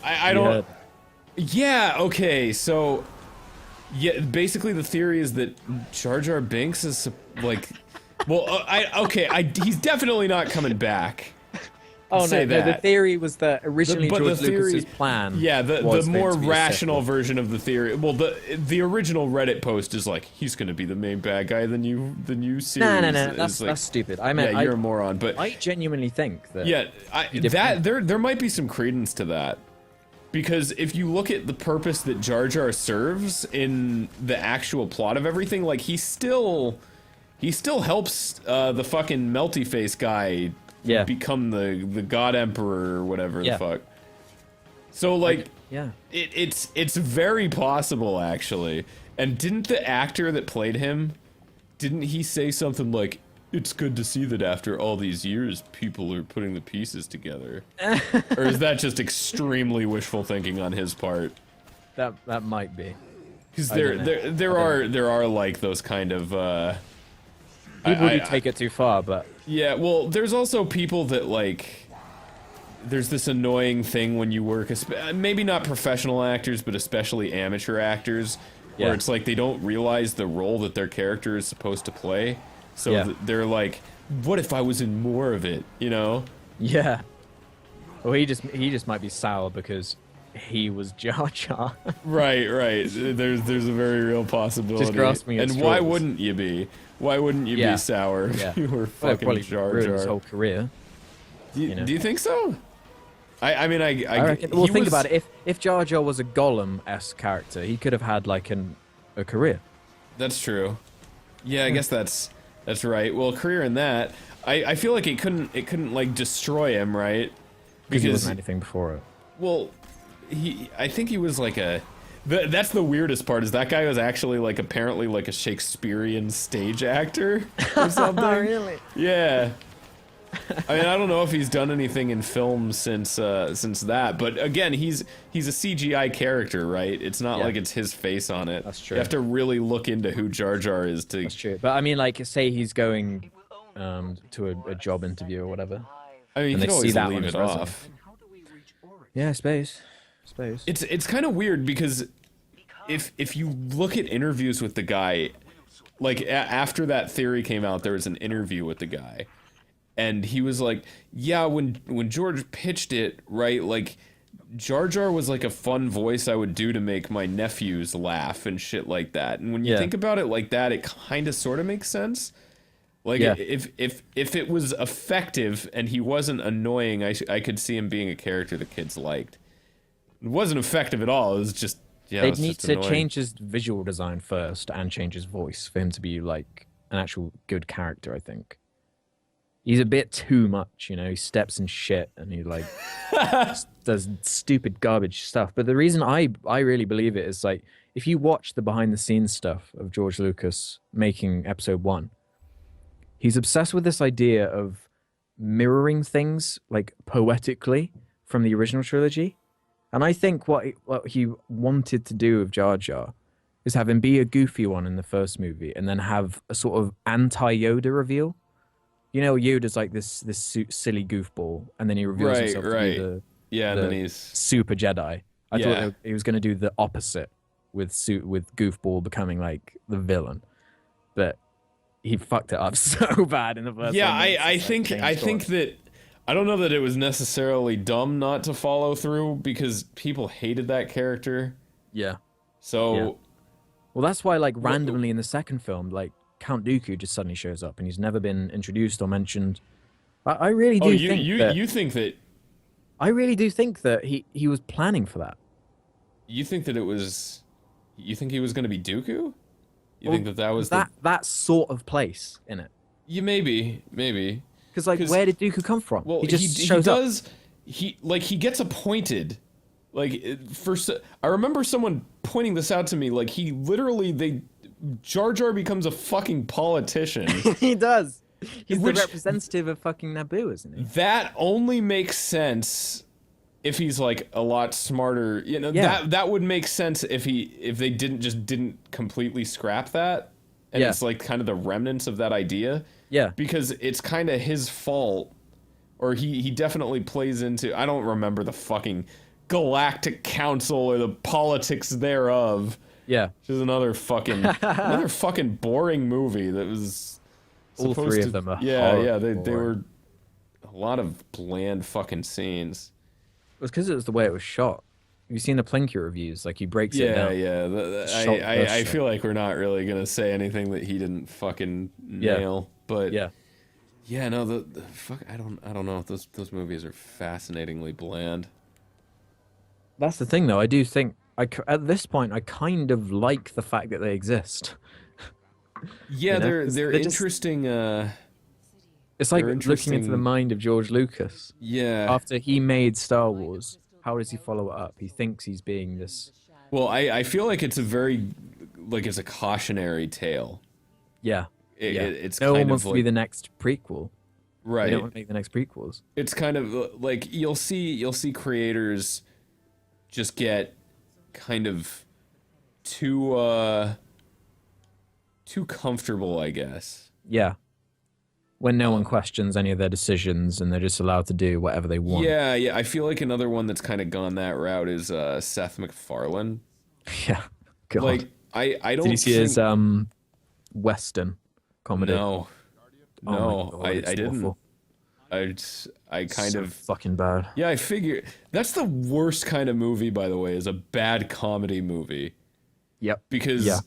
I don't... Yeah, okay, so... Yeah, basically the theory is that Jar Jar Binks is, like... Well, he's definitely not coming back. Oh, no, the theory was that originally George Lucas's plan. Yeah, the more rational version of the theory. Well, the original Reddit post is like, he's going to be the main bad guy, the new series. No, that's stupid. I meant, yeah, you're a moron, but... I genuinely think that... Yeah, there might be some credence to that. Because if you look at the purpose that Jar Jar serves in the actual plot of everything, like, he still helps the fucking melty face guy become the God Emperor or whatever the fuck. So, like, it's very possible, actually. And didn't the actor that played him, didn't he say something like, it's good to see that after all these years, people are putting the pieces together? Or is that just extremely wishful thinking on his part? That might be. Because there are like those kind of people who take it too far, but yeah, well, there's also people that, like, there's this annoying thing when you work, maybe not professional actors, but especially amateur actors, where it's like they don't realize the role that their character is supposed to play. So they're like, what if I was in more of it, you know? Yeah. Well, he just might be sour because he was Jar Jar. Right. There's a very real possibility. Just grasping at straws. Why wouldn't you be? Why wouldn't you be sour if you were fucking Jar Jar? His whole career. Do you think so? I mean, I reckon, well, think about it. If Jar Jar was a Gollum-esque character, he could have had like a career. That's true. Yeah, I guess that's right. Well, a career in that, I feel like it couldn't like destroy him, right? Because he wasn't anything before it. Well, I think he was like that's the weirdest part, is that guy was actually like apparently like a Shakespearean stage actor or something. Really? Yeah. I mean, I don't know if he's done anything in film since that, but again, he's a CGI character, right? It's not like it's his face on it. That's true. You have to really look into who Jar Jar is to... That's true. But I mean, like, say he's going to a job interview or whatever. I mean, you can always leave it off. Yeah, space. It's kind of weird because if you look at interviews with the guy, like after that theory came out, there was an interview with the guy. And he was like, yeah, when George pitched it, right, like, Jar Jar was like a fun voice I would do to make my nephews laugh and shit like that. And when you think about it like that, it kind of sort of makes sense. Like, if it was effective and he wasn't annoying, I could see him being a character the kids liked. It wasn't effective at all. It was just, they'd need to change his visual design first and change his voice for him to be, like, an actual good character, I think. He's a bit too much, you know, he steps in shit and he, like, does stupid garbage stuff. But the reason I really believe it is, like, if you watch the behind-the-scenes stuff of George Lucas making Episode 1, he's obsessed with this idea of mirroring things, like, poetically from the original trilogy. And I think what he wanted to do with Jar Jar is have him be a goofy one in the first movie and then have a sort of anti-Yoda reveal. You know, Yoda's like this silly goofball, and then he reveals himself to be the and then he's super Jedi. I thought he was going to do the opposite with goofball becoming like the villain, but he fucked it up so bad in the first. Yeah, I think that I don't know that it was necessarily dumb not to follow through because people hated that character. Yeah. So, well, that's why, like, randomly in the second film, like, Count Dooku just suddenly shows up and he's never been introduced or mentioned. I really Oh, do you think you that, you think that I really do think that he was planning for that. you think that it was you think he was going to be Dooku? You Well, think that that was the that sort of place in it. you maybe Because like, where did Dooku come from? well He just he shows up. does he gets appointed like first I remember someone pointing this out to me like he literally they Jar Jar becomes a fucking politician. He does. He's Which- the representative of fucking Naboo, isn't he? That only makes sense if he's like a lot smarter. You know, Yeah. that would make sense if they didn't completely scrap that. And Yeah. it's like kind of the remnants of that idea. Yeah. Because it's kind of his fault. Or he definitely plays into I don't remember the fucking Galactic Council or the politics thereof. Yeah. Which is another fucking boring movie that was All supposed three to, of them are yeah, they horrible. were a lot of bland fucking scenes. It was because it was the way it was shot. Have you seen the Plinky reviews? Like, he breaks it Yeah, down. yeah. Shot I version. feel like we're not really gonna say anything that he didn't fucking nail. But Yeah. no, the fuck. I don't know. Those movies are fascinatingly bland. That's the thing, though. I do think, at this point, I kind of like the fact that they exist. Yeah, You know, they're they're just- interesting. It's like They're looking into the interesting. mind of George Lucas. Yeah. After he made Star Wars, how does he follow it up? He thinks he's being this... Well, I feel like it's a very like it's a cautionary tale. Yeah. It, yeah. it's No one kind wants of to be like the next prequel. They right. don't want to make the next prequels. It's kind of like you'll see creators just get kind of too comfortable, I guess. Yeah. When no one questions any of their decisions and they're just allowed to do whatever they want. Yeah, yeah. I feel like another one that's kind of gone that route is Seth MacFarlane. Yeah. God. Like I don't Did you see his think- Western comedy? No. Oh my No, God, I it's didn't. awful. I kind So of fucking bad. yeah. I figure that's the worst kind of movie, by the way, is a bad comedy movie Yep. because Yeah.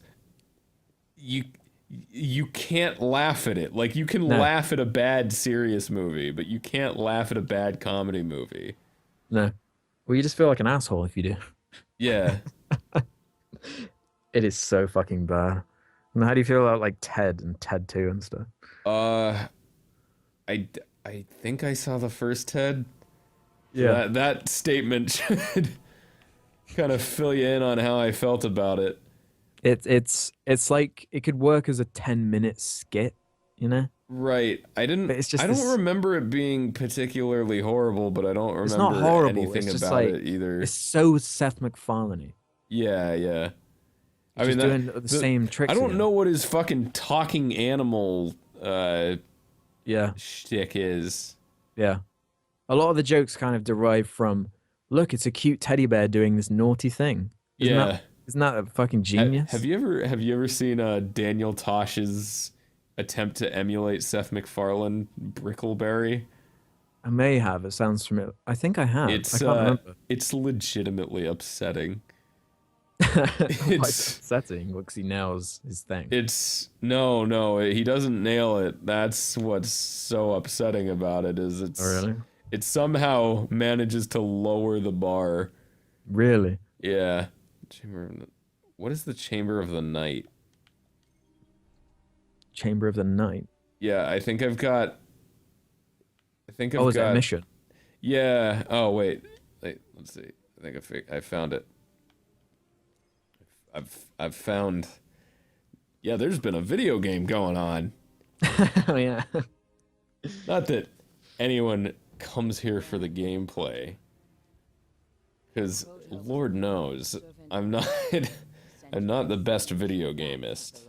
you can't laugh at it. Like you can No. laugh at a bad serious movie, but you can't laugh at a bad comedy movie. No. Well, you just feel like an asshole if you do. Yeah. It is so fucking bad. And how do you feel about like Ted and Ted 2 and stuff? I think I saw the first Ted. Yeah. That statement should kind of fill you in on how I felt about it. It's like it could work as a 10-minute skit, you know? Right. But it's just I don't this- remember it being particularly horrible, but I don't remember It's not horrible. anything It's just about like it either. it's so Seth MacFarlane-y. Yeah, yeah. I Just mean, doing the same tricks I don't again. know what his fucking talking animal Yeah. shtick is. Yeah. A lot of the jokes kind of derive from, look, it's a cute teddy bear doing this naughty thing. Yeah. Isn't that a fucking genius? Have you ever seen Daniel Tosh's attempt to emulate Seth MacFarlane Brickleberry? I may have. It sounds familiar. I think I have. It's I can't remember. it's legitimately upsetting. It's It's upsetting because he nails his thing. no, he doesn't nail it. That's what's so upsetting about it is Oh, really? it somehow manages to lower the bar. Really? Yeah. What is the Chamber of the Night? Chamber of the Night. Yeah, I think I've got. Oh, is that a mission? Yeah. Oh wait. Let's see. I think I found it. I've found. Yeah, there's been a video game going on. Oh, yeah. Not that anyone comes here for the gameplay, because Lord knows I'm not. I'm not the best video gamist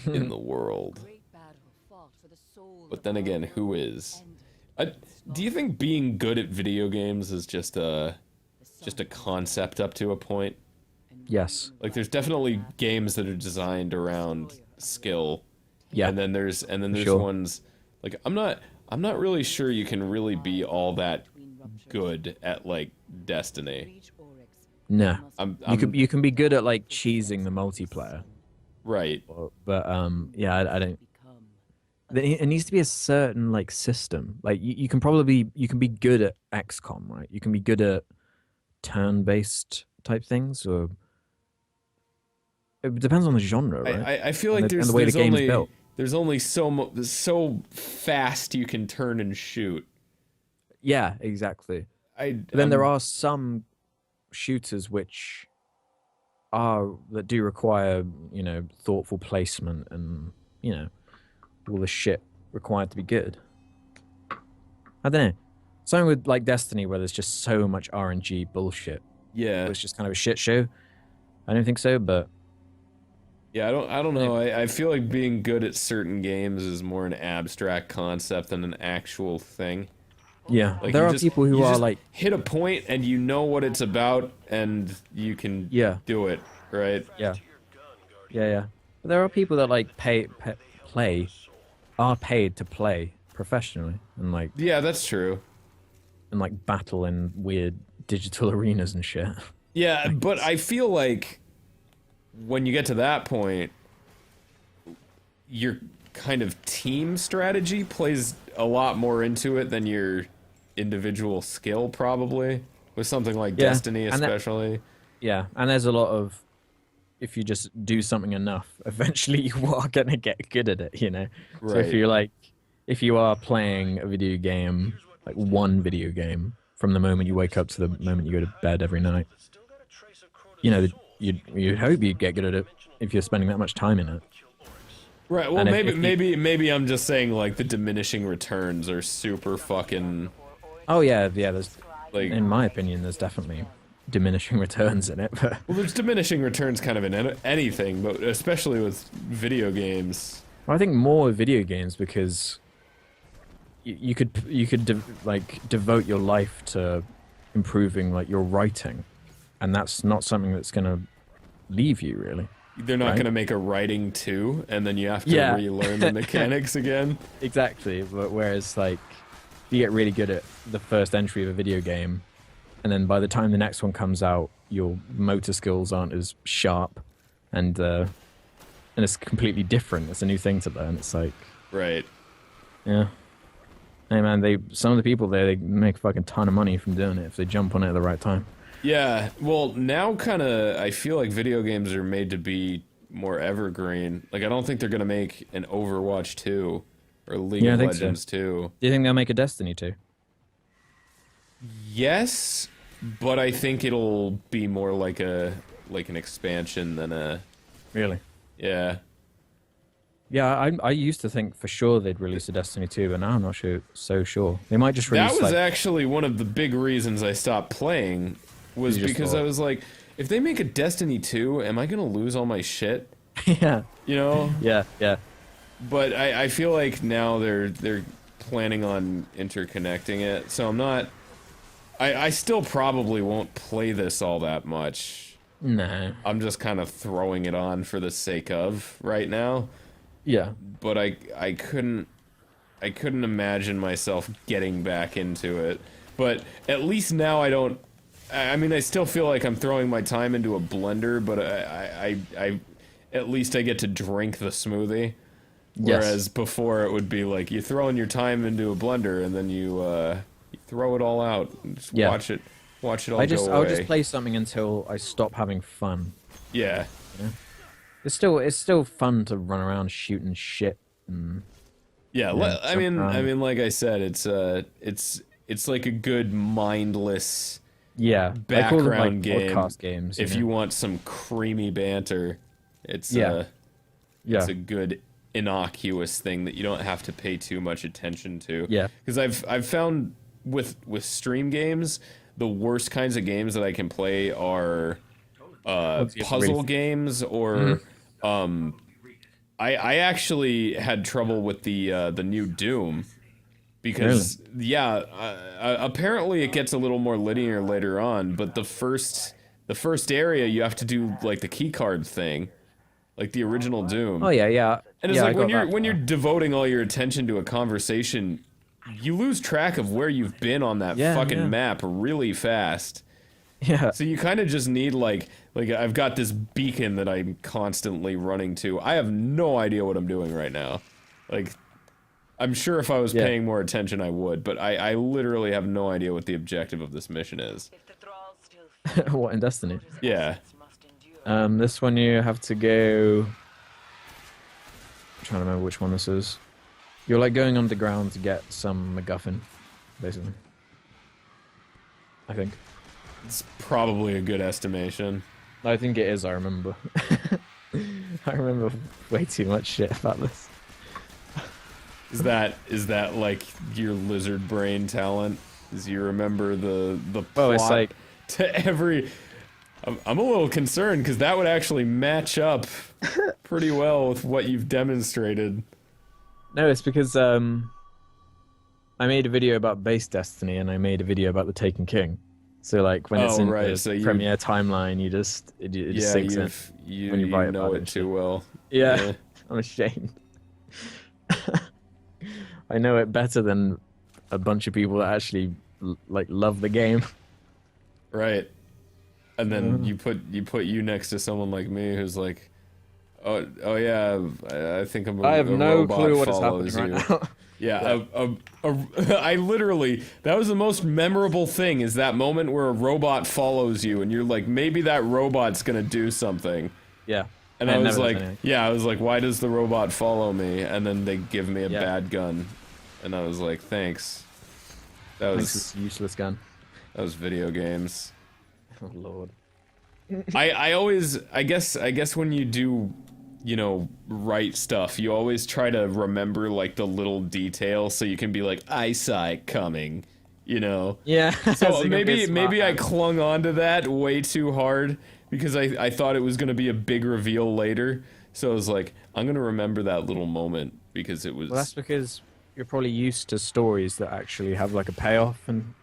in the world. But then again, who is? Do you think being good at video games is just a concept up to a point? Yes. Like, there's definitely games that are designed around skill. Yeah. And then there's Sure. ones like I'm not really sure you can really be all that good at like Destiny. No. I'm You can be good at like cheesing the multiplayer. Right. But yeah, I don't. It needs to be a certain like system. Like you can probably you can be good at XCOM, right? You can be good at turn-based type things, or it depends on the genre, right? I feel And like the way the game's built. there's only so fast you can turn and shoot. Yeah, exactly. I But then there are some shooters that do require, thoughtful placement and, all the shit required to be good. I don't know. Something with like Destiny where there's just so much RNG bullshit. yeah. It's just kind of a shit show. I don't think so, but Yeah, I don't know. I feel like being good at certain games is more an abstract concept than an actual thing. yeah, Like there you are just, people who you are just like, hit a point and you know what it's about and you can yeah, do it, right? yeah, yeah. But there are people that like are paid to play professionally Yeah, that's true. and like battle in weird digital arenas and shit. Yeah, but I feel like when you get to that point, your kind of team strategy plays a lot more into it than your individual skill, probably. With something like Yeah, Destiny, and that- especially. Yeah, and there's a lot of if you just do something enough, eventually you are gonna get good at it, So Right. if you are playing a video game, like one video game, from the moment you wake up to the moment you go to bed every night, you'd hope you'd get good at it if you're spending that much time in it. Right, well, And if maybe I'm just saying, like, the diminishing returns are super fucking... Oh yeah. There's, Like, in my opinion, there's definitely diminishing returns in it, but well, there's diminishing returns kind of in anything, but especially with video games. I think more with video games because you could devote your life to improving like your writing, and that's not something that's gonna leave you really. They're not Right. going to make a writing 2, and then you have to Yeah. relearn the mechanics again. Exactly, but whereas like you get really good at the first entry of a video game, and then by the time the next one comes out, your motor skills aren't as sharp, and it's completely different. It's a new thing to learn. It's like, Right. yeah, hey man, some of the people there, they make a fucking ton of money from doing it if they jump on it at the right time. Yeah, well, now kind of, I feel like video games are made to be more evergreen. Like, I don't think they're going to make an Overwatch 2 or League Yeah, I of think so. Legends 2. Do you think they'll make a Destiny 2? Yes, but I think it'll be more like an expansion than a... Really? Yeah. Yeah, I used to think for sure they'd release a Destiny 2, but now I'm not so sure. They might just release That was like, actually one of the big reasons I stopped playing, was You just because thought- I was like, if they make a Destiny 2, am I going to lose all my shit? yeah, You know? yeah. But I feel like now they're planning on interconnecting it, so I'm not... I still probably won't play this all that much. No. I'm just kind of throwing it on for the sake of right now. Yeah. But I couldn't imagine myself getting back into it. But at least now I don't... I mean, I still feel like I'm throwing my time into a blender, but I at least I get to drink the smoothie. Yes. Whereas before it would be like you throwing your time into a blender and then you throw it all out and just Yeah. watch it all go I'll away. just play something until I stop having fun. Yeah. It's still fun to run around shooting shit. And, Yeah, Yeah, I mean, like I said, it's like a good mindless yeah, I call them like background game. podcast games. If you want some creamy banter, it's Yeah. it's a good innocuous thing that you don't have to pay too much attention to. Yeah. Because I've found with stream games, the worst kinds of games that I can play are puzzle games or I actually had trouble with the new Doom because apparently it gets a little more linear later on, but the first area you have to do like the key card thing, like the original Doom. Oh yeah. And it's yeah, like I got when that you're far. devoting all your attention to a conversation, you lose track of where you've been on that fucking yeah. map really fast. Yeah. So you kind of just need like Like, I've got this beacon that I'm constantly running to. I have no idea what I'm doing right now. Like, I'm sure if I was paying more attention, I would, but I literally have no idea what the objective of this mission is. What, in Destiny? Yeah. This one you have to go... I'm trying to remember which one this is. You're like going underground to get some MacGuffin, basically. I think. It's probably a good estimation. I think it is, I remember. I remember way too much shit about this. Is that like your lizard brain talent? Is you remember the plot it's like... to every... I'm a little concerned because that would actually match up pretty well with what you've demonstrated. No, it's because I made a video about base Destiny and I made a video about the Taken King. So like when it's in the premiere timeline, it just sinks in when you write about it too well. Yeah, I'm ashamed. I know it better than a bunch of people that actually like love the game. Right. And then you put you next to someone like me who's like, oh yeah, I think I have no clue what is happening right now. Yeah, I literally, that was the most memorable thing, is that moment where a robot follows you and you're like, maybe that robot's gonna do something. Yeah. And I was like, why does the robot follow me? And then they give me a bad gun. And I was like, thanks. That was this useless gun. That was video games. Oh lord. I guess when you do, you know, write stuff, you always try to remember like the little details so you can be like, I saw it coming, you know? Yeah. So maybe I clung on to that way too hard because I thought it was gonna be a big reveal later. So I was like, I'm gonna remember that little moment because it was... Well, that's because you're probably used to stories that actually have like a payoff and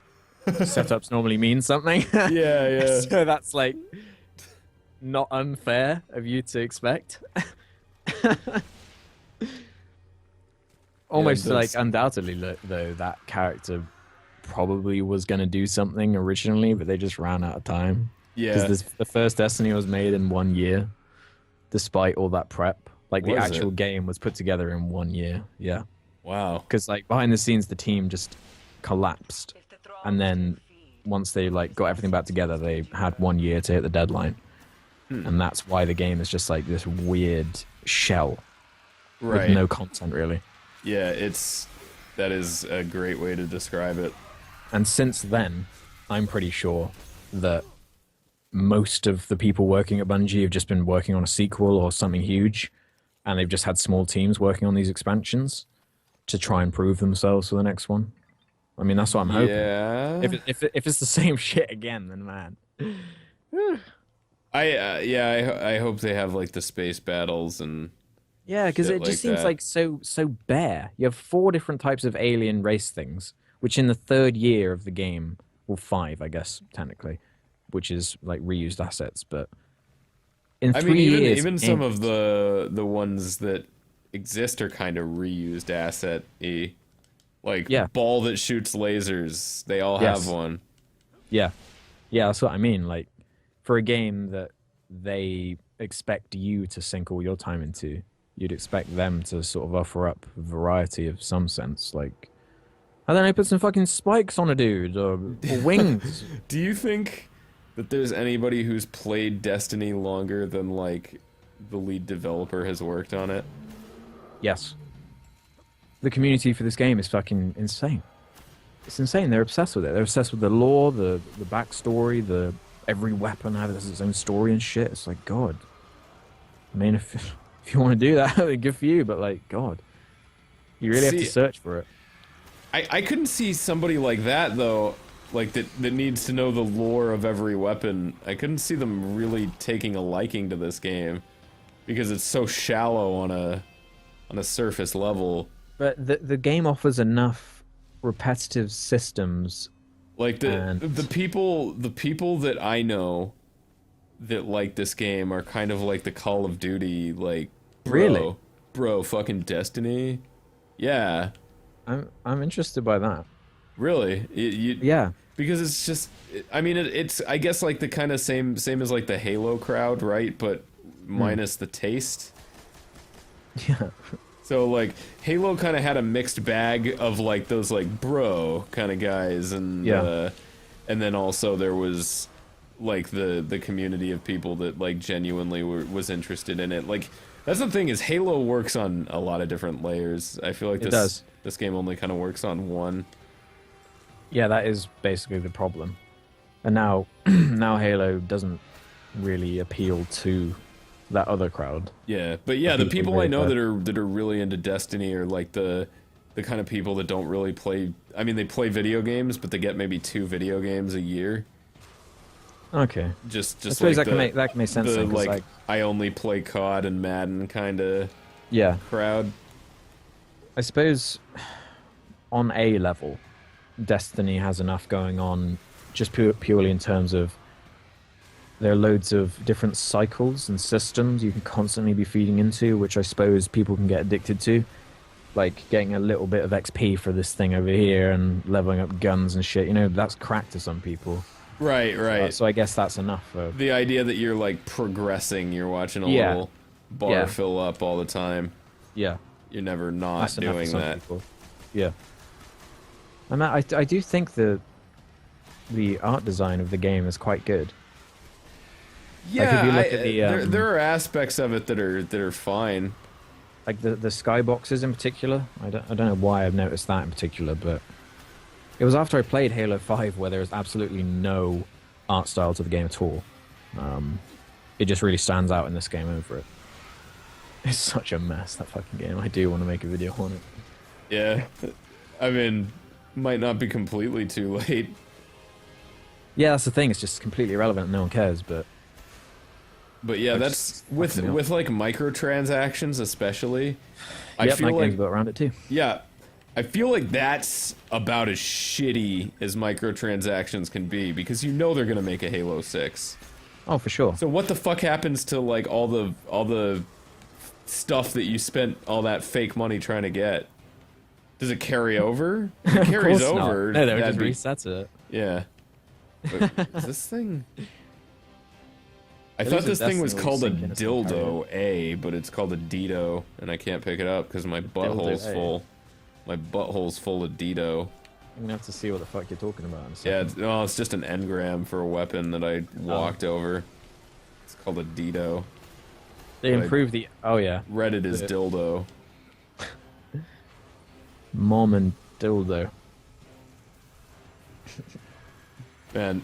setups normally mean something. Yeah. So that's like not unfair of you to expect. Almost like undoubtedly though that character probably was going to do something originally, but they just ran out of time. Yeah. Because the first Destiny was made in 1 year, despite all that prep. Like the actual game was put together in 1 year. Yeah. Wow. Because like behind the scenes, the team just collapsed, and then once they like got everything back together, they had 1 year to hit the deadline, and that's why the game is just like this weird shell with no content really. Yeah, that is a great way to describe it. And since then, I'm pretty sure that most of the people working at Bungie have just been working on a sequel or something huge, and they've just had small teams working on these expansions to try and prove themselves for the next one. I mean, that's what I'm hoping. Yeah. If it's the same shit again, then man. I hope they have like the space battles and... Yeah, because it just seems like so bare. You have 4 different types of alien race things, which in the 3rd year of the game, well 5, I guess, technically, which is like reused assets, but in 3 years... Even some of the ones that exist are kind of reused asset-y. Like, ball that shoots lasers, they all have one. Yeah, that's what I mean. Like, for a game that they expect you to sink all your time into, you'd expect them to sort of offer up a variety of some sense. Like, I don't know, put some fucking spikes on a dude, or wings. Do you think that there's anybody who's played Destiny longer than, like, the lead developer has worked on it? Yes. The community for this game is fucking insane. It's insane. They're obsessed with it. They're obsessed with the lore, the backstory, every weapon has its own story and shit. It's like, God. I mean, if you want to do that, good for you, but like, God. You really have to search for it. I couldn't see somebody like that, though, like that needs to know the lore of every weapon. I couldn't see them really taking a liking to this game because it's so shallow on a surface level. But the game offers enough repetitive systems. Like the people that I know that like this game are kind of like the Call of Duty, like bro, fucking Destiny. Yeah. I'm interested by that. Really? Yeah. Because it's just, I mean, it's I guess like the kind of same as like the Halo crowd, right? But minus the taste. Yeah. So like Halo kind of had a mixed bag of like those like bro kind of guys, and and then also there was like the community of people that like genuinely was interested in it. Like that's the thing, is Halo works on a lot of different layers. I feel like this game only kind of works on one. Yeah, that is basically the problem. And now now Halo doesn't really appeal to that other crowd. Yeah, but yeah, the people I know that are really into Destiny are like the kind of people that don't really play. I mean, they play video games, but they get maybe 2 video games a year. Okay. Just I suppose like that can make sense. The then, like I only play COD and Madden kind of crowd. I suppose on a level, Destiny has enough going on, just purely in terms of there are loads of different cycles and systems you can constantly be feeding into, which I suppose people can get addicted to. Like getting a little bit of XP for this thing over here and leveling up guns and shit. You know, that's crack to some people. Right. So I guess that's enough. The idea that you're like progressing, you're watching a little bar fill up all the time. Yeah. You're never not doing that. People. Yeah. And I do think the art design of the game is quite good. Yeah, like if you look at the, there are aspects of it that are fine. Like the skyboxes in particular. I don't know why I've noticed that in particular, but it was after I played Halo 5 where there was absolutely no art style to the game at all. It just really stands out in this game over it. It's such a mess, that fucking game. I do want to make a video on it. Yeah, I mean, might not be completely too late. Yeah, that's the thing. It's just completely irrelevant and no one cares, but yeah, that's with like microtransactions especially. I yep, feel my like game's built around it too. Yeah, I feel like that's about as shitty as microtransactions can be, because you know they're gonna make a Halo 6. Oh, for sure. So what the fuck happens to like all the stuff that you spent all that fake money trying to get? Does it carry over? If it carries over. No, it just resets it. Yeah. But is this thing? I thought this thing was called a dildo A, but it's called a Dido, and I can't pick it up because my butthole's full. My butthole's full of Dido. I'm gonna have to see what the fuck you're talking about in a Yeah, second. it's just an engram for a weapon that I walked over. It's called a Dido. They improved the... Oh, yeah. Read it as dildo. Mom and dildo. Man,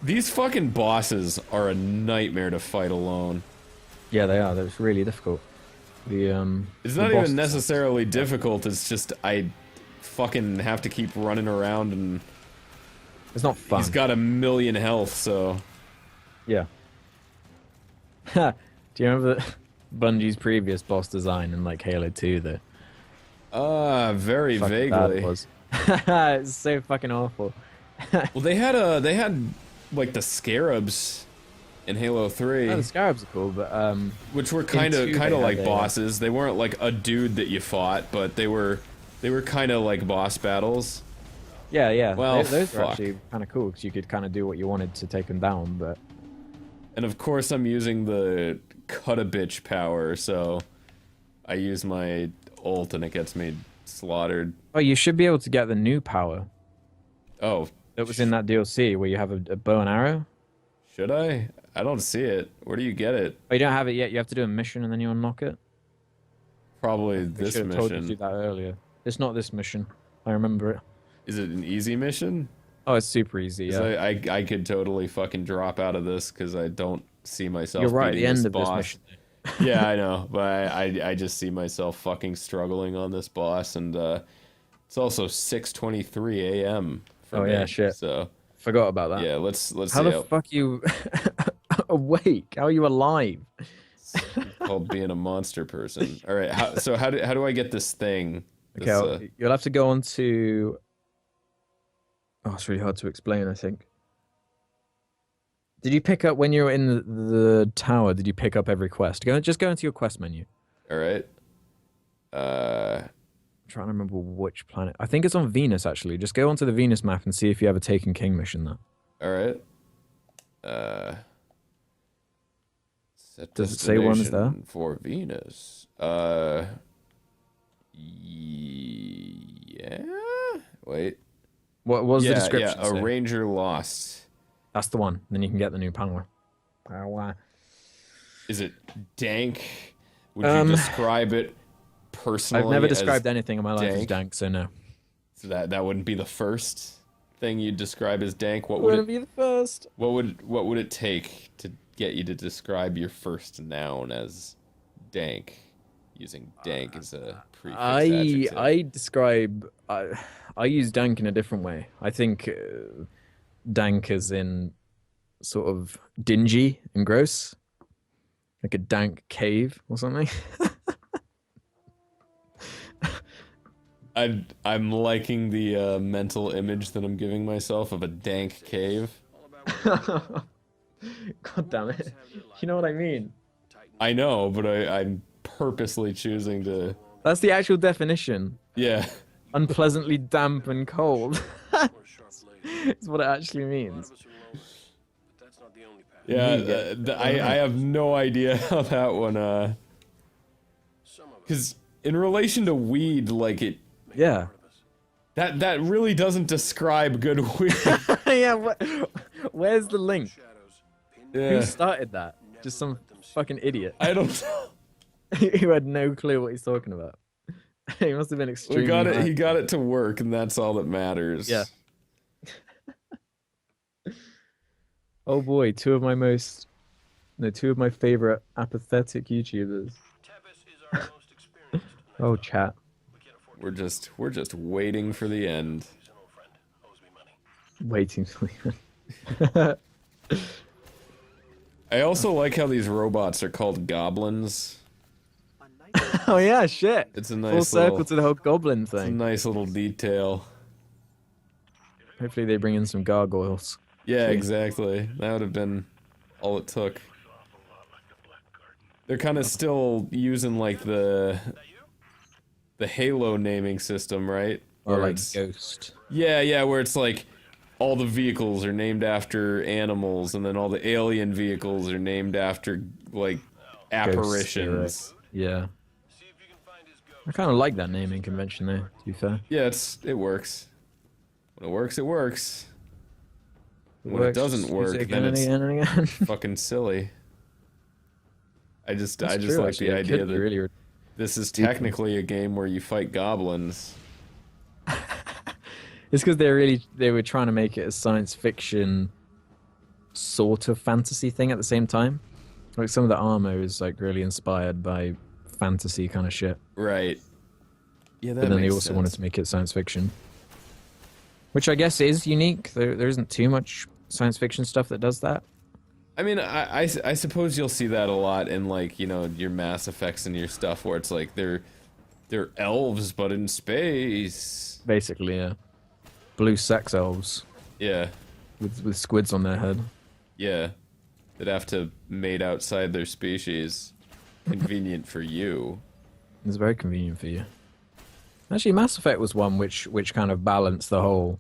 these fucking bosses are a nightmare to fight alone. Yeah, they are. They're really difficult. It's not even necessarily difficult, it's just I fucking have to keep running around, and it's not fun. He's got 1,000,000 health, so yeah. Do you remember Bungie's previous boss design in like Halo 2 though? Very vaguely. It was. It's so fucking awful. Well, they had like the scarabs in Halo 3. Oh, the scarabs are cool, but which were kind of like bosses. They weren't like a dude that you fought, but they were kind of like boss battles. Yeah. Well, those were actually kind of cool because you could kind of do what you wanted to take them down, but. And of course, I'm using the cut a bitch power, so I use my ult and it gets me slaughtered. Oh, you should be able to get the new power. Oh. That was in that DLC where you have a bow and arrow. Should I? I don't see it. Where do you get it? Oh, you don't have it yet. You have to do a mission and then you unlock it. Probably this mission. I told you to do that earlier. It's not this mission. I remember it. Is it an easy mission? Oh, it's super easy. Yeah. I could totally fucking drop out of this because I don't see myself. You're right. At the end of boss. this mission. Yeah, I know, but I just see myself fucking struggling on this boss, and it's also 6:23 a.m. Oh me, yeah, shit. So forgot about that. Yeah, let's. How the fuck you awake? How are you alive? It's called being a monster person. All right. How do I get this thing? Okay, you'll have to go on to. Oh, it's really hard to explain, I think. Did you pick up when you were in the tower? Did you pick up every quest? Just go into your quest menu. All right. trying to remember which planet. I think it's on Venus, actually. Just go onto the Venus map and see if you have a Taken King mission there. All right. Set Does it say one's there? For Venus. Yeah. Wait. What was the description? Yeah, a ranger lost. That's the one. Then you can get the new panel. Is it dank? Would you describe it personally? I've never described anything in my life dank? as dank, so no. So that wouldn't be the first thing you'd describe as dank. What Wouldn't be the first. What would it take to get you to describe your first noun as dank? Using dank as a prefix adjective. I use dank in a different way. I think dank as in sort of dingy and gross, like a dank cave or something. I'm liking the mental image that I'm giving myself of a dank cave. God damn it! You know what I mean? I know, but I'm purposely choosing to. That's the actual definition. Yeah. Unpleasantly damp and cold. That's what it actually means. Yeah, I have no idea how that one. Because in relation to weed, like it. Yeah. That really doesn't describe good weed. Yeah. Where's the link? Yeah. Who started that? Just some fucking idiot. I don't know. Who had no clue what he's talking about. He must have been extremely. He got it to work, and that's all that matters. Yeah. Oh boy, two of my favorite apathetic YouTubers. Oh, chat. We're just waiting for the end. Waiting for the end. I also like how these robots are called goblins. Oh yeah, shit. It's a nice full circle to the whole goblin thing. It's a nice little detail. Hopefully they bring in some gargoyles. Yeah, exactly. That would have been all it took. They're kind of still using like the Halo naming system, right? Or like Ghost. Yeah, where it's like all the vehicles are named after animals, and then all the alien vehicles are named after like apparitions. Yeah. I kind of like that naming convention there, to be fair. Yeah, it works. When it works, it works. When it doesn't work, then it's fucking silly. I just like the idea that this is technically a game where you fight goblins. It's because they were trying to make it a science fiction sort of fantasy thing at the same time. Like some of the armor is like really inspired by fantasy kind of shit. Right. Yeah, that but then they makes also sense. wanted to make it science fiction, which I guess is unique. There isn't too much science fiction stuff that does that. I mean, I suppose you'll see that a lot in like, you know, your Mass Effects and your stuff where it's like they're elves but in space. Basically, yeah. Blue sex elves. Yeah. With squids on their head. Yeah. They'd have to mate outside their species. Convenient for you. It's very convenient for you. Actually, Mass Effect was one which kind of balanced the whole.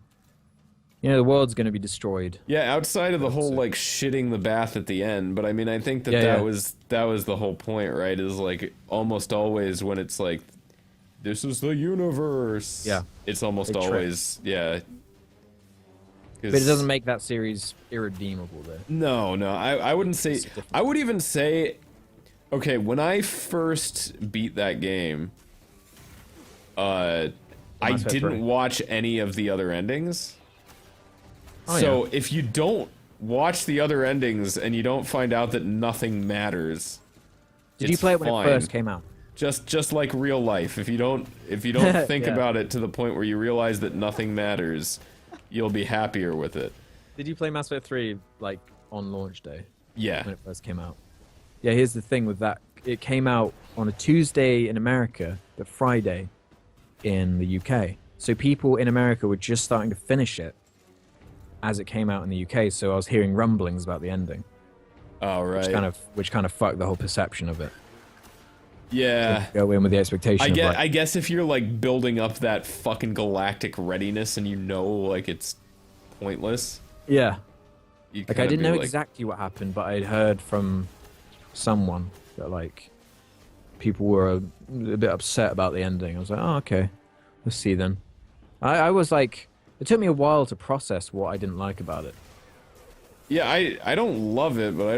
You know, the world's going to be destroyed. Yeah, outside of the whole like shitting the bath at the end, but I mean, I think that was the whole point, right? Is like almost always when it's like, this is the universe. Yeah, it's almost always But it doesn't make that series irredeemable, though. No, I wouldn't say. I would even say, okay, when I first beat that game, I didn't watch any of the other endings. Oh, so yeah. if you don't watch the other endings and you don't find out that nothing matters, did you play it when it first came out? Just like real life. If you don't think about it to the point where you realize that nothing matters, you'll be happier with it. Did you play Mass Effect 3 like on launch day? Yeah. When it first came out. Yeah, here's the thing with that. It came out on a Tuesday in America, but Friday in the UK. So people in America were just starting to finish it as it came out in the UK, so I was hearing rumblings about the ending. Oh, right. Which kind of fucked the whole perception of it. Yeah. Go in with the expectation of, like, I guess if you're like building up that fucking galactic readiness and you know like it's pointless. Yeah. You'd Like, kinda I didn't be know like, exactly what happened, but I'd heard from someone that, like, people were a bit upset about the ending. I was like, oh, okay. Let's see then. I was like, it took me a while to process what I didn't like about it. yeah, I don't love it, but I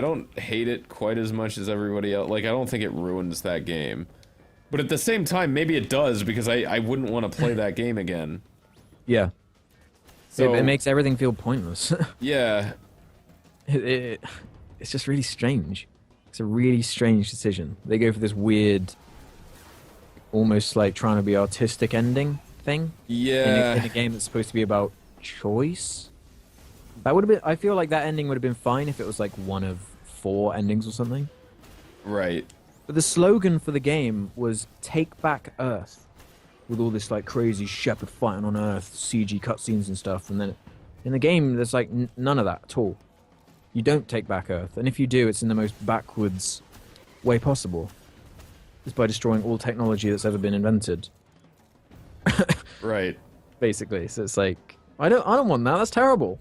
don't hate it quite as much as everybody else. Like, I don't think it ruins that game. But at the same time, maybe it does, because I wouldn't want to play that game again. Yeah. So, It makes everything feel pointless. yeah. It's just really strange. It's a really strange decision. They go for this weird, almost like trying to be artistic ending thing. Yeah. In a game that's supposed to be about choice. That would have been. I feel like that ending would have been fine if it was like one of 4 endings or something. Right. But the slogan for the game was "Take Back Earth," with all this like crazy shepherd fighting on Earth, CG cutscenes and stuff. And then in the game, there's like none of that at all. You don't take back Earth, and if you do, it's in the most backwards way possible. It's by destroying all technology that's ever been invented. Right. Basically, so it's like I don't want that. That's terrible.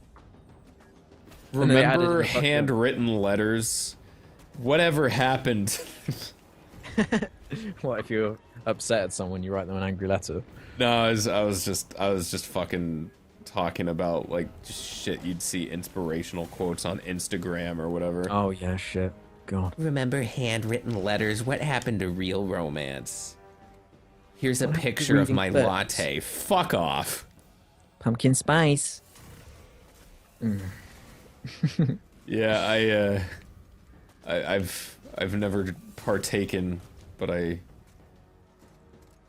Remember handwritten letters? Whatever happened? What if you're upset at someone, you write them an angry letter? No, I was just fucking talking about like just shit you'd see inspirational quotes on Instagram or whatever. Oh yeah, shit. God. Remember handwritten letters? What happened to real romance? Here's a What happened to picture of reading my books? latte. Fuck off. Pumpkin spice. Yeah, I've never partaken, but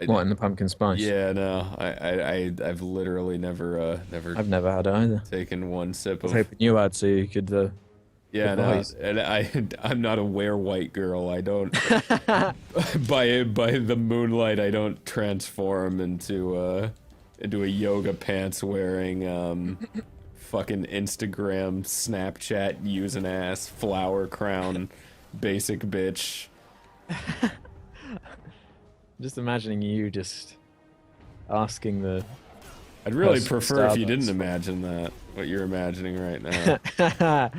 What, in the pumpkin spice? yeah, no, I've literally never I've never had it either. taken one sip I was of. hoping you had so you could. Yeah, no, advice. and I'm not a white girl. I don't by the moonlight. I don't transform into a yoga pants wearing fucking Instagram, Snapchat using ass, flower crown, basic bitch. Just imagining you just asking the. I'd really Plus prefer if you Starbucks. didn't imagine that, what you're imagining right now.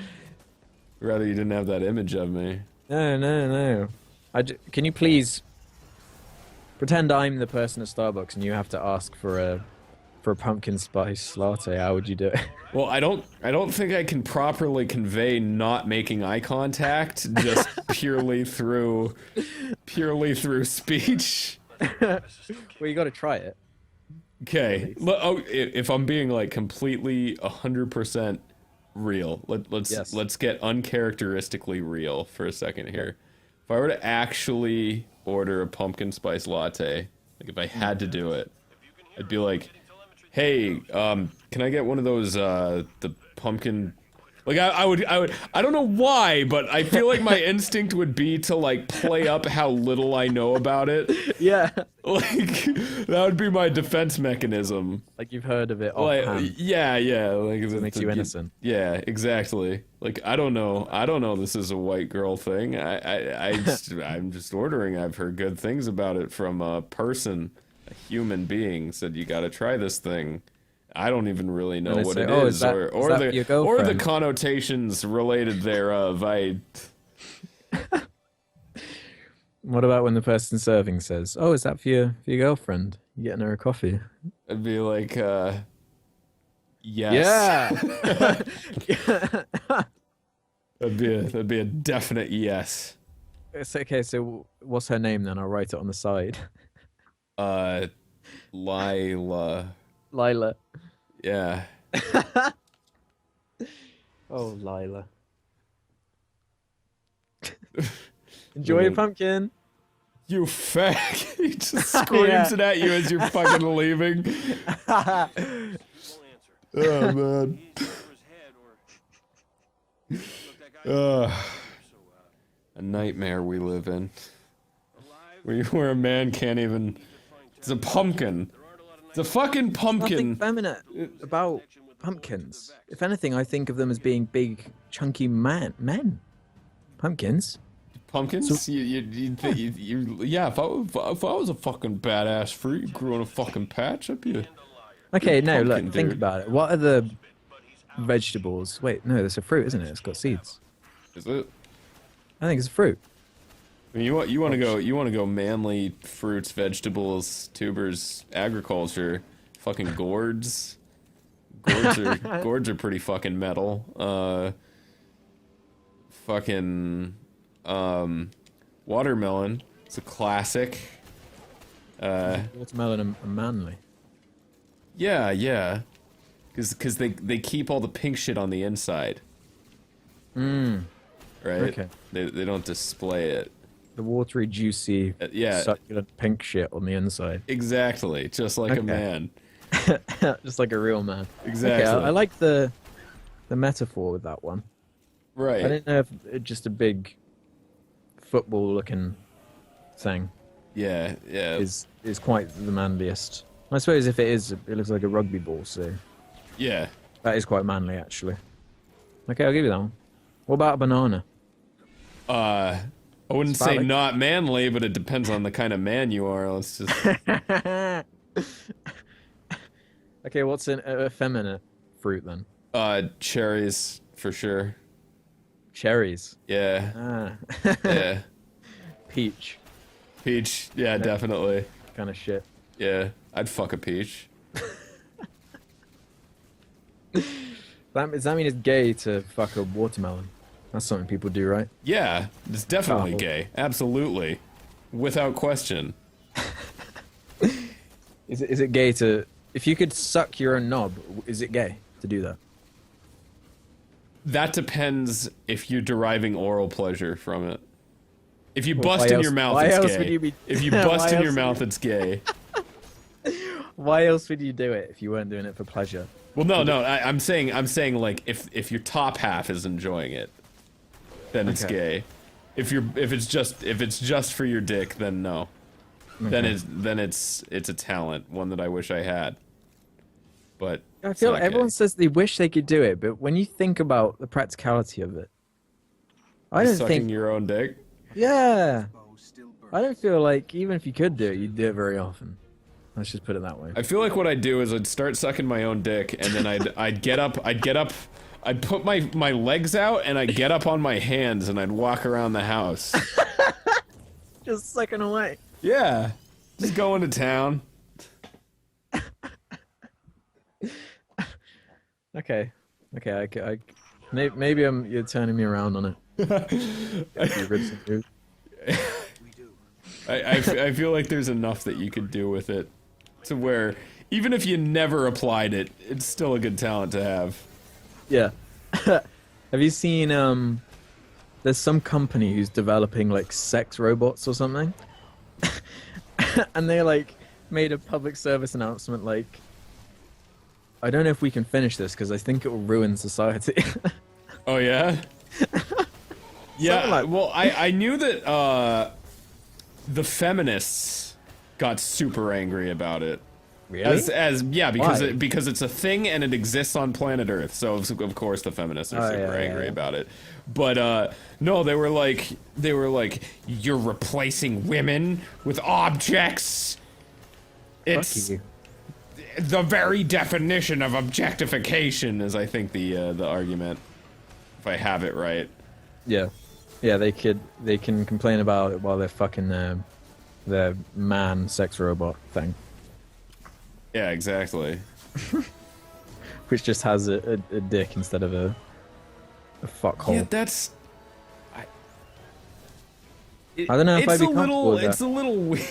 Rather you didn't have that image of me. No. Can you please pretend I'm the person at Starbucks and you have to ask for a pumpkin spice latte? How would you do it? Well, I don't think I can properly convey not making eye contact just purely through speech. Well, you got to try it. Okay. If I'm being like completely 100% real, let's get uncharacteristically real for a second here. If I were to actually order a pumpkin spice latte, like if I had to do it, I'd be like, hey, can I get one of those the pumpkin? Like I don't know why, but I feel like my instinct would be to like play up how little I know about it. Yeah. Like that would be my defense mechanism. Like you've heard of it Like offhand. yeah, like It makes you innocent. Yeah, exactly. Like I don't know. This is a white girl thing. I'm just ordering. I've heard good things about it from a person, a human being. Said you got to try this thing. I don't even really know And they what say, it "Oh, is, is that your or the girlfriend?" connotations related thereof. What about when the person serving says, "Oh, is that for your girlfriend? You getting her a coffee?" I'd be like, yes. Yeah. That'd be a definite yes. It's okay. So, what's her name then? I'll write it on the side. Lila. Lila. Yeah. Oh, Lila. Enjoy your pumpkin. You fag. He just screams it at you as you're fucking leaving. Oh, man. A nightmare we live in. Where a man can't even... It's a pumpkin. It's a fucking pumpkin. Nothing feminine about pumpkins. If anything, I think of them as being big, chunky men. Pumpkins. Pumpkins? Yeah, if I was a fucking badass fruit growing a fucking patch, I'd be a Okay, big no, pumpkin look, think dude. about it. What are the vegetables? Wait, no, that's a fruit, isn't it? It's got seeds. Is it? I think it's a fruit. I mean, you want to go manly fruits, vegetables, tubers, agriculture, fucking gourds. Gourds are pretty fucking metal. Fucking watermelon. It's a classic. Watermelon and manly. Yeah. Because they keep all the pink shit on the inside. Mmm. Right? Okay. They don't display it. The watery, juicy, yeah. succulent pink shit on the inside. Exactly. Just like a man. Just like a real man. Exactly. Okay, I like the metaphor with that one. Right. I didn't know if it's just a big football-looking thing. Yeah. Is quite the manliest. I suppose if it is, it looks like a rugby ball, so Yeah. that is quite manly, actually. Okay, I'll give you that one. What about a banana? I wouldn't say Phallic? not manly, but it depends on the kind of man you are. Let's just. Okay, what's an effeminate fruit then? Cherries for sure. Cherries. Yeah. Ah. Yeah. Peach. Peach. Yeah, definitely. Kind of shit. Yeah, I'd fuck a peach. Does that mean it's gay to fuck a watermelon? That's something people do, right? Yeah, it's definitely Oh. gay. Absolutely, without question. Is it gay to... If you could suck your own knob, is it gay to do that? That depends if you're deriving oral pleasure from it. If you Well, bust why in your else- mouth, why it's else gay. would you be- If you Why bust in else your would mouth, you- it's gay. Why else would you do it if you weren't doing it for pleasure? Well, no. I'm saying like if your top half is enjoying it, then it's Okay. gay. If it's just for your dick, then no. Then it's a talent, one that I wish I had. But I it's feel not like everyone gay. says they wish they could do it, but when you think about the practicality of it, I don't Sucking think... your own dick. Yeah. I don't feel like even if you could do it, you'd do it very often. Let's just put it that way. I feel like what I'd do is I'd start sucking my own dick, and then I'd get up, I'd put my legs out, and I'd get up on my hands, and I'd walk around the house. Just sucking away. Yeah, just going to town. Okay. Maybe you're turning me around on it. I feel like there's enough that you could do with it to where even if you never applied it, it's still a good talent to have. Yeah. Have you seen there's some company who's developing like sex robots or something? And they like made a public service announcement like, I don't know if we can finish this because I think it will ruin society. Oh yeah? Yeah, Something like- well I knew that the feminists got super angry about it. Really? Because it's a thing and it exists on planet Earth. So of course the feminists are super angry about it. But no, they were like you're replacing women with objects. It's Fuck you. the very definition of objectification is I think the argument, if I have it right. Yeah. Yeah, they can complain about it while they're fucking their man sex robot thing, Yeah, exactly. which just has a dick instead of a fuck Yeah, hole. that's I don't know if I'd be comfortable with It's that. a little weird.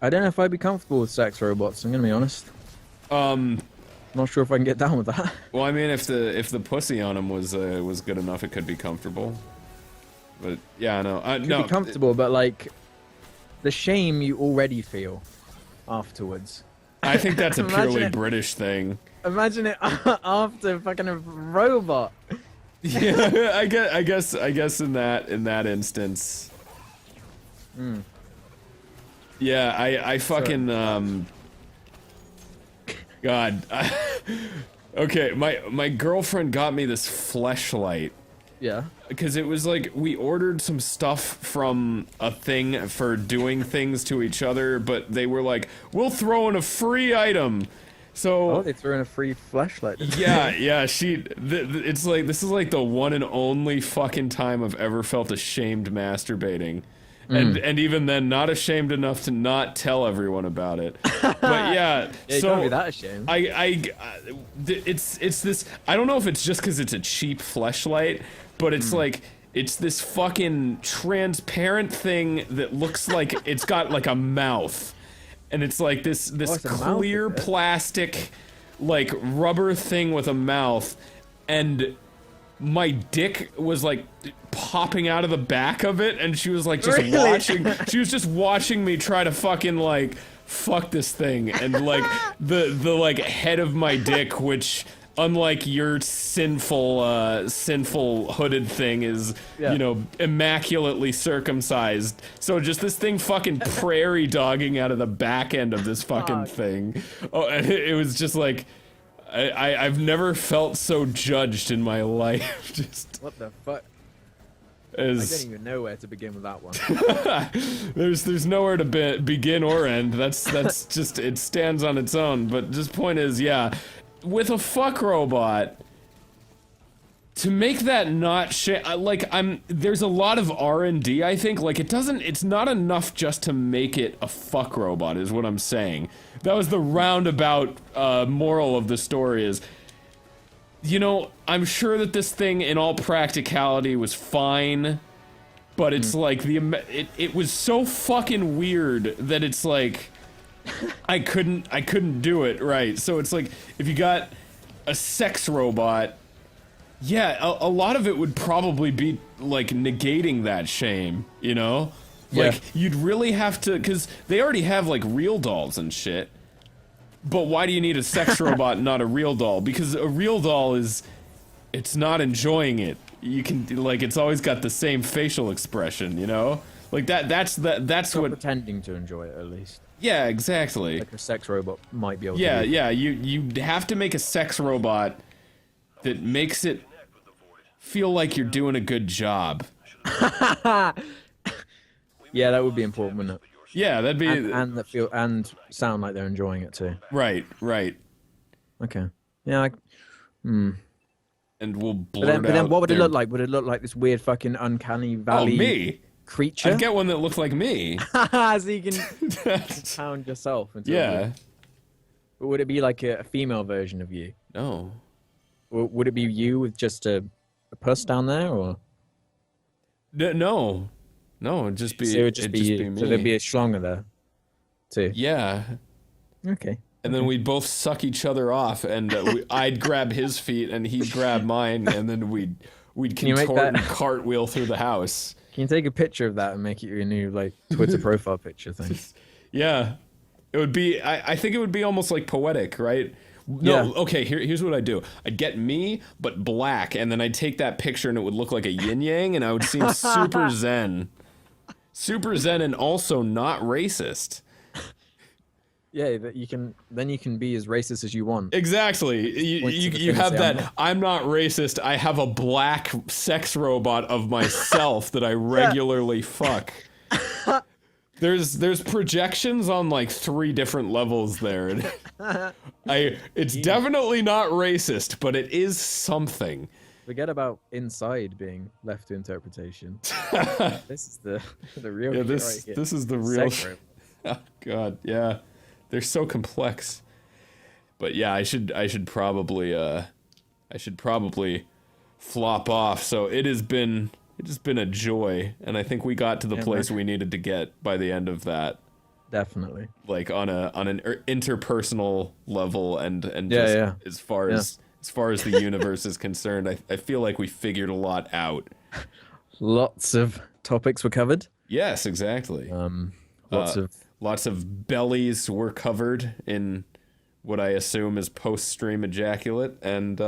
I don't know if I'd be comfortable with sex robots. I'm gonna be honest. Not sure if I can get down with that. Well, I mean, if the pussy on him was good enough, it could be comfortable. But yeah, no, Could no. be comfortable, but like the shame you already feel afterwards. I think that's a Imagine purely it. British thing. Imagine it after fucking a robot. Yeah, I guess in that instance. Yeah, I fucking God. Okay, my girlfriend got me this fleshlight. Yeah. Because it was like we ordered some stuff from a thing for doing things to each other, but they were like, we'll throw in a free item. So Oh, they threw in a free flashlight. yeah, it's like this is like the one and only fucking time I've ever felt ashamed masturbating. And even then, not ashamed enough to not tell everyone about it. But yeah, Yeah, you so can't be that ashamed. it's this. I don't know if it's just because it's a cheap fleshlight, but it's like it's this fucking transparent thing that looks like it's got like a mouth, and it's like this it's a mouth, clear is it? plastic, like rubber thing with a mouth, and my dick was like popping out of the back of it, and she was like just Really? watching. She was just watching me try to fucking like fuck this thing, and like the like head of my dick, which unlike your sinful hooded thing is you know, immaculately circumcised. So just this thing fucking prairie dogging out of the back end of this fucking thing. Oh, and it was just like. I've never felt so judged in my life. Just What the fuck? I as don't even know where to begin with that one. there's nowhere to begin or end. That's just, it stands on its own. But just point is, yeah, with a fuck robot, to make that not like there's a lot of R&D. I think like it's not enough just to make it a fuck robot is what I'm saying. That was the roundabout moral of the story is, you know, I'm sure that this thing in all practicality was fine, but it's like it was so fucking weird that it's like I couldn't do it right. So it's like if you got a sex robot, yeah, a lot of it would probably be like negating that shame, you know? Like you'd really have to, because they already have like real dolls and shit. But why do you need a sex robot, not a real doll? Because a real doll it's not enjoying it. You can like it's always got the same facial expression, you know? Like that's Not what pretending to enjoy it, at least. Yeah, exactly. Like a sex robot might be able to. Yeah, you have to make a sex robot that makes it feel like you're doing a good job. Yeah, that would be important, wouldn't it? Yeah, that'd be And that feel and sound like they're enjoying it too. right. Okay. Yeah. And we'll blurt But then out what would it their- look like? Would it look like this weird fucking uncanny valley me? creature? I'd get one that looked like me. So you can pound yourself. Yeah. But would it be like a female version of you? No. Or would it be you with just a puss down there, or? No, it'd just be. So it would just be you. me. So there'd be a schlonger there, too. Yeah. Okay. And then we'd both suck each other off, and I'd grab his feet, and he'd grab mine, and then we'd you make contort that- and cartwheel through the house. Can you take a picture of that and make it your new like Twitter profile picture thing? Yeah, it would be. I think it would be almost like poetic, right? No, Yeah. okay. Here's what I'd do. I'd get me, but black, and then I'd take that picture, and it would look like a yin yang, and I would seem super zen, and also not racist. Yeah, that you can. Then you can be as racist as you want. Exactly. Points to the You thing have and say, that. I'm not racist. I have a black sex robot of myself that I regularly fuck. There's projections on like 3 different levels there. It's definitely not racist, but it is something. Forget about inside being left to interpretation. This is the real. Yeah, shit this right here. this is the real. Sex robot. Oh, God, yeah, they're so complex. But yeah, I should probably flop off. So it has been a joy, and I think we got to the place we needed to get by the end of that. Definitely. Like on an interpersonal level, and Yeah, just yeah. as far as the universe is concerned, I feel like we figured a lot out. Lots of topics were covered. Yes, exactly. Lots of bellies were covered in what I assume is post-stream ejaculate, and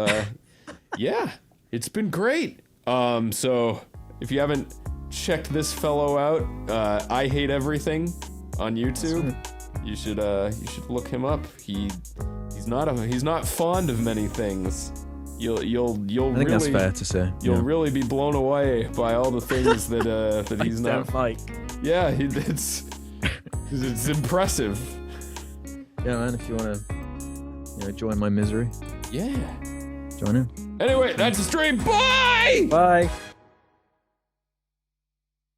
yeah, it's been great. So if you haven't checked this fellow out, I Hate Everything on YouTube. You should look him up. He's not fond of many things, You'll I think that's fair to say. You'll really be blown away by all the things that that he's I not don't like. Yeah, it's impressive. Yeah, man. If you wanna, join my misery, Yeah. join in. Anyway, that's the stream. Bye. Bye.